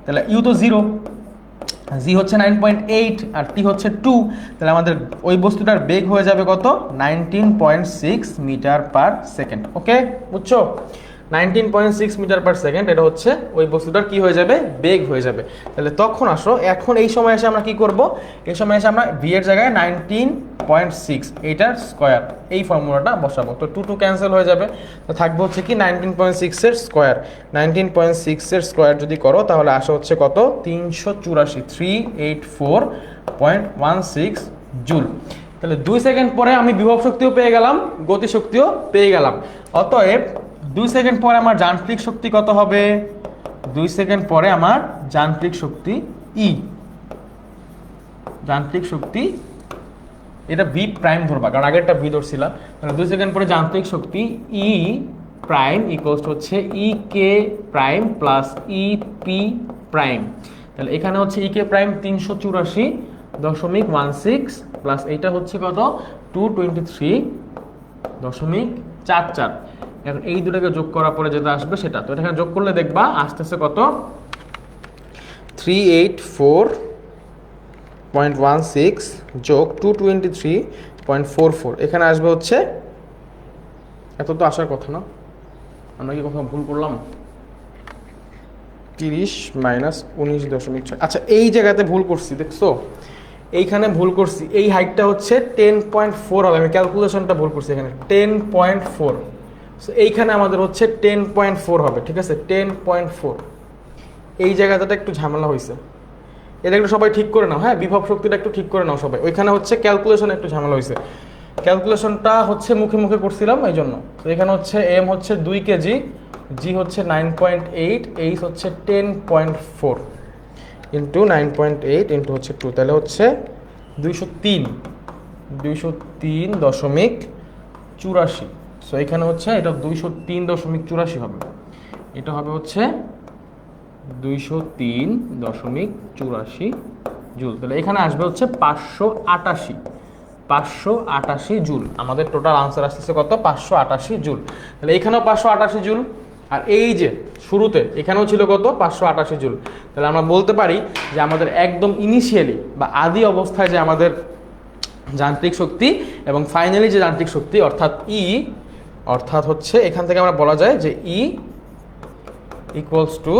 তাহলে ইউ তো 0, জি হচ্ছে 9.8 আর টি হচ্ছে 2, তাহলে আমাদের ওই বস্তুটার বেগ হয়ে যাবে কত 19.6 মিটার পার সেকেন্ড। ওকে, বুঝছো? 19.6 মিটার পার সেকেন্ড এটা হচ্ছে ওই বস্তুটার কি হয়ে যাবে, বেগ হয়ে যাবে। তাহলে তখন আসো, এখন এই সময় এসে আমরা কি করব, এই সময় এসে আমরা ভি এর জায়গায় 19.6 এইটার স্কোয়ার এই ফর্মুলাটা বসাবো। তো 2 ক্যান্সেল হয়ে যাবে, তো থাকবে হচ্ছে কি 19.6 এর স্কোয়ার। 19.6 এর স্কোয়ার যদি করো তাহলে আসা হচ্ছে কত 384.16 জুল। তাহলে 2 সেকেন্ড পরে আমি বিভব শক্তিও পেয়ে গেলাম, গতি শক্তিও পেয়ে গেলাম। অতএব 2 সেকেন্ড পরে আমার যান্ত্রিক শক্তি কত হবে, 2 সেকেন্ড পরে আমার যান্ত্রিক শক্তি ই, যান্ত্রিক শক্তি, এটা ভি প্রাইম ধরবা কারণ আগেরটা ভি ধরছিলাম। তাহলে 2 সেকেন্ড পরে যান্ত্রিক শক্তি ই প্রাইম ইকুয়ালস হচ্ছে E K prime plus E P prime. তাহলে এখানে হচ্ছে ই কে প্রাইম 384.16 প্লাস এইটা হচ্ছে কত 223.44। এখন এই দুটাকে যোগ করার পরে যেটা আসবে সেটা, তো এখানে যোগ করলে দেখবা আসতেছে কত 384.16 যোগ 223.44, এখানে আসবে হচ্ছে, এত তো আসার কথা না, আমরা কি কোথাও ভুল করলাম, 30 মাইনাস 19.6। আচ্ছা এই জায়গাতে ভুল করছি, দেখছো এইখানে ভুল করছি, এই হাইটটা হচ্ছে 10.4 হবে, আমি ক্যালকুলেশনটা ভুল করছি, এখানে 10.4, সো এইখানে আমাদের হচ্ছে 10.4 হবে, ঠিক আছে 10.4। এই জায়গাটা একটু ঝামেলা হয়েছে, এটা একটু সবাই ঠিক করে নাও, হ্যাঁ বিভব শক্তিটা একটু ঠিক করে নাও সবাই। ওইখানে হচ্ছে ক্যালকুলেশন একটু ঝামেলা হয়েছে, ক্যালকুলেশনটা হচ্ছে মুখে মুখে করছিলাম এই জন্য। তো এখানে হচ্ছে এম হচ্ছে 2 কেজি, জি হচ্ছে 9.8, এইচ হচ্ছে 10.4 ইন্টু 9.8 ইন্টু হচ্ছে 2, তাহলে হচ্ছে 203.84। সো এখানে হচ্ছে এটা 203.84 হবে, এটা হবে হচ্ছে 203.84 জুল। তাহলে এখানে আসবে হচ্ছে 588 জুল। আমাদের টোটাল আনসার আসতেছে কত 588 জুল। তাহলে এখানেও 588 জুল, আর এই যে শুরুতে এখানেও ছিল কত 588 জুল। তাহলে আমরা বলতে পারি যে আমাদের একদম ইনিশিয়ালি বা আদি অবস্থায় যে আমাদের যান্ত্রিক শক্তি এবং ফাইনালি যে যান্ত্রিক শক্তি অর্থাৎ ই, অর্থাৎ হচ্ছে এখান থেকে আমরা বলা যায় যে ই ইকুয়ালস টু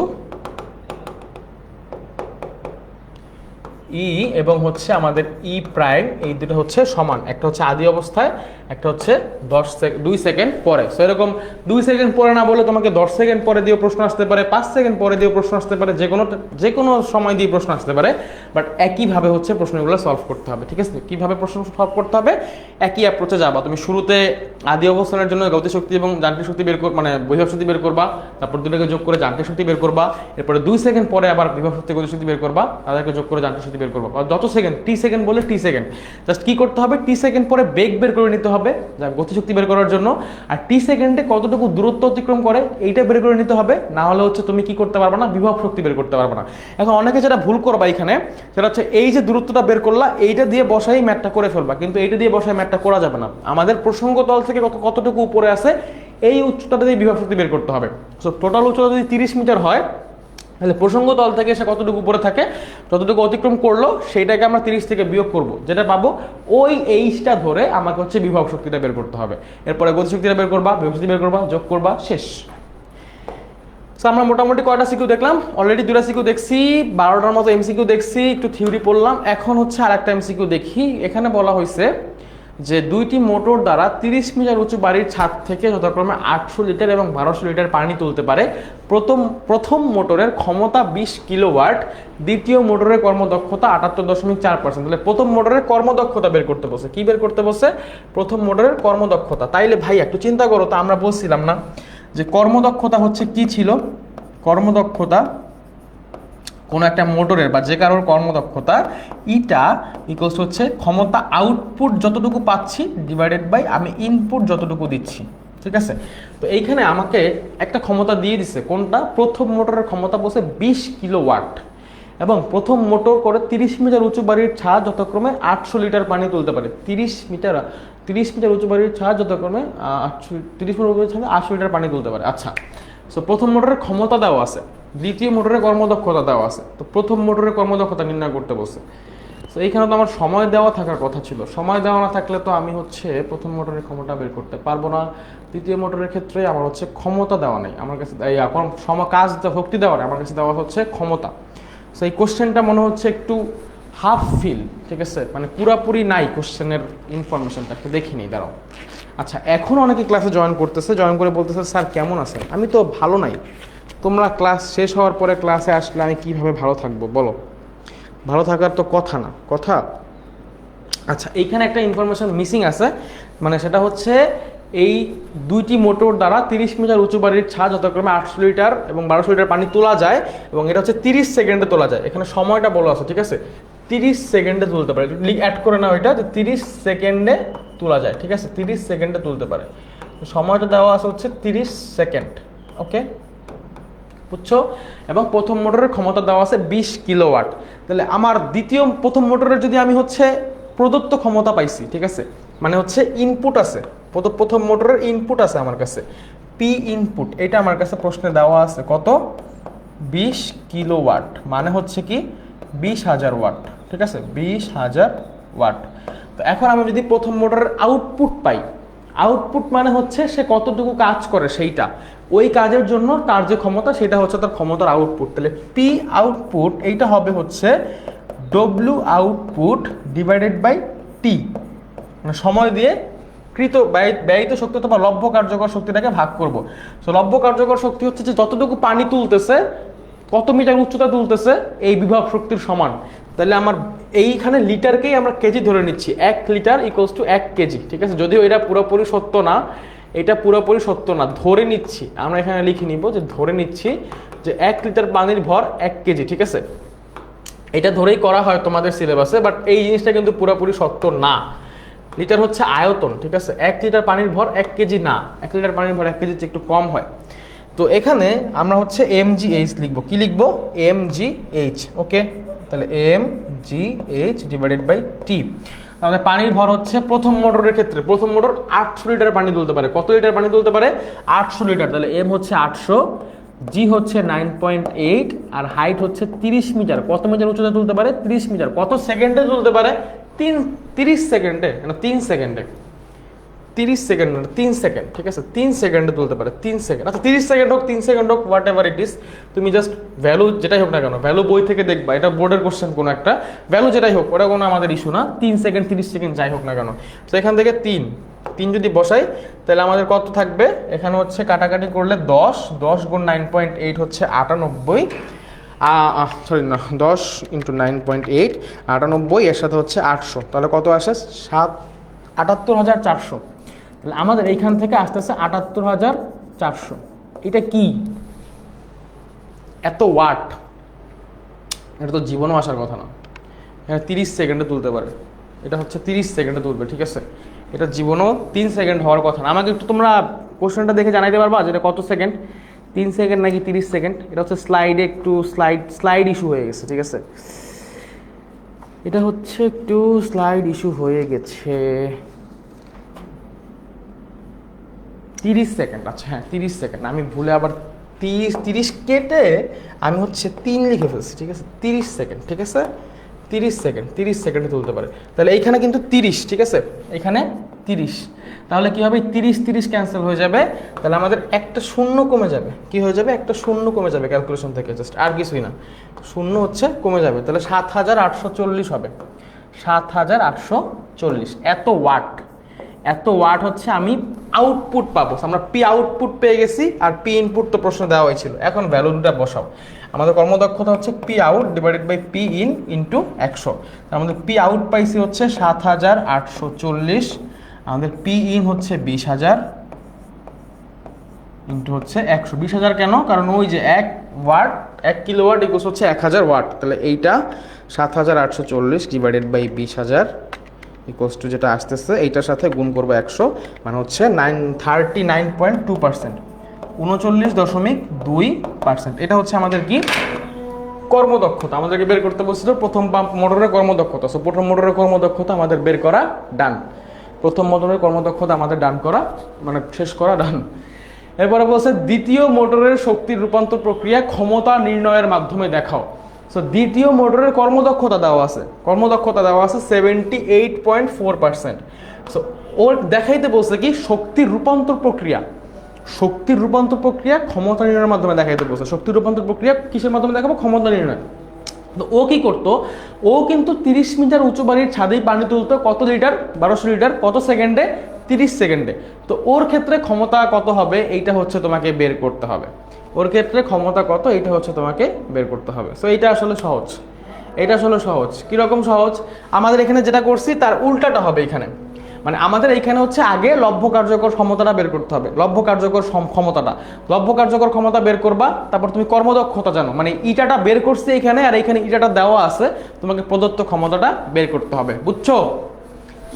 ই এবং হচ্ছে আমাদের ই প্রাইম, এই দুটো হচ্ছে সমান, একটা হচ্ছে আদি অবস্থায়, একটা হচ্ছে 2 সেকেন্ড পরে। সো এরকম 2 সেকেন্ড পরে না বলে তোমাকে 10 সেকেন্ড পরে দিয়েও প্রশ্ন আসতে পারে, 5 সেকেন্ড পরে দিয়েও প্রশ্ন আসতে পারে, যে কোনো সময় দিয়ে প্রশ্ন আসতে পারে, বাট একইভাবে হচ্ছে প্রশ্নগুলো সলভ করতে হবে, ঠিক আছে? কীভাবে প্রশ্ন সলভ করতে হবে, একই অ্যাপ্রোচে যাবা। তুমি শুরুতে আদি অবস্থানের জন্য গতিশক্তি এবং যান্ত্রিক শক্তি বের মানে বিভব শক্তি বের করবা, তারপর দুটোকে যোগ করে যান্ত্রিক শক্তি বের করবা, এরপরে 2 সেকেন্ড পরে আবার বিভব শক্তি গতিশক্তি বের করবা, তাদেরকে যোগ করে যান্ত্রিক শক্তি বের করবা। যত সেকেন্ড, টি সেকেন্ড বলে টি সেকেন্ড, জাস্ট কি করতে হবে, টি সেকেন্ড পরে বেগ বের করে নিতে হবে গতিশক্তি বের করার জন্য, আর টি সেকেন্ডে কতটুকু দূরত্ব অতিক্রম করে এইটা বের করে নিতে হবে, না হলে হচ্ছে তুমি কি করতে পারবে না, বিভব শক্তি বের করতে পারবে না। এখন অনেকে যেটা ভুল করবা এখানে, সেটা হচ্ছে এই যে দূরত্বটা বের করলা এইটা দিয়ে বসাই ম্যাথটা করে ফেলবা, কিন্তু এইটা দিয়ে বসাই ম্যাথটা করা যাবে না। আমাদের প্রসঙ্গ তল থেকে কতটুকু উপরে আছে এই উচ্চতাটা দিয়ে বিভব শক্তি বের করতে হবে। সো টোটাল উচ্চতা যদি 30 মিটার হয়, তাহলে প্রসঙ্গ তল থেকে সে কতটুকু উপরে থাকে, যতটুকু অতিক্রম করলো সেইটাকে আমরা 30 থেকে বিয়োগ করব, যেটা পাবো ওই এইচটা ধরে আমাকে হচ্ছে বিভব শক্তিটা বের করতে হবে। এরপরে গতিশক্তিটা বের করবা, বিভব শক্তি বের করবা, যোগ করবা, শেষ। সো আমরা মোটামুটি কয়টা সিকিউ দেখলাম, অলরেডি 2টা সিকিউ দেখছি, 12টার মতো এমসিকিউ দেখছি, একটু থিওরি পড়লাম। এখন হচ্ছে আরেকটা এমসিকিউ দেখি। এখানে বলা হয়েছে যে 2টি মোটর দ্বারা 30 মিটার উঁচু বাড়ির ছাদ থেকে যথাক্রমে 800 লিটার এবং 1200 লিটার পানি তুলতে পারে। প্রথম মোটরের ক্ষমতা 20 কিলোওয়াট, দ্বিতীয় মোটরের কর্মদক্ষতা 78.4%। তাহলে প্রথম মোটরের কর্মদক্ষতা বের করতে বসে, কি বের করতে বসে, প্রথম মোটরের কর্মদক্ষতা। তাইলে ভাই একটু চিন্তা করো তো, আমরা বলছিলাম না যে কর্মদক্ষতা হচ্ছে কি ছিল, কর্মদক্ষতা কোনো একটা মোটরের বা যে কারোর কর্মদক্ষতা ইটা ইকুয়ালস হচ্ছে ক্ষমতা আউটপুট যতটুকু পাচ্ছি ডিভাইডেড বাই আমি ইনপুট যতটুকু দিচ্ছি, ঠিক আছে? তো এইখানে আমাকে একটা ক্ষমতা দিয়ে দিছে, কোনটা, প্রথম মোটরের ক্ষমতা বসে 20 কিলোওয়াট এবং প্রথম মোটর করে 30 মিটার উঁচু বাড়ির ছাদ যথাক্রমে 800 লিটার পানি তুলতে পারে। 30 মিটার উঁচু বাড়ির ছাদ যথাক্রমে 30 মিটার উঁচু ছাদে 800 লিটার পানি তুলতে পারে। আচ্ছা, সো প্রথম মোটরের ক্ষমতা দেওয়া আছে, দ্বিতীয় মোটরের কর্মদক্ষতা দেওয়া আছে, তো প্রথম মোটরের কর্মদক্ষতা নির্ণয় করতে বলছে। তো এইখানে তো আমার সময় দেওয়া থাকার কথা ছিল, সময় দেওয়া না থাকলে তো আমি হচ্ছে প্রথম মোটরের ক্ষমতা বের করতে পারবো না। দ্বিতীয় মোটরের ক্ষেত্রে আমার হচ্ছে ক্ষমতা দেওয়া নেই, আমার কাছে কাজ শক্তি দেওয়া নেই, আমার কাছে দেওয়া হচ্ছে ক্ষমতা। সো এই কোশ্চেনটা মনে হচ্ছে একটু হাফ ফিল, ঠিক আছে, মানে পুরাপুরি নাই কোশ্চেনের ইনফরমেশনটা, একটু দেখিনি, দাঁড়াও। আচ্ছা, এখন অনেকে ক্লাসে জয়েন করতেছে, জয়েন করে বলতেছে স্যার কেমন আছেন, আমি তো ভালো নাই, তোমরা ক্লাস শেষ হওয়ার পরে ক্লাসে আসলে আমি কিভাবে ভালো থাকবো বলো? ভালো থাকার তো কথা না, কথা। আচ্ছা, এইখানে একটা ইনফরমেশন মিসিং আছে, মানে সেটা হচ্ছে এই দুইটি মোটর দ্বারা 30 মিটার উঁচু বাড়ির ছাদ যথাক্রমে 800 লিটার এবং 1200 লিটার পানি তোলা যায়, এবং এটা হচ্ছে 30 সেকেন্ডে তোলা যায়। এখানে সময়টা বলা আছে, ঠিক আছে, 30 সেকেন্ডে তুলতে পারে, অ্যাড করে নাও এটা, যে 30 সেকেন্ডে তোলা যায়, ঠিক আছে, 30 সেকেন্ডে তুলতে পারে। সময়টা দেওয়া আছে হচ্ছে 30 সেকেন্ড, ওকে, বুঝছো? এবং প্রথম মোটরের ক্ষমতা দেওয়া আছে 20 কিলোওয়াট। তাহলে আমার প্রথম মোটরের যদি আমি হচ্ছে প্রদত্ত ক্ষমতা পাইছি, ঠিক আছে, মানে হচ্ছে ইনপুট আছে, প্রথম মোটরের ইনপুট আছে আমার কাছে, পি ইনপুট, এটা আমার কাছে প্রশ্নে দেওয়া আছে কত? 20 কিলোওয়াট, মানে হচ্ছে কি 20,000 ওয়াট, ঠিক আছে, 20,000 ওয়াট। তো এখন আমি যদি প্রথম মোটরের আউটপুট পাই, আউটপুট মানে হচ্ছে সে কতটুকু কাজ করে সেইটা, ওই কাজের জন্য তার যে ক্ষমতা সেটা হচ্ছে তার ক্ষমতার আউটপুট। তাহলে পি আউটপুট এইটা হবে হচ্ছে ডব্লিউ আউটপুট ডিভাইডেড বাই টি, মানে সময় দিয়ে ব্যয়িত শক্তি অথবা লব্ধ কার্যকর শক্তিটাকে ভাগ করব। সো লব্ধ কার্যকর শক্তি হচ্ছে যে যতটুকু পানি তুলতেছে, কত মিটার উচ্চতা তুলতেছে, এই বিভব শক্তির সমান। তাহলে আমার এইখানে লিটারকেই আমরা কেজি ধরে নিচ্ছি, 1 লিটার ইকুয়ালস টু 1 কেজি, ঠিক আছে, যদিও এটা পুরোপুরি সত্য না, এটা পুরোপুরি সত্য না, ধরে নিচ্ছি আমরা, এখানে লিখে নিব যে ধরে নিচ্ছি যে 1 লিটার পানির ভর 1 কেজি, ঠিক আছে, এটা ধরেই করা হয় তোমাদের সিলেবাসে, বাট এই জিনিসটা কিন্তু পুরোপুরি সত্য না। লিটার হচ্ছে আয়তন, ঠিক আছে, 1 লিটার পানির ভর 1 কেজি না, 1 লিটার পানির ভর 1 কেজির চেয়ে একটু কম হয়। তো এখানে আমরা হচ্ছে mgh লিখবো, কি লিখবো? mgh, ওকে। তাহলে mgh ডিভাইডেড বাই টি। তাহলে পানির ভর হচ্ছে প্রথম মোটরের ক্ষেত্রে, প্রথম মোটর 800 লিটার পানি তুলতে পারে, কত লিটার পানি তুলতে পারে? 800 লিটার। তাহলে m হচ্ছে 800, জি হচ্ছে 9.8, আর হাইট হচ্ছে 30 মিটার। কত মিটার উচ্চতা তুলতে পারে? 30 মিটার। কত সেকেন্ডে তুলতে পারে? 30 সেকেন্ডে, না 3 সেকেন্ডে, 30 সেকেন্ড না 3 সেকেন্ড, ঠিক আছে, 3 সেকেন্ডে তুলতে পারে, 3 সেকেন্ড। আচ্ছা, 30 সেকেন্ড হোক 3 সেকেন্ড হোক, হোয়াট এভার ইট ইস, তুমি জাস্ট ভ্যালু যেটাই হোক না কেন, ভ্যালু বই থেকে দেখবা, এটা বোর্ডের কোশ্চেন কোনো একটা, ভ্যালু যেটাই হোক ওটা কোনো আমাদের ইস্যু না, 3 সেকেন্ড 30 সেকেন্ড যাই হোক না কেন। তো এখান থেকে 3 যদি বসাই তাহলে আমাদের কত থাকবে? এখানে হচ্ছে কাটাকাটি করলে 10 গুণ 9.8 হচ্ছে 98, সরি না, 10 ইন্টু 9.8 98, এর সাথে হচ্ছে 800, তাহলে কত আসে? 78,400। তাহলে আমাদের এইখান থেকে আসতেছে 78,400। এটা কি এত ওয়াট? এটা তো জীবনও আসার কথা না। এখানে 30 সেকেন্ডে তুলতে পারে, এটা হচ্ছে 30 সেকেন্ডে তুলবে, ঠিক আছে, এটা জীবনও 3 সেকেন্ড হওয়ার কথা না। আমাকে একটু তোমরা কোশ্চেনটা দেখে জানাইতে পারবা যে এটা কত সেকেন্ড, 3 সেকেন্ড নাকি 30 সেকেন্ড? এটা হচ্ছে স্লাইডে একটু স্লাইড ইস্যু হয়ে গেছে, ঠিক আছে, এটা হচ্ছে একটু স্লাইড ইস্যু হয়ে গেছে। 30 সেকেন্ড, আচ্ছা হ্যাঁ 30 সেকেন্ড, আমি ভুলে আবার 30 কেটে আমি হচ্ছে 3 লিখে ফেলছি, ঠিক আছে, 30 সেকেন্ড, ঠিক আছে, 30 সেকেন্ড, 30 সেকেন্ডে তুলতে পারে। তাহলে এইখানে কিন্তু 30, ঠিক আছে, এখানে 30, তাহলে কি হবে? 30 ক্যান্সেল হয়ে যাবে, তাহলে আমাদের একটা শূন্য কমে যাবে। কি হয়ে যাবে? একটা শূন্য কমে যাবে ক্যালকুলেশন থেকে, জাস্ট আর কিছুই না, শূন্য হচ্ছে কমে যাবে, তাহলে 7,840 হবে, 7,840। এত ওয়াট হচ্ছে আমি আউটপুট পাবো। আমরা পি আউটপুট পেয়ে গেছি, আর পি ইনপুট তো প্রশ্ন দেওয়া হয়েছিল, এখন ভ্যালু দুটা বসাও। আমাদের কর্মদক্ষতা হচ্ছে P out divided by P in into 100। আমাদের পি আউট পাইছি হচ্ছে 7,840, আমাদের পি ইন হচ্ছে 20,000 ইন্টু হচ্ছে 100। 20,000 কেন? কারণ ওই যে 1 ওয়াট, 1 কিলোওয়াট ইকুয়ালস হচ্ছে 1000 ওয়াট। তাহলে এইটা 7,840 ডিভাইডেড বাই 20,000 ইকুয়ালস টু যেটা আসতেছে এইটার সাথে গুণ করবো 100, মানে হচ্ছে 39.2%, 39.2%। এটা হচ্ছে আমাদের কি? কর্মদক্ষতা। আমাদেরকে বের করতে বলছিল প্রথম পাম্প মোটরের কর্মদক্ষতা। সো প্রথম মোটরের কর্মদক্ষতা আমাদের বের করা ডান, প্রথম মোটরের কর্মদক্ষতা আমাদের ডান করা, মানে শেষ করা ডান। এরপরে বলছে দ্বিতীয় মোটরের শক্তির রূপান্তর প্রক্রিয়া ক্ষমতা নির্ণয়ের মাধ্যমে দেখাও। সো দ্বিতীয় মোটরের কর্মদক্ষতা দেওয়া আছে, 78.4%। সো ওর দেখাইতে বলছে কি শক্তির রূপান্তর প্রক্রিয়া, শক্তির রূপান্তর প্রক্রিয়া ক্ষমতা নির্ণয়ের মাধ্যমে দেখাইতে বলছে। শক্তির রূপান্তর প্রক্রিয়া কিসের মাধ্যমে দেখাবো? ক্ষমতা নির্ণয়। তো ও কি করতো, ও কিন্তু 30 মিটার উঁচু বাড়ির ছাদেই পানি তুলতো, কত লিটার? 1200 লিটার, কত সেকেন্ডে? 30 সেকেন্ডে। তো ওর ক্ষেত্রে ক্ষমতা কত হবে এইটা হচ্ছে তোমাকে বের করতে হবে। ওর ক্ষেত্রে ক্ষমতা কত এইটা হচ্ছে তোমাকে বের করতে হবে। সো এইটা আসলে সহজ, এটা আসলে সহজ। কিরকম সহজ? আমাদের এখানে যেটা করছি তার উল্টাটা হবে এখানে। মানে আমাদের এইখানে হচ্ছে আগে লব্ধ কার্যকর ক্ষমতাটা বের করতে হবে, লব্ধ কার্যকর ক্ষমতাটা, লব্ধ কার্যকর ক্ষমতা বের করবা, তারপর তুমি কর্মদক্ষতা জানো, মানে ইটাটা বের করছে এখানে আর এখানে ইটাটা দেওয়া আছে, তোমাকে প্রদত্ত ক্ষমতাটা বের করতে হবে, বুঝছো?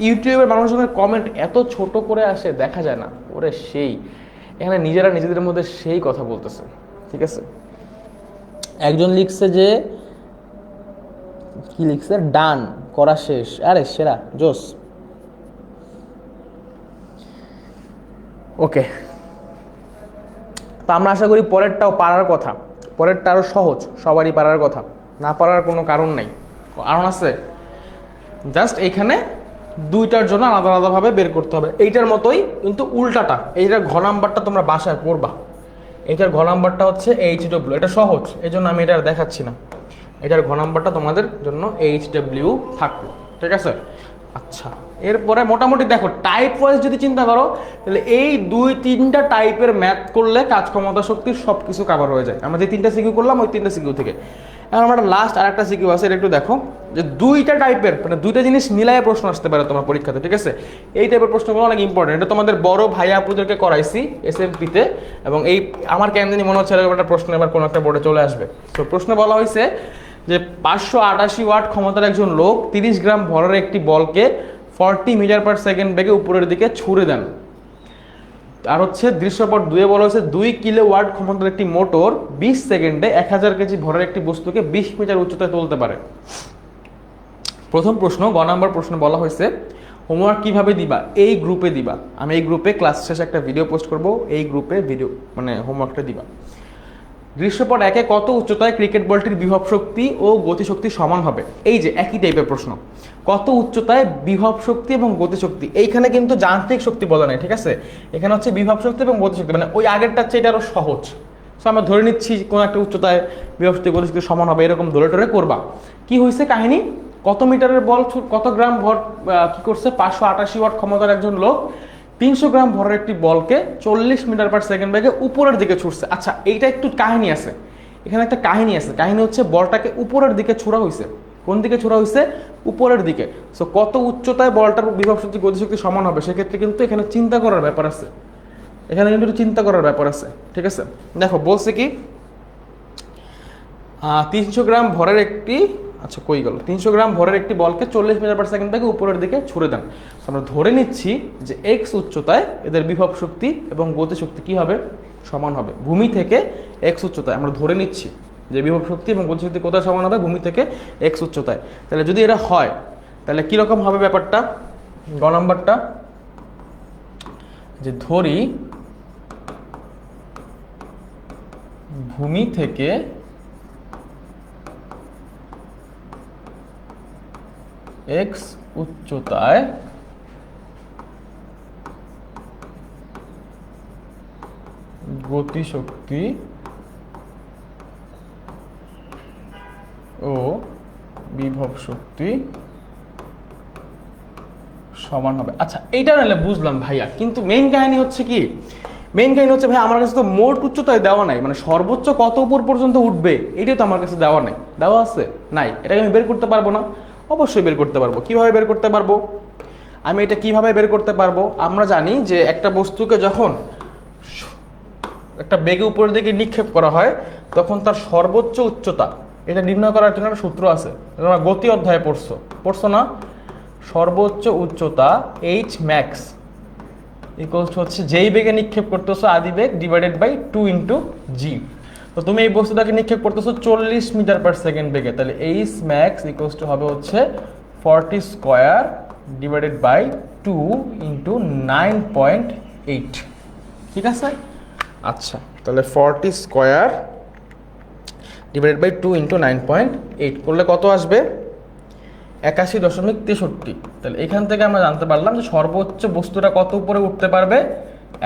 ইউটিউবের মানুষজনের কমেন্ট এত ছোট করে আসে দেখা যায় না, ওরে সেই এখানে নিজেরা নিজেদের মধ্যে সেই কথা বলতেছে, ঠিক আছে? একজন লিখছে যে কি লিখছে, ডান করা শেষ, আরে সেরা, জোস। ওকে, তো আমরা আশা করি পরেরটাও পারার কথা, পরেরটা আরো সহজ, সবারই পারার কথা, না পারার কোনো কারণ নাই। কারণ আছে, জাস্ট এখানে দুইটার জন্য আলাদা আলাদাভাবে বের করতে হবে, এইটার মতোই কিন্তু উল্টাটা। এইটার ঘ নাম্বারটা তোমরা বাসায় পড়বা, এইটার ঘ নাম্বারটা হচ্ছে HW, এটা সহজ এই জন্য আমি এটা আর দেখাচ্ছি না। এটার ঘ নাম্বারটা তোমাদের জন্য HW থাকলো, ঠিক আছে? আচ্ছা, এরপরে মোটামুটি দেখো টাইপ ওয়াইজ যদি চিন্তা করো তাহলে এই 2-3টা টাইপের ম্যাথ করলে কাজ ক্ষমতা শক্তির সব কিছু কাভার হয়ে যায়। আমরা যে 3টা সিকিউ করলাম ওই 3টা সিকিউ থেকে। এখন আমরা লাস্ট আর একটা সিকিউ আছে, এটা একটু দেখো, যে 2টা টাইপের মানে 2টা জিনিস মিলায় প্রশ্ন আসতে পারে তোমার পরীক্ষাতে, ঠিক আছে? এই টাইপের প্রশ্নগুলো অনেক ইম্পর্টেন্ট, এটা তোমাদের বড় ভাই আপুদেরকে করাইছি SMP-তে, এবং এই আমার কেন জানি মনে হচ্ছে এরকম একটা প্রশ্ন এবার কোনো একটা বোর্ডে চলে আসবে। তো প্রশ্নে বলা হয়েছে যে 588 ওয়াট ক্ষমতার একজন লোক 30 গ্রাম ভরের একটি বলকে 40 মিটার পার সেকেন্ড বেগে উপরের দিকে ছুড়ে দেন। আর হচ্ছে দৃশ্যপট 2-এ বলা হয়েছে 2 কিলো ওয়াট ক্ষমতার একটি মোটর 20 সেকেন্ডে 1000 কেজি ভরের একটি বস্তুকে 20 মিটার উচ্চতায় তুলতে পারে। প্রথম প্রশ্ন, গ নাম্বার প্রশ্ন বলা হয়েছে হোমওয়ার্ক কিভাবে দিবা? এই গ্রুপে দিবা, আমি এই গ্রুপে ক্লাস শেষে একটা ভিডিও পোস্ট করব, এই গ্রুপে ভিডিও মানে হোমওয়ার্কটা দিবা। দৃশ্যপট 1-এ কত উচ্চতায় ক্রিকেট বলটির বিভব শক্তি ও গতিশক্তি সমান হবে? এই যে একই টাইপের প্রশ্ন, কত উচ্চতায় বিভব শক্তি এবং গতিশক্তি। এইখানে কিন্তু যান্ত্রিক শক্তি বলা নাই, ঠিক আছে? এখানে হচ্ছে বিভব শক্তি এবং গতিশক্তি, মানে ওই আগেরটার চেয়ে এটা আরো সহজ। সো আমরা ধরে নিচ্ছি কোনো একটা উচ্চতায় বিভব শক্তি গতিশক্তি সমান হবে, এরকম ধরে টরে করবা। কি হয়েছে কাহিনী? কত মিটারের বল, কত গ্রাম ভর কি করছে? 588 ওয়াট ক্ষমতার একজন লোক 300 গ্রাম ভরের একটি বলকে 40 মিটার পার সেকেন্ড বেগে উপরের দিকে ছুটছে। আচ্ছা, এইটা একটু কাহিনী আছে, এখানে একটা কাহিনী আছে। কাহিনী হচ্ছে বলটাকে উপরের দিকে ছোড়া হয়েছে। কোন দিকে ছোড়া হয়েছে? উপরের দিকে। সো কত উচ্চতায় বলটার বিভব শক্তি গতিশক্তি সমান হবে, সেক্ষেত্রে কিন্তু এখানে চিন্তা করার ব্যাপার আছে, এখানে কিন্তু চিন্তা করার ব্যাপার আছে, ঠিক আছে? দেখো বলছে কি 300 গ্রাম ভরের একটি, আচ্ছা কই গেল, 300 গ্রাম ভরের একটি বলকে 40 মিটার পার সেকেন্ড থেকে উপরের দিকে ছুড়ে দেন। আমরা ধরে নিচ্ছি যে এক্স উচ্চতায় এদের বিভব শক্তি এবং গতিশক্তি কি হবে? সমান হবে। ভূমি থেকে এক্স উচ্চতায় আমরা ধরে নিচ্ছি যে বিভব শক্তি এবং গতিশক্তি কোথায় সমান হবে? ভূমি থেকে এক্স উচ্চতায়। তাহলে যদি এটা হয় তাহলে কিরকম হবে ব্যাপারটা? গ নাম্বারটা, যে ধরি ভূমি থেকে এক্স উচ্চতায় গতিশক্তি ও বিভব শক্তি সমান হবে। আচ্ছা এইটা নাহলে বুঝলাম ভাইয়া, কিন্তু মেইন কাহিনী হচ্ছে কি, মেইন কাহিনী হচ্ছে ভাই আমার কাছে তো মোট উচ্চতায় দেওয়া নাই, মানে সর্বোচ্চ কত উপর পর্যন্ত উঠবে এটাই তো আমার কাছে দেওয়া নাই। দেওয়া আছে? নাই। এটাকে আমি বের করতে পারবো না? অবশ্যই বের করতে পারবো। কিভাবে বের করতে পারবো? আমি এটা কিভাবে বের করতে পারবো? আমরা জানি যে একটা বস্তুকে যখন একটা বেগে উপরের দিকে নিক্ষেপ করা হয় তখন তার সর্বোচ্চ উচ্চতা এটা নির্ণয় করার জন্য একটা সূত্র আছে, তোমরা গতি অধ্যায়ে পড়ছো না? সর্বোচ্চ উচ্চতা এইচ ম্যাক্স ইকুয়ালস টু হচ্ছে যেই বেগে নিক্ষেপ করতেছো আদি বেগ ডিভাইডেড বাই 2 ইন্টু জি। তো তুমি এই বস্তুটাকে নিক্ষেপ করতেছো 40 মিটার পার সেকেন্ড বেগে, তাহলে এইচ ম্যাক্স ইকুয়ালস টু হবে হচ্ছে 40 স্কোয়ার ডিভাইডেড বাই 2 ইন্টু 9.8, ঠিক আছে? আচ্ছা, তাহলে 40 স্কোয়ার ডিভাইডেড বাই 2 ইন্টু 9.8 করলে কত আসবে? 81.63। তাহলে এখান থেকে আমরা জানতে পারলাম যে সর্বোচ্চ বস্তুটা কত উপরে উঠতে পারবে?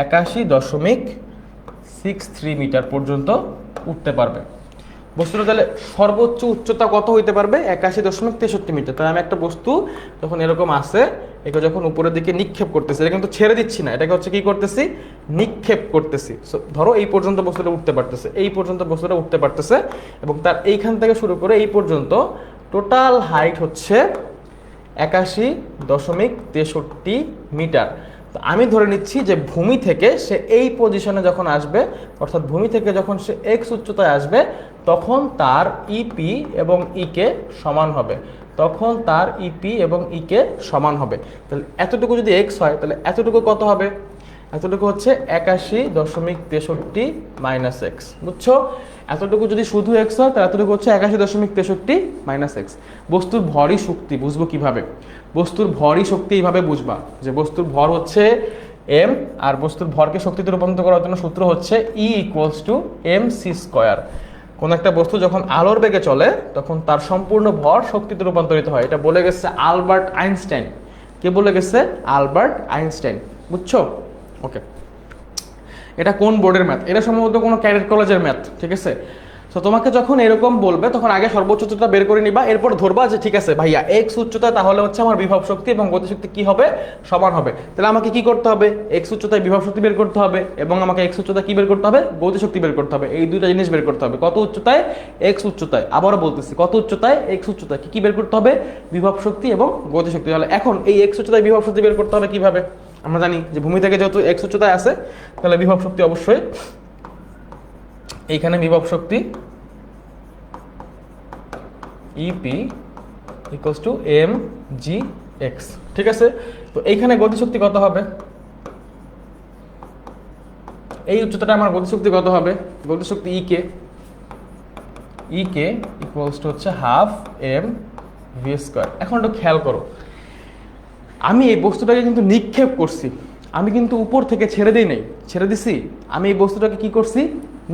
81.63 মিটার পর্যন্ত উঠতে পারবে বস্তুটা। তাহলে সর্বোচ্চ উচ্চতা কত হইতে পারবে? 81.63 মিটার। তাহলে আমি একটা বস্তু যখন এরকম আসে, এটা যখন উপরের দিকে নিক্ষেপ করতেছি, এটা কিন্তু ছেড়ে দিচ্ছি না, এটাকে হচ্ছে কি করতেছি? নিক্ষেপ করতেছি। ধরো এই পর্যন্ত বস্তুটা উঠতে পারতেছে, এই পর্যন্ত বস্তুটা উঠতে পারতেছে, এবং তার এইখান থেকে শুরু করে এই পর্যন্ত টোটাল হাইট হচ্ছে 81.63 মিটার। তো আমি ধরে নিচ্ছি যে ভূমি থেকে সে এই পজিশনে যখন আসবে, অর্থাৎ ভূমি থেকে যখন সে এক্স উচ্চতায় আসবে, তখন তার ইপি এবং ইকে সমান হবে। তখন তার ইপি এবং ইকে সমান হবে। তাহলে এতটুকু যদি এক্স হয়, তাহলে এতটুকু কত হবে? এতটুকু হচ্ছে 81.63 মাইনাস এক্স। বুঝছো? এতটুকু যদি শুধু এক্স হয়, তাহলে এতটুকু হচ্ছে 81.63 মাইনাস এক্স। বস্তুর ভরই শক্তি বুঝবো কিভাবে? বস্তুর ভরই শক্তি এইভাবে বুঝবা যে বস্তুর ভর হচ্ছে এম, আর বস্তুর ভরকে শক্তিতে রূপান্তর করার জন্য সূত্র হচ্ছে E equals to M C square. কোন একটা বস্তু যখন আলোর বেগে চলে, তখন তার সম্পূর্ণ ভর শক্তিতে রূপান্তরিত হয়। এটা বলে গেছে আলবার্ট আইনস্টাইন। কে বলে গেছে? Albert Einstein. বুঝছো? ওকে, এটা কোন বোর্ডের ম্যাথ? এটা সম্ভবত কোনো ক্যাডেট কলেজের ম্যাথ। ঠিক আছে? তো তোমাকে যখন এরকম বলবে, তখন আগে সর্বোচ্চ উচ্চতা বের করে নিবা, এরপর ধরবা যে ঠিক আছে ভাইয়া এক্স উচ্চতা, তাহলে হচ্ছে আমার বিভব শক্তি এবং গতিশক্তি কি হবে? সমান হবে। তাহলে আমাকে কি করতে হবে? এক্স উচ্চতায় বিভব শক্তি বের করতে হবে, এবং আমাকে এক্স উচ্চতায় কি বের করতে হবে? গতিশক্তি বের করতে হবে। এই দুইটা জিনিস বের করতে হবে। কত উচ্চতায়? এক্স উচ্চতায়। আবারও বলতেছি, কত উচ্চতায়? এক্স উচ্চতায়। কি বের করতে হবে? বিভব শক্তি এবং গতিশক্তি। তাহলে এখন এই এক্স উচ্চতায় বিভব শক্তি বের করতে হবে কিভাবে? আমরা জানি যে ভূমি থেকে যেহেতু এক্স উচ্চতায় আছে, তাহলে বিভব শক্তি অবশ্যই এইখানে বিভব শক্তি E P equals to M G X. ঠিক আছে? তো এইখানে গতিশক্তি কত হবে? এই উচ্চতাটা আমার গতিশক্তি কত হবে? গতিশক্তি ইকে ইকুয়ালস টু হচ্ছে হাফ এম ভি স্কোয়ার। এখন একটু খেয়াল করো, আমি এই বস্তুটাকে কিন্তু নিক্ষেপ করছি, আমি কিন্তু উপর থেকে ছেড়ে দিই নাই, ছেড়ে দিছি। আমি এই বস্তুটাকে কি করছি?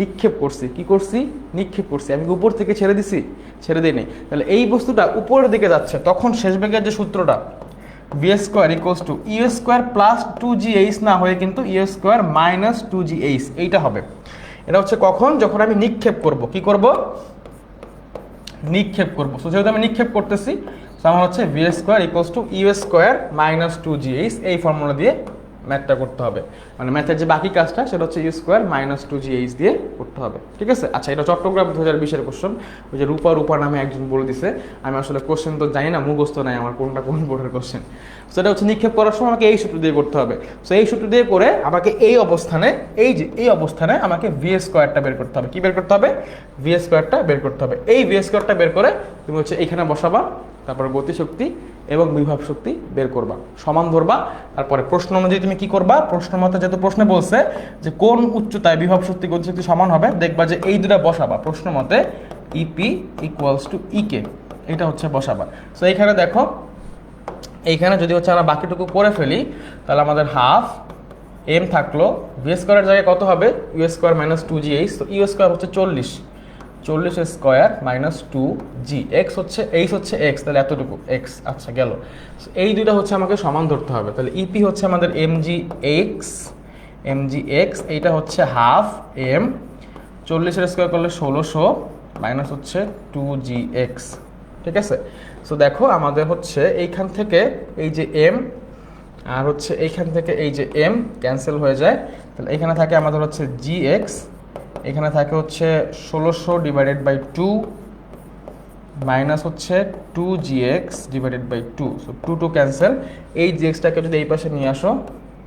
নিক্ষেপ করছি। কি করছি? নিক্ষেপ করছি। আমি উপর থেকে ছেড়ে দিছি, ছেড়ে দিই নাই। তাহলে এই বস্তুটা উপরের দিকে যাচ্ছে, তখন শেষ বেগের যে সূত্রটা V square equals to U square plus 2gh না হয়ে কিন্তু ইউ স্কোয়ার মাইনাস 2gh, এইটা হবে। এটা হচ্ছে কখন? যখন আমি নিক্ষেপ করব। কি করব? নিক্ষেপ করব। সো যেহেতু আমি নিক্ষেপ করতেছি, আমার হচ্ছে V square equals to U square minus 2gh, এই ফর্মুলা দিয়ে ম্যাথটা করতে হবে। মানে ম্যাথের যে বাকি কাজটা সেটা হচ্ছে ইউ স্কোয়ার মাইনাস 2gh দিয়ে করতে হবে। ঠিক আছে? আচ্ছা, এটা চট্টগ্রাম 2020-এর কোশ্চেন। ওই যে রূপা নামে একজন বলে দিছে। আমি আসলে কোশ্চেন তো জানি না, মুখস্থ নাই আমার কোনটা কোন বোর্ডের কোশ্চেন। সেটা হচ্ছে নিক্ষেপ করার সময় আমাকে এই সূত্র দিয়ে করতে হবে। সো এই সূত্র দিয়ে করে আমাকে এই অবস্থানে, এই অবস্থানে আমাকে ভি স্কোয়ারটা বের করতে হবে। কি বের করতে হবে? ভি স্কোয়ারটা বের করতে হবে। এই ভি স্কোয়ারটা বের করে তুমি হচ্ছে এইখানে বসাবা, তারপরে গতিশক্তি এবং বিভব শক্তি বের করবা, সমান ধরবা। তারপরে প্রশ্ন অনুযায়ী তুমি কি করবা? প্রশ্ন মতে যেহেতু প্রশ্নে বলছে যে কোন উচ্চতায় বিভব শক্তি গতিশক্তি সমান হবে, দেখবা যে এই দুটা বসাবা। প্রশ্ন মতে ইপি ইকুয়ালস টু ইকে, এটা হচ্ছে বসাবা। সো এইখানে দেখো, এইখানে যদি হচ্ছে আমরা বাকিটুকু করে ফেলি, তাহলে আমাদের হাফ এম থাকলো, ভি স্কোয়ারের জায়গায় কত হবে? U square minus 2gh। তো ইউ স্কোয়ার হচ্ছে 40 স্কোয়ার মাইনাস 2g, এক্স হচ্ছে এইচ হচ্ছে এক্স, তাহলে এতটুকু এক্স। আচ্ছা, গেল। এই দুইটা হচ্ছে আমাকে সমান ধরতে হবে। তাহলে ইপি হচ্ছে আমাদের এমজি এক্স, এইটা হচ্ছে হাফ এম, 40 স্কোয়ার করলে 1600 মাইনাস হচ্ছে 2gx। ঠিক আছে? সো দেখো আমাদের হচ্ছে এইখান থেকে এই যে এম, আর হচ্ছে এইখান থেকে এই যে এম ক্যান্সেল হয়ে যায়। তাহলে এখানে থাকে আমাদের হচ্ছে gx, এখানে থাকে হচ্ছে 1600 ডিভাইডেড বাই 2 মাইনাস হচ্ছে 2gx divided by 2। So 2 cancel. এই gxটাকে যদি এই পাশে নিয়ে আসো,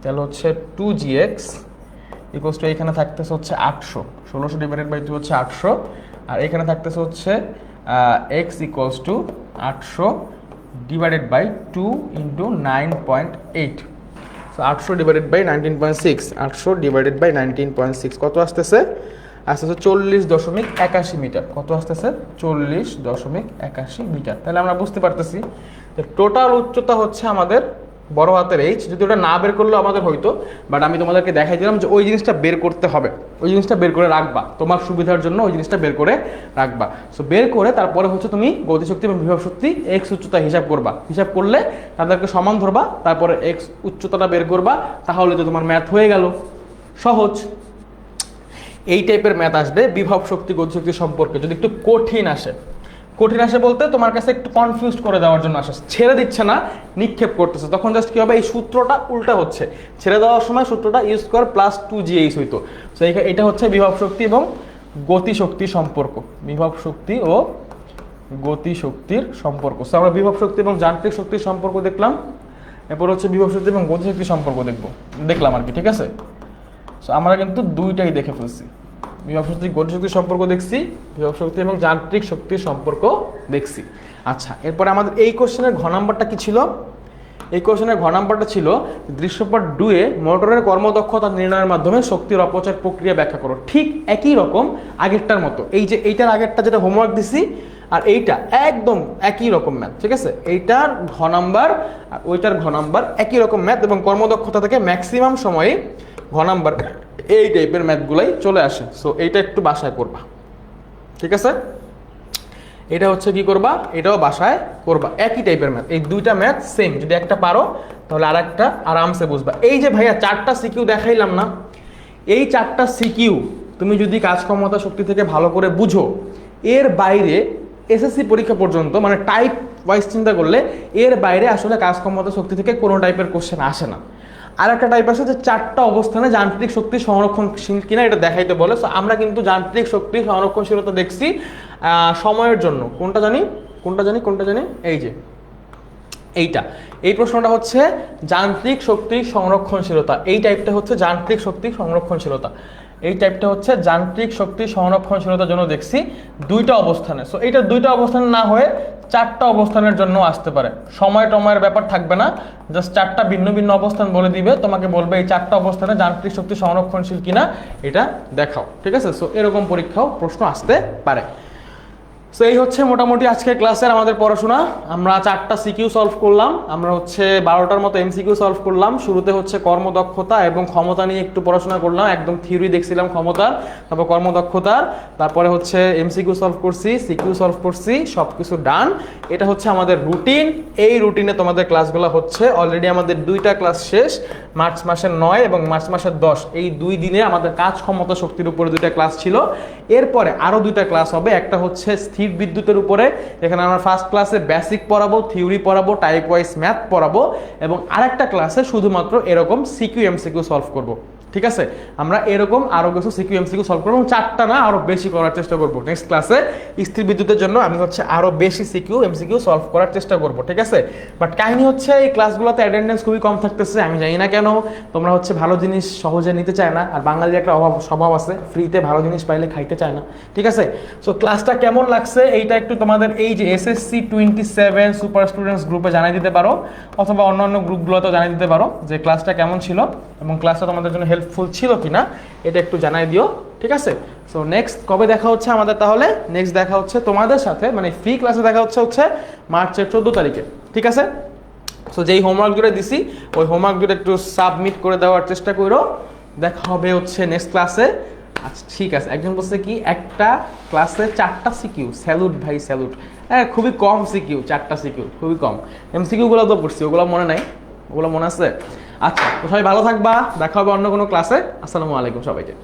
তাহলে হচ্ছে 2gx ইকুয়ালস টু এখানে থাকতেছে হচ্ছে 800, 1600 ডিভাইডেড বাই 2 হচ্ছে 800, আর এখানে থাকতেছে হচ্ছে x equals to 800 divided by 2 into 9.8। So 800 divided by 19.6, 800 divided by 19.6 কত আসতেছে? আসতেছে 40.81 মিটার। কত আসতেছে? 40.81 মিটার। তাহলে আমরা বুঝতে পারতেছি যে টোটাল উচ্চতা হচ্ছে আমাদের বড় হাতের এইচ, যদি ওটা না বের করলেও আমাদের হয়তো, বাট আমি তোমাদেরকে দেখাই দিলাম যে ওই জিনিসটা বের করতে হবে, ওই জিনিসটা বের করে রাখবা, তোমার সুবিধার জন্য ওই জিনিসটা বের করে রাখবা। সো বের করে তারপরে হচ্ছে তুমি গতিশক্তি এবং বিভব শক্তি এক্স উচ্চতা হিসাব করবা, হিসাব করলে তাদেরকে সমান ধরবা, তারপরে এক্স উচ্চতাটা বের করবা, তাহলে তো তোমার ম্যাথ হয়ে গেল, সহজ। এই টাইপের ম্যাথ আসবে বিভব শক্তি গতিশক্তি সম্পর্কে। যদি একটু কঠিন আসে, কঠিন আসে বলতে তোমার কাছে একটু কনফিউজ করে দেওয়ার জন্য আসে, ছেড়ে দিচ্ছে না, নিক্ষেপ করতেছে, তখন জাস্ট কি হবে, এই সূত্রটা উল্টা হচ্ছে, ছেড়ে দেওয়ার সময় সূত্রটা ইউ স্কোয়ার প্লাস 2gh হইতো। তো এটা হচ্ছে বিভব শক্তি এবং গতিশক্তি সম্পর্ক, বিভব শক্তি ও গতিশক্তির সম্পর্ক। সো আমরা বিভব শক্তি এবং যান্ত্রিক শক্তির সম্পর্ক দেখলাম, এরপর হচ্ছে বিভব শক্তি এবং গতিশক্তির সম্পর্ক দেখলাম আর কি, ঠিক আছে। সো আমরা কিন্তু দুইটাই দেখে ফেলছি, বিভব শক্তি গতিশক্তির সম্পর্ক দেখছি, বিভব শক্তি এবং যান্ত্রিক শক্তির সম্পর্ক দেখছি। আচ্ছা, এরপরে আমাদের এই কোশ্চেনের ঘ নাম্বারটা কি ছিল? এই কোশ্চেনের ঘ নাম্বারটা ছিল দৃশ্যপট 2 এ মোটরের কর্মদক্ষতা নির্ণয়ের মাধ্যমে শক্তির অপচয় প্রক্রিয়া ব্যাখ্যা করো। ঠিক একই রকম আগেরটার মতো, এই যে এইটার আগেরটা যেটা হোমওয়ার্ক দিছি আর এইটা একদম একই রকম ম্যাথ, ঠিক আছে। এইটার ঘ নাম্বার আর ওইটার ঘ নাম্বার একই রকম ম্যাথ, এবং কর্মদক্ষতা থেকে ম্যাক্সিমাম সময়ে ঘ নাম্বার এই টাইপের ম্যাথগুলাই চলে আসে। সো এইটা একটু বাসায় করবা, ঠিক আছে। এটা হচ্ছে কি করবা, এটাও বাসায় করবা, একই টাইপের ম্যাথ, এই দুইটা ম্যাথ সেম। যদি একটা পারো তাহলে আর একটা আরামসে বুঝবা। এই যে ভাইয়া 4টা সিকিউ দেখাইলাম না, এই 4টা সিকিউ তুমি যদি কাজ ক্ষমতা শক্তি থেকে ভালো করে বুঝো, এর বাইরে এসএসসি পরীক্ষা পর্যন্ত, মানে টাইপ ওয়াইজ চিন্তা করলে এর বাইরে আসলে কাজ ক্ষমতা শক্তি থেকে কোনো টাইপের কোশ্চেন আসে না। আর একটা টাইপ আছে যে 4টা অবস্থানে যান্ত্রিক শক্তি সংরক্ষণশীল কিনা এটা দেখাইতে বলে। সো আমরা কিন্তু যান্ত্রিক শক্তি সংরক্ষণশীলতা দেখছি সময়ের জন্য। কোনটা জানি এই যে এইটা, এই প্রশ্নটা হচ্ছে যান্ত্রিক শক্তি সংরক্ষণশীলতা, এই টাইপটা হচ্ছে যান্ত্রিক শক্তি সংরক্ষণশীলতা, এই টাইপটা হচ্ছে যান্ত্রিক শক্তি সংরক্ষণশীলতার জন্য দেখছি দুইটা অবস্থানে। সো এইটা দুইটা অবস্থানে না হয়ে 4টা অবস্থানের জন্য আসতে পারে, সময় টময়ের ব্যাপার থাকবে না, জাস্ট 4টা ভিন্ন ভিন্ন অবস্থান বলে দিবে, তোমাকে বলবে এই 4টা অবস্থানে যান্ত্রিক শক্তি সংরক্ষণশীল কিনা এটা দেখাও, ঠিক আছে। সো এরকম পরীক্ষাও প্রশ্ন আসতে পারে। সো এই হচ্ছে মোটামুটি আজকের ক্লাসের আমাদের পড়াশোনা। আমরা 4টা সিকিউ সলভ করলাম, আমরা হচ্ছে 12টার মতো এমসিকিউ সলভ করলাম। শুরুতে হচ্ছে কর্মদক্ষতা এবং ক্ষমতা নিয়ে একটু পড়াশোনা করলাম, একদম থিওরি দেখছিলাম ক্ষমতার, তারপর কর্মদক্ষতার, তারপরে হচ্ছে এমসিকিউ সলভ করছি, সিকিউ সলভ করছি, সব কিছু ডান। এটা হচ্ছে আমাদের রুটিন, এই রুটিনে তোমাদের ক্লাসগুলো হচ্ছে। অলরেডি আমাদের 2টা ক্লাস শেষ, মার্চ মাসের 9 এবং মার্চ মাসের 10, এই 2 দিনে আমাদের কাজ ক্ষমতা শক্তির উপরে 2টা ক্লাস ছিল। এরপরে আরও 2টা ক্লাস হবে, একটা হচ্ছে স্থির বিদ্যুতের উপরে, এখানে আমরা ফার্স্ট ক্লাসে বেসিক পড়াবো, থিওরি পড়াবো, টাইপ ওয়াইজ ম্যাথ পড়াবো, এবং আরেকটা ক্লাসে শুধুমাত্র এরকম সিকিউ এমসিকিউ সলভ করবো, ঠিক আছে। আমরা এরকম আরো কিছু সিকিউ এমসিকিউ সলভ করবো, 4টা না আরো বেশি করার চেষ্টা করবো। নেক্সট ক্লাসে স্থির বিদ্যুতের জন্য আমি হচ্ছে আরো বেশি সিকিউ এমসিকিউ সলভ করার চেষ্টা করবো, ঠিক আছে। বাট কাহিনী হচ্ছে এই ক্লাসগুলোতে অ্যাটেন্ডেন্স খুবই কম থাকতেছে, আমি জানি না কেন। তোমরা হচ্ছে ভালো জিনিস সহজে নিতে চায় না, আর বাঙালির একটা স্বভাব আছে, ফ্রিতে ভালো জিনিস পাইলে খাইতে চায় না, ঠিক আছে। সো ক্লাসটা কেমন লাগছে এইটা একটু তোমাদের এই যে এসএসসি 27 সুপার স্টুডেন্টস গ্রুপে জানিয়ে দিতে পারো, অথবা অন্যান্য গ্রুপগুলোতেও জানিয়ে দিতে পারো যে ক্লাসটা কেমন ছিল এবং ক্লাসটা তোমাদের জন্য হেল্পফুল ছিল কিনা, এটা একটু জানাই দিও, ঠিক আছে। সো নেক্সট কবে দেখা হচ্ছে আমাদের, তাহলে নেক্সট দেখা হচ্ছে তোমাদের সাথে, মানে ফ্রি ক্লাসে দেখা হচ্ছে মার্চের 14 তারিখে, ঠিক আছে। সো যেই হোমওয়ার্কগুলো দিছি ওই হোমওয়ার্কগুলো একটু সাবমিট করে দেওয়ার চেষ্টা করো। দেখা হবে হচ্ছে নেক্সট ক্লাসে। আচ্ছা ঠিক আছে, একজন বলছে কি একটা ক্লাসে 4টা সিকিউ, স্যালুট ভাই স্যালুট। হ্যাঁ খুবই কম সিকিউ, 4টা সিকিউ খুবই কম। এমসিকিউগুলো তো পড়ছি, ওগুলো মনে নাই, ওগুলো মনে আছে। আচ্ছা তো সবাই ভালো থাকবা, দেখা হবে অন্য কোনো ক্লাসে। আসসালামু আলাইকুম সবাইকে।